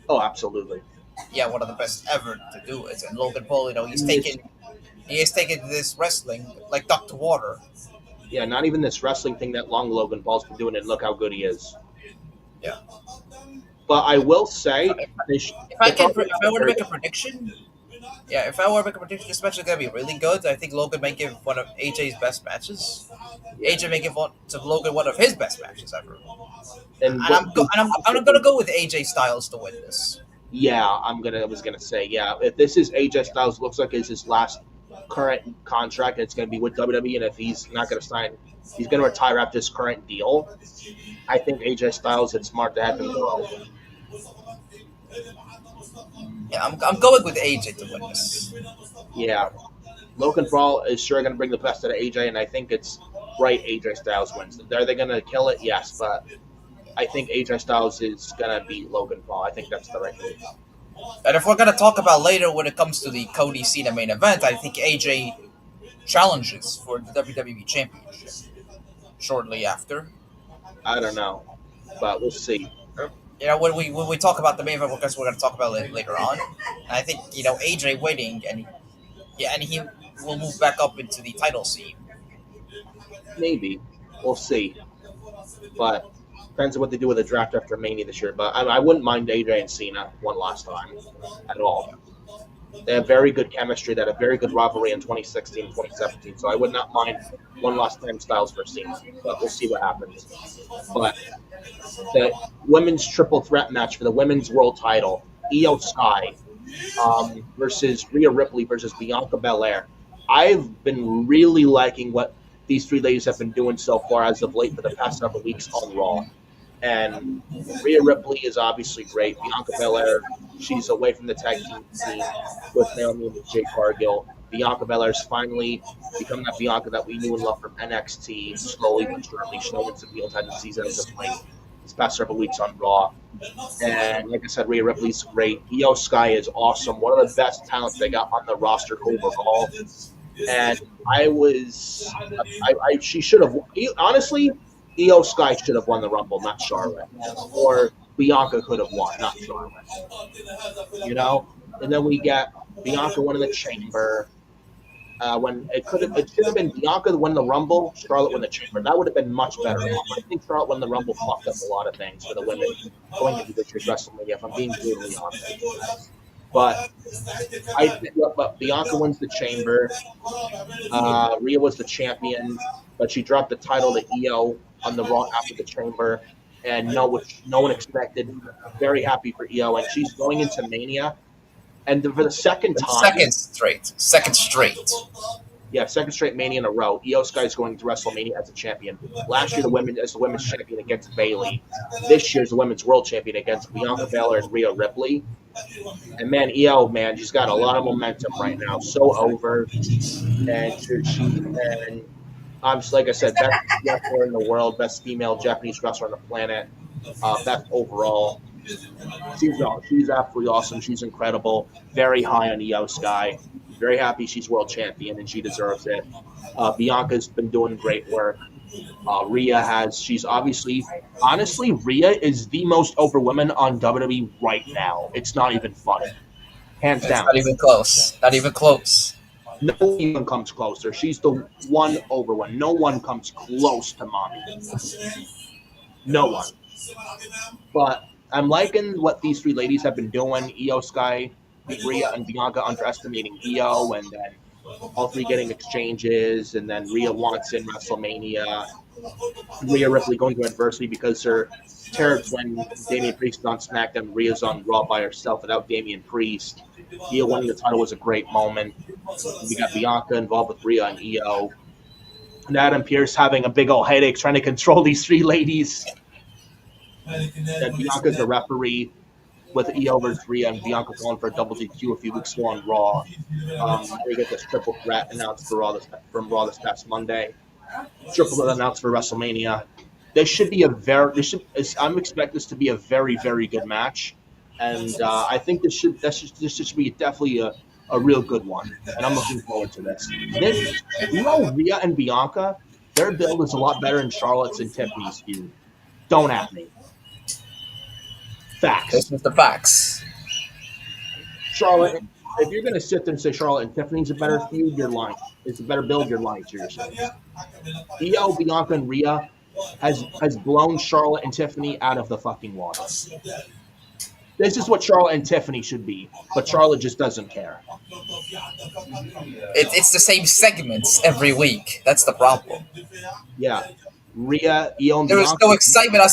Oh, absolutely. Yeah, one of the best ever to do it. And Logan Paul, he has taken this wrestling like duck to water. Yeah, not even this wrestling thing that long Logan Paul's been doing, and look how good he is. Yeah. But I will say, if I were to make a prediction, this match is gonna be really good. I think Logan may give one of AJ's best matches. AJ may give Logan one of his best matches ever. And I'm gonna go with AJ Styles to win this. Yeah, I was gonna say, yeah. If this is AJ Styles, looks like it's his last current contract, and it's gonna be with WWE. And if he's not gonna sign, he's gonna retire after this current deal. I think AJ Styles, it's smart to have him go. Yeah, I'm going with AJ to win this. Yeah, Logan Paul is sure going to bring the best out of AJ, and I think it's right AJ Styles wins. Are they going to kill it? Yes, but I think AJ Styles is going to beat Logan Paul. I think that's the right move. And if we're going to talk about later when it comes to the Cody Cena main event, I think AJ challenges for the WWE Championship shortly after. I don't know, but we'll see. When we talk about the main event, because we're going to talk about it later on. And I think AJ winning, and he will move back up into the title scene. Maybe we'll see, but depends on what they do with the draft after Mania this year. But I wouldn't mind AJ and Cena one last time at all. They have very good chemistry. They had a very good rivalry in 2016, 2017. So I would not mind one last time Styles versus Cena. But we'll see what happens. But the women's triple threat match for the women's world title, Io Sky versus Rhea Ripley versus Bianca Belair. I've been really liking what these three ladies have been doing so far as of late for the past several weeks on Raw. And Rhea Ripley is obviously great. Bianca Belair, she's away from the tag team scene with Naomi and Jade Cargill. Bianca Belair's finally become that Bianca that we knew and loved from NXT, slowly but surely showing some heel type of season as of late these past several weeks on Raw. And like I said, Rhea Ripley's great. Io Sky is awesome. One of the best talents they got on the roster overall. And she should have, honestly, Io Sky should have won the Rumble, not Charlotte. Or Bianca could have won, not Charlotte. You know? And then we get Bianca winning the Chamber. When it should have been Bianca win the Rumble, Charlotte win the Chamber. That would have been much better. I think Charlotte win the Rumble fucked up a lot of things for the women going into this year's WrestleMania, if I'm being brutally honest. But Bianca wins the Chamber. Rhea was the champion, but she dropped the title to Io on the Raw after the Chamber, and no one expected. Very happy for Io, and she's going into Mania. And for the second time, second straight. Yeah, second straight Mania in a row. Io Sky is going to WrestleMania as a champion. Last year, the women's champion against Bayley. This year's the women's world champion against Bianca Belair and Rhea Ripley. And man, Io, man, she's got a lot of momentum right now. So over, and like I said, best wrestler in the world, best female Japanese wrestler on the planet, best overall. She's absolutely awesome. She's incredible. Very high on Io Sky. Very happy she's world champion and she deserves it. Bianca's been doing great work. She's honestly, Rhea is the most over woman on WWE right now. It's not even funny. Hands down. Not even close. Not even close. No one even comes closer. She's the one over one. No one comes close to mommy. No one. But I'm liking what these three ladies have been doing. Io Sky, Rhea, and Bianca underestimating Io, and then all three getting exchanges, and then Rhea wants in WrestleMania. Rhea Ripley going to adversity because her terrible when Damian Priest is on SmackDown, Rhea's on Raw by herself without Damian Priest. Io winning the title was a great moment. We got Bianca involved with Rhea and Io. And Adam Pearce having a big old headache trying to control these three ladies. And Bianca's the referee with Io versus Rhea, and Bianca going for a double DQ a few weeks ago on Raw. We get this triple threat announced from Raw this past Monday. Triple threat announced for WrestleMania. I'm expecting this to be a very, very good match, and I think this should be definitely a real good one, and I'm looking forward to this. Rhea and Bianca, their build is a lot better than Charlotte's and Tiffany's feud. Don't at me. Facts. This is the facts. Charlotte, if you're going to sit there and say Charlotte and Tiffany's a better feud, you're lying. It's a better build, you're lying to yourself. Io, Bianca, and Rhea has blown Charlotte and Tiffany out of the fucking water. This is what Charlotte and Tiffany should be, but Charlotte just doesn't care. It's the same segments every week. That's the problem. Yeah. Rhea, Io, and there was Bianca. No excitement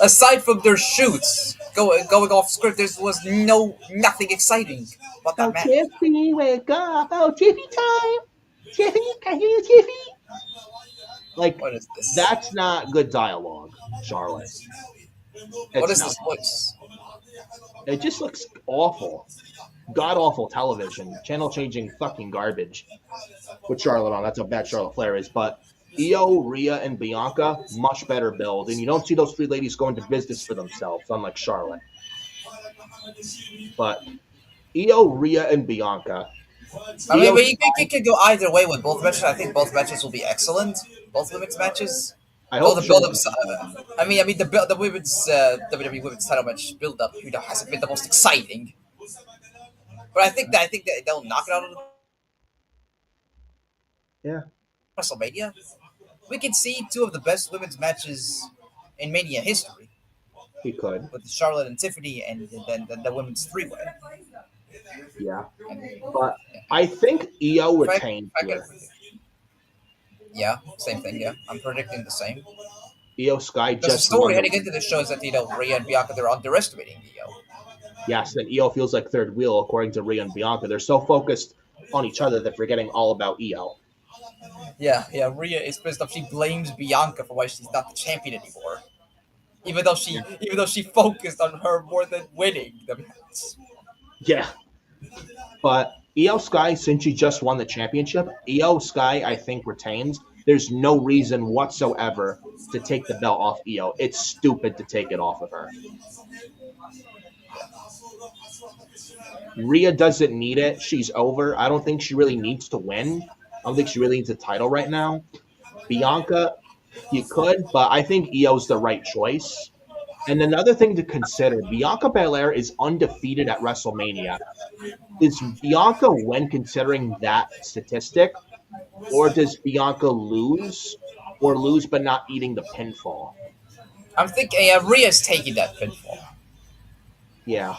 aside from their shoots going off script. There was nothing exciting about that match. Tiffany, wake up! Oh, Tiffy time! Tiffany, can I hear you, Tiffy? Like, what is this? That's not good dialogue, Charlotte. What is this voice? It just looks awful. God awful television. Channel changing fucking garbage. With Charlotte on. That's how bad Charlotte Flair is. But Io, Rhea, and Bianca, much better build. And you don't see those three ladies go into business for themselves, unlike Charlotte. But Io, Rhea, and Bianca. I mean, you can go either way with both matches. I think both matches will be excellent. Both women's matches. I hope the build-up. I mean, the women's WWE women's title match build-up, hasn't been the most exciting. But I think that they'll knock it out of WrestleMania. We can see two of the best women's matches in Mania history. We could. With Charlotte and Tiffany, and then the women's three-way. Yeah, but I think Io retained here. Yeah, same thing. Yeah, I'm predicting the same. Io Sky the story heading into the show is that Rhea and Bianca, they're underestimating Io. Yes, and Io feels like third wheel according to Rhea and Bianca. They're so focused on each other that they're forgetting all about Io. Yeah. Rhea is pissed off. She blames Bianca for why she's not the champion anymore, even though she focused on her more than winning the match. Yeah, but Io Sky, since she just won the championship, Io Sky, I think, retains. There's no reason whatsoever to take the belt off Io. It's stupid to take it off of her. Rhea doesn't need it. She's over. I don't think she really needs to win. I don't think she really needs a title right now. Bianca, you could, but I think Io's the right choice. And another thing to consider, Bianca Belair is undefeated at WrestleMania. Is Bianca when considering that statistic, or does Bianca lose, or lose but not eating the pinfall? I'm thinking Rhea's taking that pinfall. Yeah.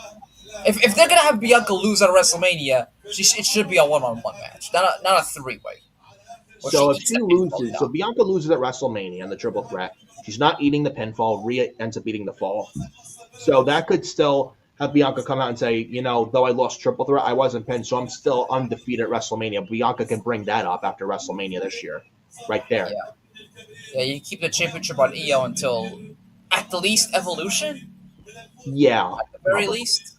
If they're gonna have Bianca lose at WrestleMania, it should be a one-on-one match, not a three-way. So if she loses, so Bianca loses at WrestleMania in the triple threat. She's not eating the pinfall. Rhea ends up eating the fall. So that could still have Bianca come out and say, though I lost triple threat, I wasn't pinned, so I'm still undefeated at WrestleMania. Bianca can bring that up after WrestleMania this year, right there. Yeah, you keep the championship on Io until at the least Evolution. Yeah, at the very least,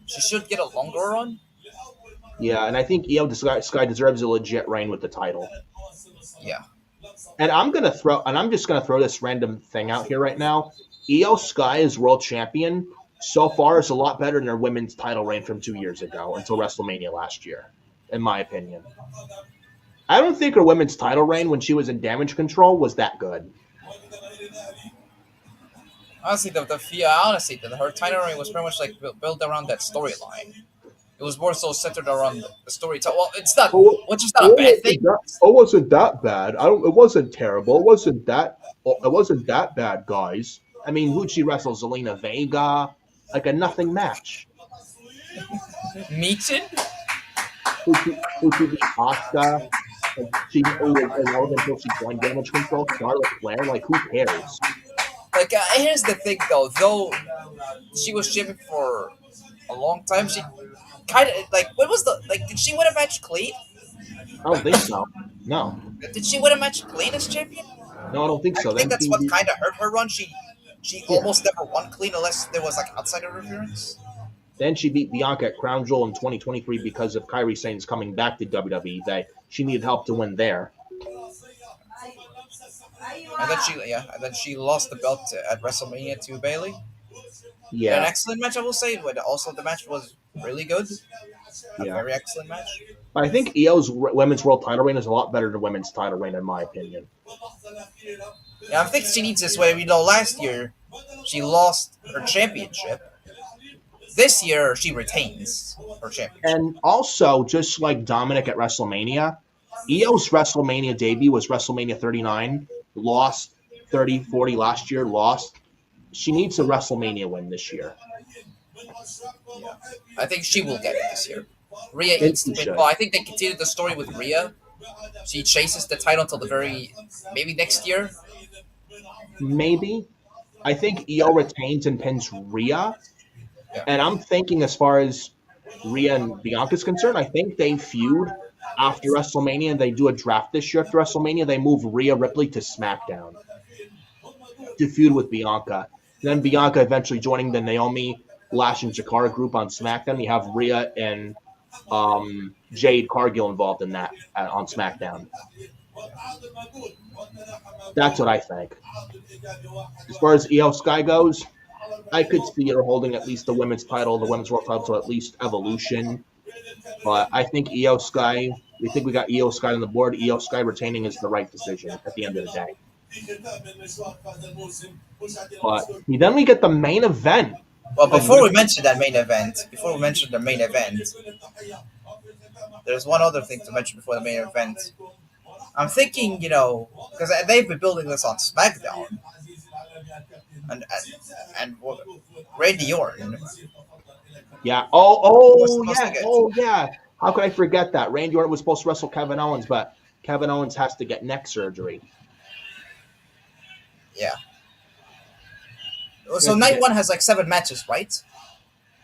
she should get a longer run. Yeah, and I think Io Sky deserves a legit reign with the title. Yeah. And I'm just gonna throw this random thing out here right now. Io Sky is world champion. So far, is a lot better than her women's title reign from 2 years ago until WrestleMania last year, in my opinion. I don't think her women's title reign when she was in Damage Control was that good. Honestly, her title reign was pretty much like built around that storyline. It was more so centered around the story. Well, it's not, which is not a bad thing. It wasn't that bad. It wasn't terrible. It wasn't that bad, guys. I mean, who'd she wrestle? Zelina Vega, like a nothing match. Meaton? Who beat Asuka? She was irrelevant until she joined Damage Control. Charlotte Flair, like who cares? Like here's the thing, though she was champion for a long time, she kind of did she win a match clean? I don't think so. No. Did she win a match clean as champion? No, I don't think so. I think that's what kind of hurt her run. She almost never won clean unless there was like outside interference. Then she beat Bianca at Crown Jewel in 2023 because of Kairi Sane's coming back to WWE. She needed help to win there. And then she lost the belt at WrestleMania to Bayley. Yeah, an excellent match, I will say. But also the match was really good. A very excellent match. I think Io's women's world title reign is a lot better than women's title reign, in my opinion. Yeah, I think she needs this way. Last year she lost her championship. This year she retains her championship. And also, just like Dominic at WrestleMania, Io's WrestleMania debut was WrestleMania 39. Lost 30-40 last year. Lost. She needs a WrestleMania win this year. Yeah, I think she will get it this year. Rhea eats the pinfall. I think they continue the story with Rhea. She chases the title until maybe next year. Maybe. I think Io retains and pins Rhea. Yeah. And I'm thinking, as far as Rhea and Bianca's concerned, I think they feud after WrestleMania and they do a draft this year after WrestleMania. They move Rhea Ripley to SmackDown to feud with Bianca. Then Bianca eventually joining the Naomi, Lash, and Jakara group on SmackDown. You have Rhea and Jade Cargill involved in that on SmackDown. That's what I think. As far as Io Sky goes, I could see her holding at least the women's title, the women's world title, to at least Evolution. But I think Io Sky, we got Io Sky on the board. Io Sky retaining is the right decision at the end of the day. But then we get the main event. Well, before we mention the main event, there's one other thing to mention before the main event. I'm thinking, because they've been building this on SmackDown, and Randy Orton. Yeah. Yeah. How could I forget that? Randy Orton was supposed to wrestle Kevin Owens, but Kevin Owens has to get neck surgery. Yeah. So night one has 7 matches, right?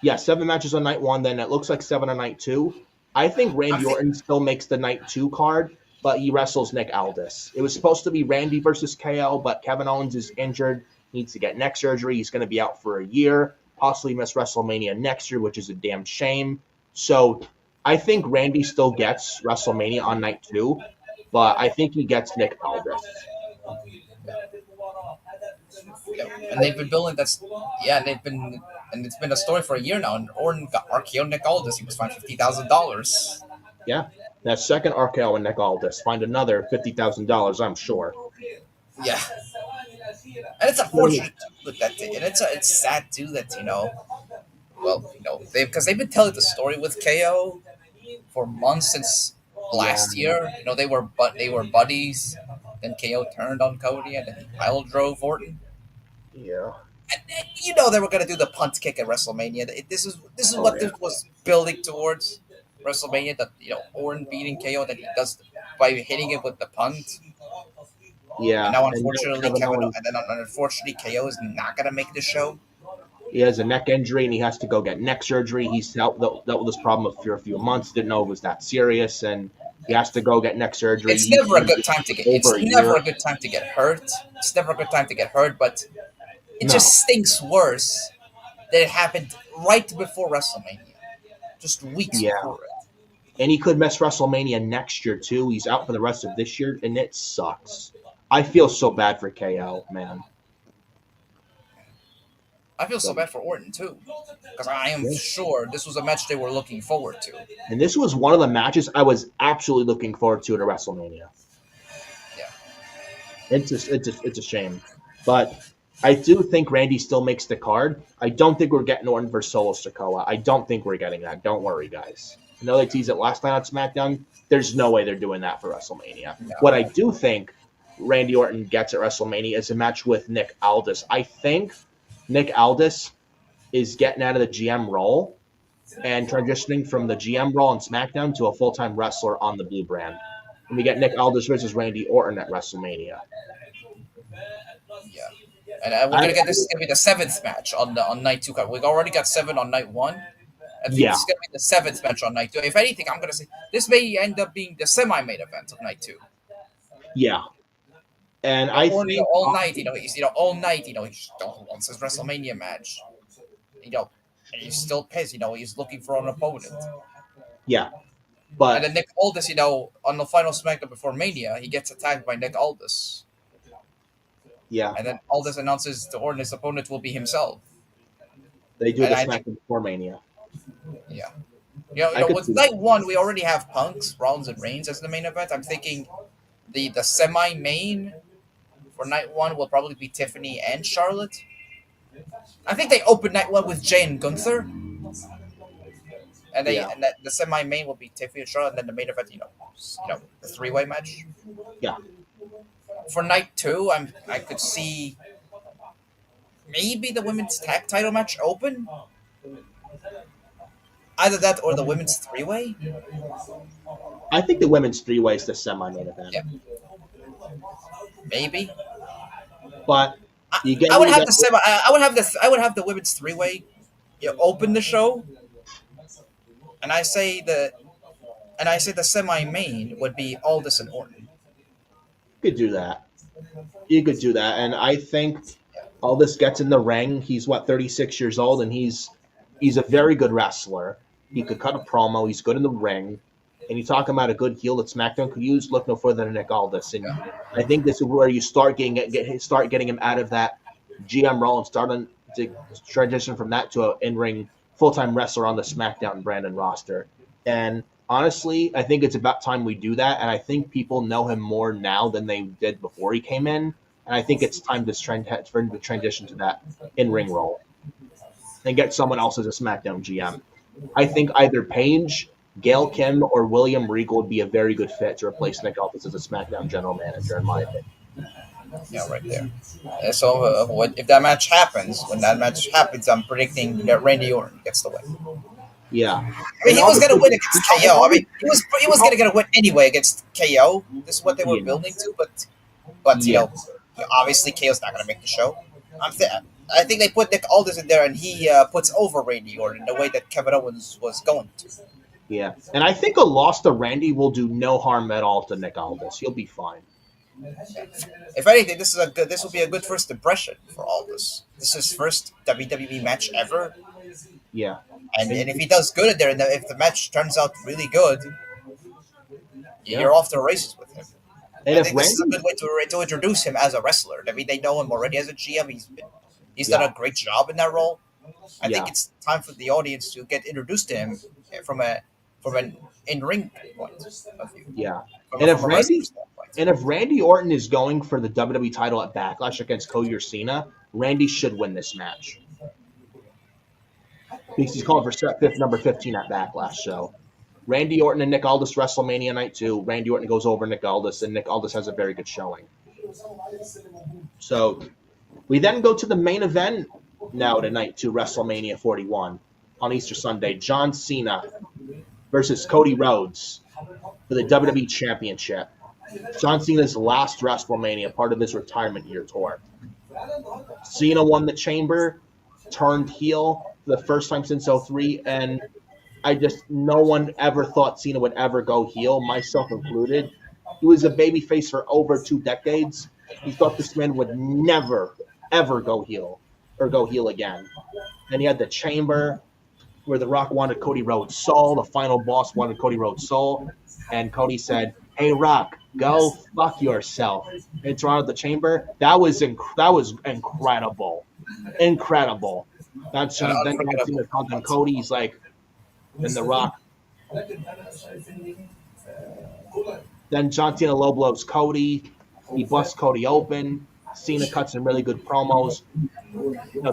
Yeah, 7 matches on night 1. Then it looks like 7 on night 2. I think Randy Orton still makes the night 2 card, but he wrestles Nick Aldis. It was supposed to be Randy versus KO, but Kevin Owens is injured, needs to get neck surgery. He's going to be out for a year, possibly miss WrestleMania next year, which is a damn shame. So I think Randy still gets WrestleMania on night 2, but I think he gets Nick Aldis. And they've been building that. Yeah, and it's been a story for a year now. And Orton got RKO Nick Aldis. He was fined $50,000. Yeah, That second RKO and Nick Aldis find another $50,000, I'm sure. Yeah, and it's unfortunate with that thing, and it's sad too that well, they because they've been telling the story with KO for months since Yeah, last year. They were buddies. Then KO turned on Cody, and then he pile drove Orton. yeah. And they were gonna do the punt kick at WrestleMania. This is Oh what yeah, this was building towards WrestleMania. That Orton beating KO, that he does by hitting it with the punt. And yeah. now, And now unfortunately, Kevin Owens, KO is not gonna make the show. he has a neck injury and he has to go get neck surgery. He's dealt with this problem for a few months. Didn't know it was that serious, and he has to go get neck surgery. It's never a good time to get. It's over a never year. a good time to get hurt. It's never a good time to get hurt, but it No. just stinks worse that it happened right before WrestleMania, just weeks Yeah. before it. And he could miss WrestleMania next year too. He's out for the rest of this year, and it sucks. I feel so bad for KO, man. I feel so bad for Orton too, because I am Yeah. sure this was a match they were looking forward to. And this was one of the matches I was absolutely looking forward to at WrestleMania. Yeah. It's a shame, but I do think Randy still makes the card. I don't think we're getting Orton versus Solo Sikoa. I don't think we're getting that. Don't worry, guys. I know they teased it last night on SmackDown. There's no way they're doing that for WrestleMania. No. What I do think Randy Orton gets at WrestleMania is a match with Nick Aldis. I think Nick Aldis is getting out of the GM role and transitioning from the GM role on SmackDown to a full-time wrestler on the Blue Brand. And we get Nick Aldis versus Randy Orton at WrestleMania. Yeah, and we're gonna get this is gonna be the seventh match on night two. We've already got 7 on night one. I think Yeah. this is gonna be the 7th match on night two. If anything, I'm gonna say this may end up being the semi-main event of night two. Yeah. And I Or think all night, all night, he just wants his WrestleMania match. And he's still pissed. He's looking for an opponent. yeah. And But then Nick Aldis, on the final SmackDown before Mania, he gets attacked by Nick Aldis. yeah, And then Aldis announces to Orton his opponent will be himself. they do and the I SmackDown before Mania. Yeah. I could With see night one, we already have Punks, Rollins, and Reigns as the main event. I'm thinking the semi-main for night one will probably be Tiffany and Charlotte. I think they open night one with Jay and Gunther. And Yeah. and that the semi-main will be Tiffany and Charlotte, and then the main event, the 3-way match. Yeah. For night two, I could see maybe the women's tag title match open. Either that or the women's 3-way. I think the women's 3-way is the semi-main event. Yeah. Maybe. But you get I would you have get- the semi. I would have the women's 3-way. Open the show, and I say the semi-main would be Aldis and Orton. You could do that. You could do that, and I think Aldis gets in the ring. He's 36 years old, and he's a very good wrestler. He could cut a promo. He's good in the ring. And you talk about a good heel that SmackDown could use. Look no further than Nick Aldis, and I think this is where you start getting him out of that GM role and starting to transition from that to an in-ring full-time wrestler on the SmackDown brand and roster. And honestly, I think it's about time we do that. And I think people know him more now than they did before he came in. And I think it's time for him to transition to that in-ring role and get someone else as a SmackDown GM. I think either Paige, Gail Kim, or William Regal would be a very good fit to replace Nick Aldis as a SmackDown general manager, in my opinion. Yeah, right there. So if that match happens, I'm predicting that Randy Orton gets the win. Yeah. I mean, he was going to win against KO. I mean, he was going to get a win anyway against KO. This is what they were Yeah. building to, but Yeah. obviously KO's not going to make the show. I think they put Nick Aldis in there, and he puts over Randy Orton the way that Kevin Owens was going to. Yeah. And I think a loss to Randy will do no harm at all to Nick Aldis. He'll be fine. If anything, this will be a good first impression for Aldis. This is his first WWE match ever, Yeah. and if he does good in there, and if the match turns out really good, you're off to the races with him. And I if think this is a Randy, good way to introduce him as a wrestler. I mean, they know him already as a GM. He's done a great job in that role. I think it's time for the audience to get introduced to him from an in ring point of view. Yeah. From, And from a wrestler standpoint. if Randy Orton is going for the WWE title at Backlash against Cody or Cena, Randy should win this match. Because he's calling for number 15 at Backlash. So Randy Orton and Nick Aldis WrestleMania night 2. Randy Orton goes over Nick Aldis, and Nick Aldis has a very good showing. So we then go to the main event now tonight to WrestleMania 41 on Easter Sunday. John Cena versus Cody Rhodes for the WWE Championship. John Cena's last WrestleMania, part of his retirement year tour. Cena won the Chamber, turned heel for the first time since 03, and no one ever thought Cena would ever go heel, myself included. He was a babyface for over 2 decades. He thought this man would never, ever go heel again. And he had the Chamber where The Rock wanted Cody Rhodes' soul. The final boss wanted Cody Rhodes' soul. And Cody said, "Hey, Rock, go fuck yourself." And thrown out the Chamber. That was incredible. Incredible. That's then Cena called him Cody. He's like, and The Rock. Then John Cena low blows Cody. He busts Cody open. Cena cuts some really good promos,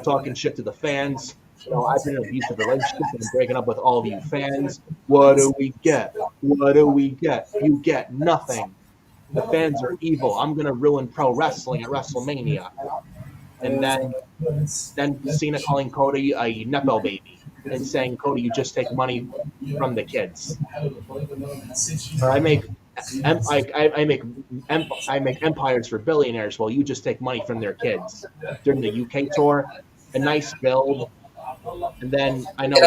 talking shit to the fans. I've been in an abusive relationship and I'm breaking up with all of you fans. What do we get? What do we get? You get nothing. The fans are evil. I'm going to ruin pro wrestling at WrestleMania. And then Cena calling Cody a Nepo baby and saying, "Cody, you just take money from the kids." Or I make empires for billionaires while you just take money from their kids. During the UK tour, a nice build. And then I know,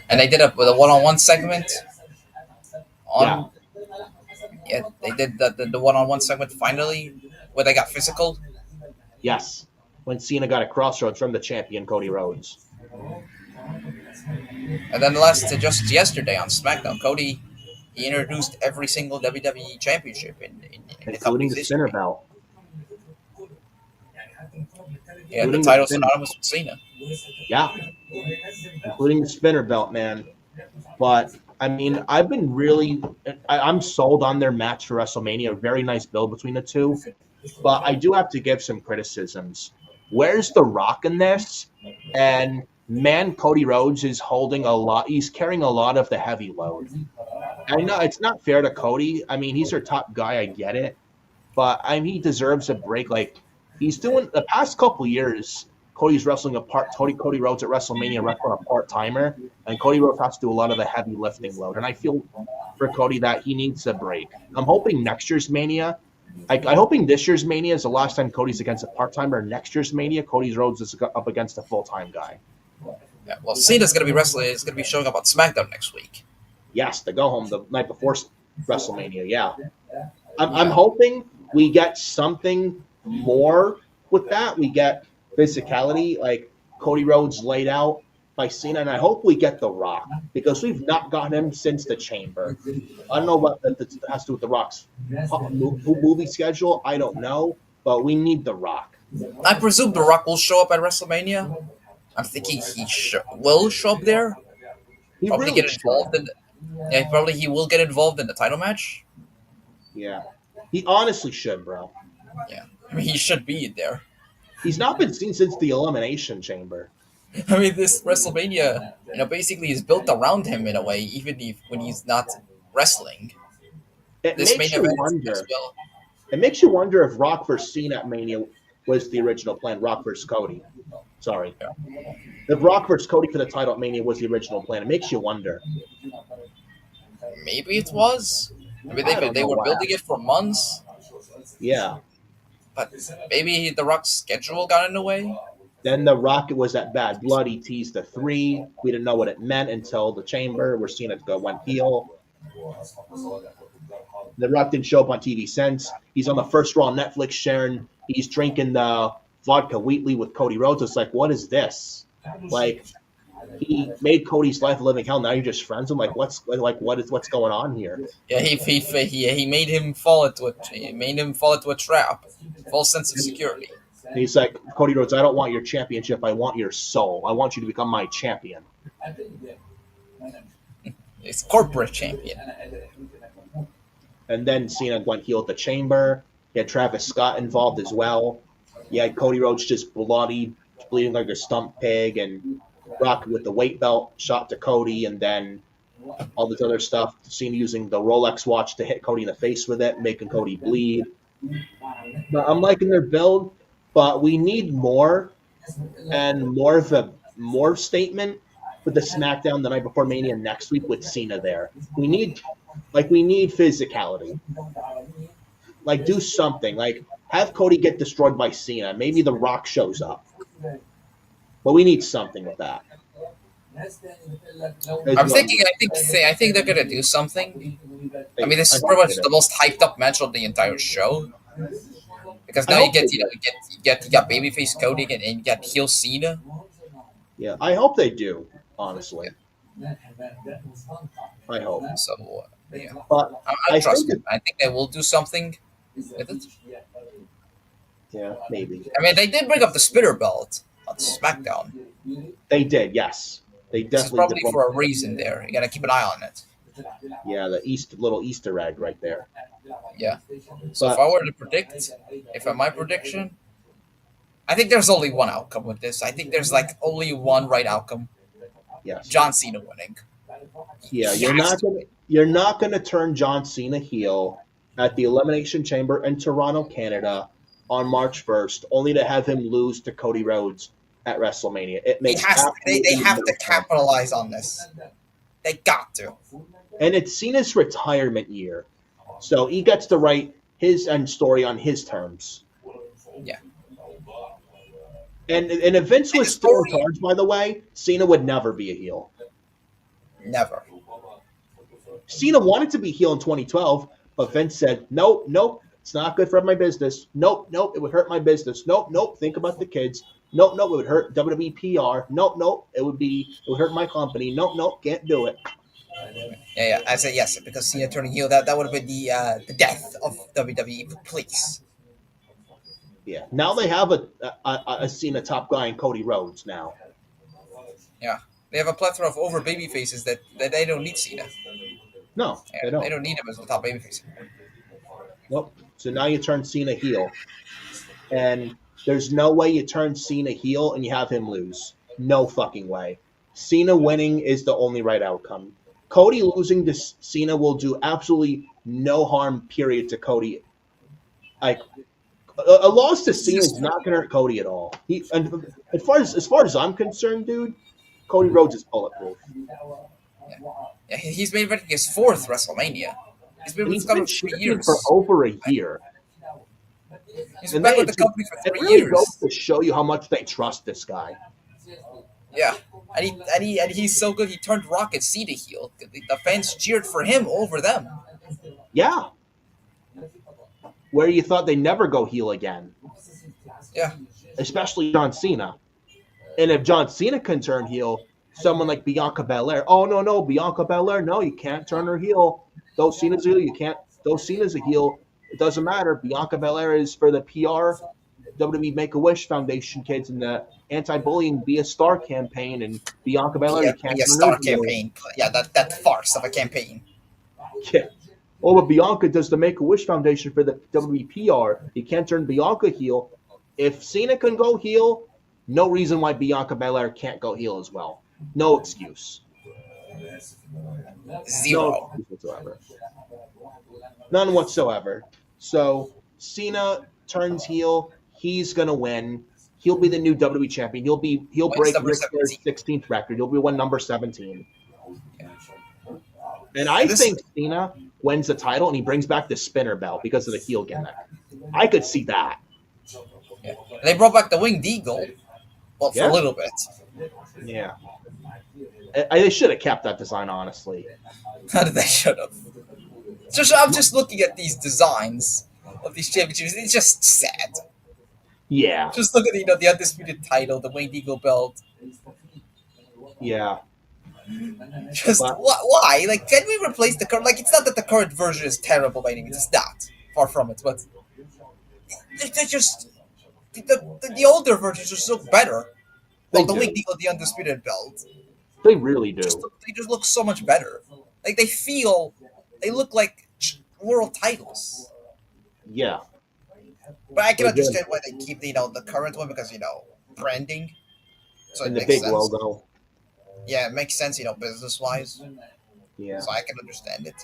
and they did a one-on-one segment. Yeah, they did the one-on-one segment finally, where they got physical. Yes, when Cena got a crossroads from the champion Cody Rhodes. And then just yesterday on SmackDown, Cody, he introduced every single WWE championship in including the spinner belt. Yeah, the title synonymous with Cena. Yeah, including the spinner belt, man. But I mean, I'm sold on their match for WrestleMania. A very nice build between the two. But I do have to give some criticisms. Where's The Rock in this? And man, Cody Rhodes is holding a lot. He's carrying a lot of the heavy load. I know it's not fair to Cody. I mean, he's our top guy. I get it. But he deserves a break. Like, he's doing the past couple years, Cody's wrestling Cody Rhodes at WrestleMania wrestling a part-timer, and Cody Rhodes has to do a lot of the heavy lifting load. And I feel for Cody that he needs a break. I'm hoping next year's Mania, I'm hoping this year's Mania is the last time Cody's against a part-timer. Next year's Mania, Cody Rhodes is up against a full-time guy. Yeah, well, Cena's going to be wrestling. He's going to be showing up on SmackDown next week. Yes, the go-home the night before WrestleMania, yeah. I'm hoping we get something more with that. We get physicality, like Cody Rhodes laid out by Cena, and I hope we get The Rock, because we've not gotten him since the Chamber. I don't know what that has to do with The Rock's movie schedule. I don't know, but we need The Rock. I presume The Rock will show up at WrestleMania. I'm thinking he will show up there. He will get involved he will get involved in the title match. Yeah, he honestly should, bro. Yeah, I mean, he should be there. He's not been seen since the Elimination Chamber. I mean, this WrestleMania, basically is built around him in a way, even when he's not wrestling. It makes you wonder if Rock vs. Cena at Mania was the original plan. Rock vs. Cody. Sorry. Yeah. If Rock vs. Cody for the title at Mania was the original plan, it makes you wonder. Maybe it was. I mean, they were building it for months. Yeah. But maybe The Rock's schedule got in the way. Then The Rock was that Bad Blood. He teased the 3. We didn't know what it meant until the Chamber. We're seeing it went heel. The Rock didn't show up on TV since. He's on the first Raw on Netflix sharing. He's drinking the vodka Wheatley with Cody Rhodes. It's like, what is this? Like, he made Cody's life a living hell. Now you're just friends. I'm like, what's going on here? Yeah, he made him fall into a trap. False sense of security. And he's like, Cody Rhodes, I don't want your championship. I want your soul. I want you to become my champion. It's corporate champion. And then Cena went heel at the Chamber. You had Travis Scott involved as well. You had Cody Rhodes just bleeding like a stump pig, and Rock with the weight belt shot to Cody, and then all this other stuff. Cena using the Rolex watch to hit Cody in the face with it, making Cody bleed. But I'm liking their build, but we need more and more of a more statement with the SmackDown the night before Mania next week with Cena there. We need physicality. Like, do something. Like, have Cody get destroyed by Cena. Maybe The Rock shows up. But we need something with that. I think they're gonna do something. I mean, this is pretty much the most hyped up match of the entire show. Because now you got babyface Cody and you got heel Cena. Yeah, I hope they do. Honestly, I hope. So yeah, But I trust them. I think they will do something with it. yeah, maybe I mean, they did bring up the spinner belt on SmackDown. they did. Yes, they This is definitely probably did. for a reason. There, you gotta keep an eye on it. Yeah, the little Easter egg right there. Yeah. So But if I were to predict, my prediction, I think there's only one outcome with this. I think there's like only one right outcome. yes, John Cena winning. yeah, He has to. you're not gonna turn John Cena heel at the Elimination Chamber in Toronto, Canada, on March 1st, only to have him lose to Cody Rhodes at WrestleMania. It makes They have no to sense. capitalize on this. They got to. And it's Cena's retirement year, so he gets to write his end story on his terms. Yeah. And if Vince And was the still in story- charge, by the way, Cena would never be a heel. Never. Cena wanted to be heel in 2012, but Vince said, nope, nope, it's not good for my business. Nope, nope, it would hurt my business. Nope, nope, think about the kids. Nope, nope, it would hurt WWE PR. Nope, nope, it would hurt my company. Nope, nope, can't do it. Yeah. I say yes because Cena turning heel. That would have been the death of WWE. Please. Yeah. Now they have a Cena top guy in Cody Rhodes now. Yeah. They have a plethora of over baby faces that they don't need Cena. No, Yeah, they don't. They don't need him as the top babyface. Nope. So now you turn Cena heel. And there's no way you turn Cena heel and you have him lose. No fucking way. Cena winning is the only right outcome. Cody losing to Cena will do absolutely no harm, period, to Cody. Like, a loss to Cena is not going to hurt Cody at all. As far as I'm concerned, dude, Cody Rhodes is bulletproof. Yeah, he's been invited his fourth WrestleMania. He's been And with he's the company been for 3 champion years. for over a year. He's been back with the company for It 3 really years. goes to show you how much they trust this guy. Yeah, and he's so good. He turned Rock and Cena heel. The fans cheered for him over them. Yeah. Where you thought they never go heel again. Yeah, Especially John Cena. And if John Cena can turn heel, someone like Bianca Belair, oh no, Bianca Belair, no, you can't turn her heel. Though Cena's a heel, you can't. Though Cena's a heel, it doesn't matter. Bianca Belair is for the PR, WWE Make-A-Wish Foundation kids, and the anti-bullying Be a Star campaign, and Bianca Belair, you can't a turn star her heel. campaign. Yeah, that farce of a campaign. Yeah. Oh, but Bianca does the Make-A-Wish Foundation for the WWE PR. You can't turn Bianca heel. If Cena can go heel, no reason why Bianca Belair can't go heel as well. No excuse. Zero. No excuse whatsoever. None whatsoever. So Cena turns heel. He's gonna win. He'll be the new WWE champion. He'll When's break number Ric Flair's 16th record. He'll be one number 17. And I think Cena wins the title and he brings back the spinner belt because of the heel gimmick. I could see that. Yeah. They brought back the Winged Eagle. Well, for Yeah. a little bit. Yeah. They should have kept that design, honestly. They should have. I'm just looking at these designs of these championships. It's just sad. Yeah. Just look at the undisputed title, the Winged Eagle belt. Yeah. Just But- why? Like, can we replace the current? Like, it's not that the current version is terrible by any means. It's not. Far from it. But they're just the older versions just look better. They Like the do. Winged Eagle, the undisputed belt. They really do. They just look so much better. Like they look like world titles. Yeah, But I can they do. understand why they keep the current one because branding, so it And the makes big sense. logo. Yeah, it makes sense, business wise. Yeah, So I can understand it.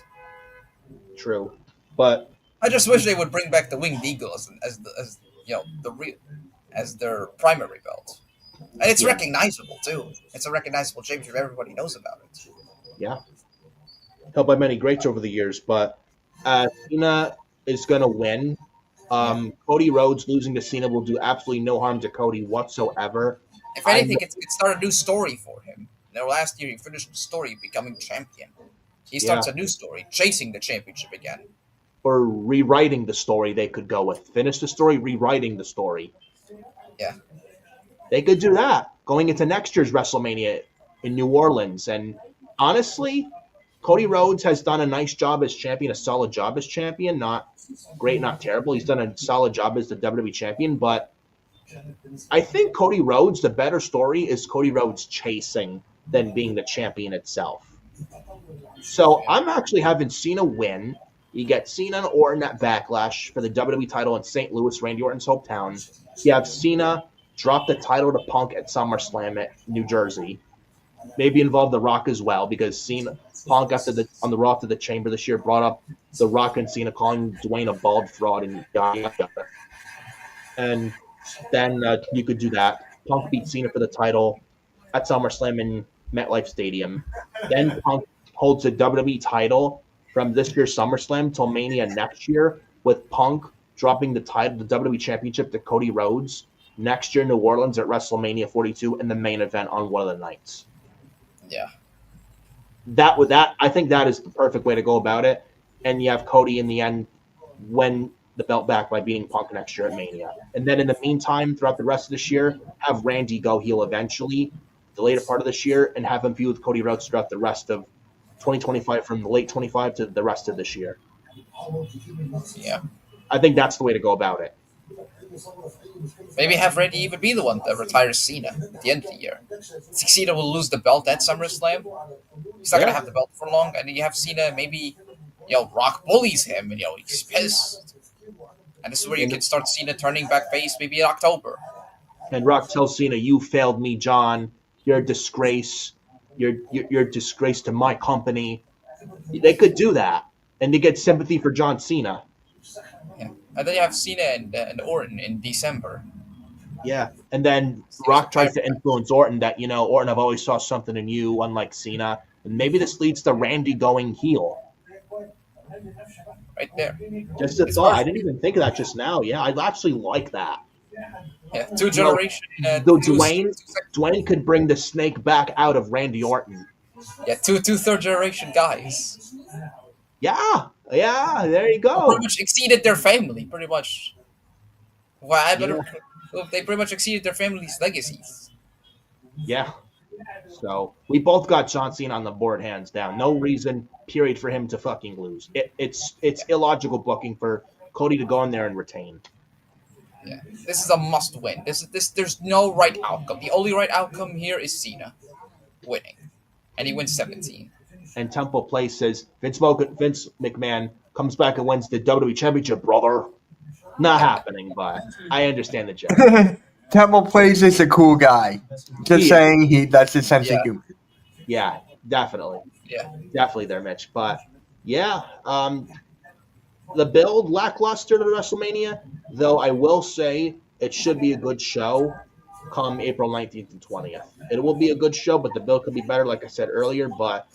true. But I just wish they would bring back the winged eagle as the real as their primary belt, and it's yeah, recognizable too. It's a recognizable championship. Everybody knows about it. yeah, held by many greats over the years. But Cena is going to win. Yeah. Cody Rhodes losing to Cena will do absolutely no harm to Cody whatsoever. If I anything, it started a new story for him. Last year he finished the story becoming champion. He Yeah, starts a new story, chasing the championship again. or rewriting the story they could go with. Finish the story, rewriting the story. Yeah. They could do that going into next year's WrestleMania in New Orleans. And honestly, Cody Rhodes has done a nice job as champion, a solid job as champion. Not great, not terrible. He's done a solid job as the WWE champion. But I think Cody Rhodes, the better story is Cody Rhodes chasing than being the champion itself. So Yeah. I'm actually having Cena win. You get Cena and Orton at Backlash for the WWE title in St. Louis, Randy Orton's hometown. You have Cena drop the title to Punk at SummerSlam at New Jersey. Maybe involve The Rock as well, because Cena Punk on the Raw after the Chamber this year brought up The Rock and Cena calling Dwayne a bald fraud and yada yada. And then you could do that. Punk beat Cena for the title at SummerSlam in MetLife Stadium. Then Punk holds the WWE title from this year's SummerSlam till Mania next year, with Punk dropping the title, the WWE Championship, to Cody Rhodes next year in New Orleans at WrestleMania 42 in the main event on one of the nights. Yeah. That I think that is the perfect way to go about it. And you have Cody in the end win the belt back by beating Punk next year at Mania. And then in the meantime, throughout the rest of this year, have Randy go heel eventually, the later part of this year, and have him feud with Cody Rhodes throughout the rest of 2025, from the late 25 to the rest of this year. Yeah. I think that's the way to go about it. Maybe have Randy even be the one that retires Cena at the end of the year. Cena will lose the belt at SummerSlam. He's not Yeah. gonna have the belt for long, and then you have Cena maybe, Rock bullies him, and he's pissed. And this is where you can start Cena turning back face maybe in October. And Rock tells Cena, "You failed me, John. You're a disgrace. You're a disgrace to my company." They could do that, and they get sympathy for John Cena. Yeah. And then you have Cena and Orton in December. Yeah, and then Rock tries to influence Orton that, Orton, I've always saw something in you, unlike Cena, and maybe this leads to Randy going heel. Right there. Just a It's thought. I perfect. didn't even think of that just now. Yeah, I actually like that. Yeah. Two generation. Though Dwayne could bring the snake back out of Randy Orton. Yeah, two third generation guys. Yeah, there you Who pretty go. much exceeded their family, pretty much. Well, Yeah. they pretty much exceeded their family's legacies. Yeah. So we both got John Cena on the board, hands down. No reason, period, for him to fucking lose. It's illogical booking for Cody to go in there and retain. Yeah, this is a must win. This. There's no right outcome. The only right outcome here is Cena winning, and he wins 17. And Temple Place says Vince McMahon comes back and wins the WWE Championship, brother. Not happening, but I understand the joke. Temple Place is a cool guy. Just He saying, that's his sense Yeah. of humor. Yeah, definitely. Yeah, Definitely there, Mitch. But yeah, the build lackluster to WrestleMania, though I will say it should be a good show come April 19th and 20th. It will be a good show, but the build could be better, like I said earlier. But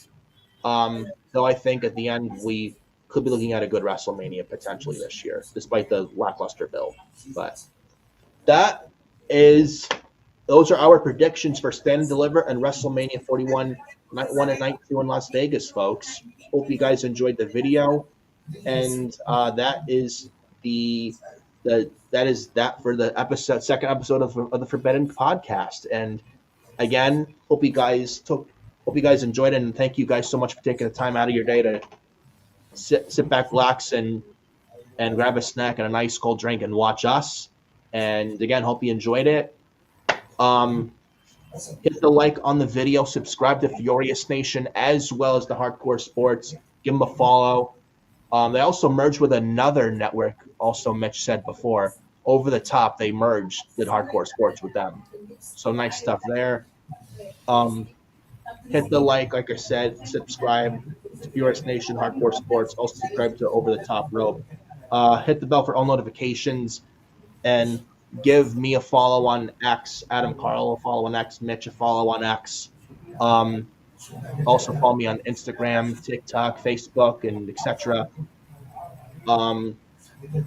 though I think at the end we could be looking at a good WrestleMania potentially this year, despite the lackluster build. But those are our predictions for Stand and Deliver and WrestleMania 41, Night 1 and Night 2 in Las Vegas, folks. Hope you guys enjoyed the video. And that is that for the second episode of the Forbidden Podcast. And again, hope you guys enjoyed it, and thank you guys so much for taking the time out of your day to sit back, relax, and grab a snack and a nice cold drink and watch us. And again, hope you enjoyed it. Hit the like on the video. Subscribe to Furious Nation as well as the Hardcore Sports. Give them a follow. They also merged with another network. Also, Mitch said before, Over the Top. They merged, did Hardcore Sports with them. So nice stuff there. Hit the like I said. Subscribe to Furious Nation, Hardcore Sports. Also subscribe to Over the Top Rope. Hit the bell for all notifications, and give me a follow on X. Adam Carl a follow on X. Mitch a follow on X. Also follow me on Instagram, TikTok, Facebook, and etc.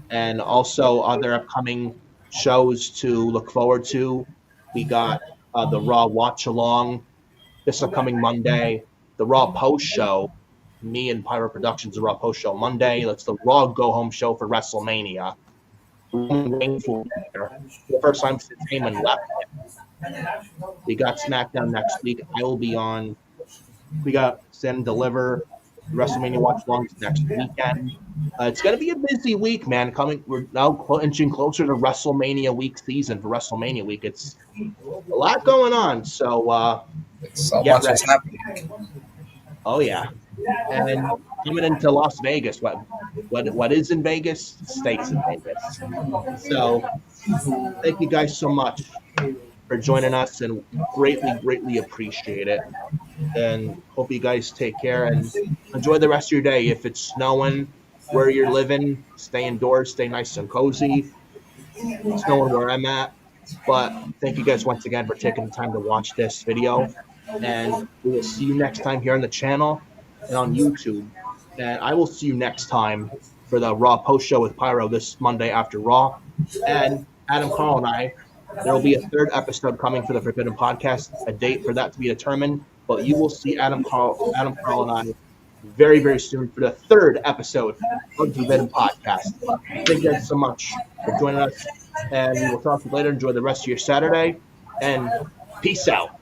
And also other upcoming shows to look forward to. We got the Raw Watch Along this upcoming Monday, the Raw Post Show. Me and Pyro Productions, the Raw Post Show Monday. That's the Raw Go Home Show for WrestleMania. The first time since Heyman left. We got SmackDown next week. I will be on. We got Send and Deliver. WrestleMania Watch Alongs next weekend. It's going to be a busy week, man. We're now inching closer to WrestleMania week season for WrestleMania week. It's a lot going on. So, It's so much is happening. Oh yeah, and coming into Las Vegas, what is in Vegas stays in Vegas. So, thank you guys so much for joining us, and greatly appreciate it. And hope you guys take care and enjoy the rest of your day. If it's snowing where you're living, stay indoors, stay nice and cozy. It's snowing where I'm at, but thank you guys once again for taking the time to watch this video. And we will see you next time here on the channel and on YouTube. And I will see you next time for the Raw Post Show with Pyro this Monday after Raw. And Adam Carl and I, there will be a third episode coming for the Forbidden Podcast, a date for that to be determined. But you will see Adam Carl and I very soon for the third episode of the Forbidden Podcast. Thank you guys so much for joining us. And we will talk to you later. Enjoy the rest of your Saturday. And peace out.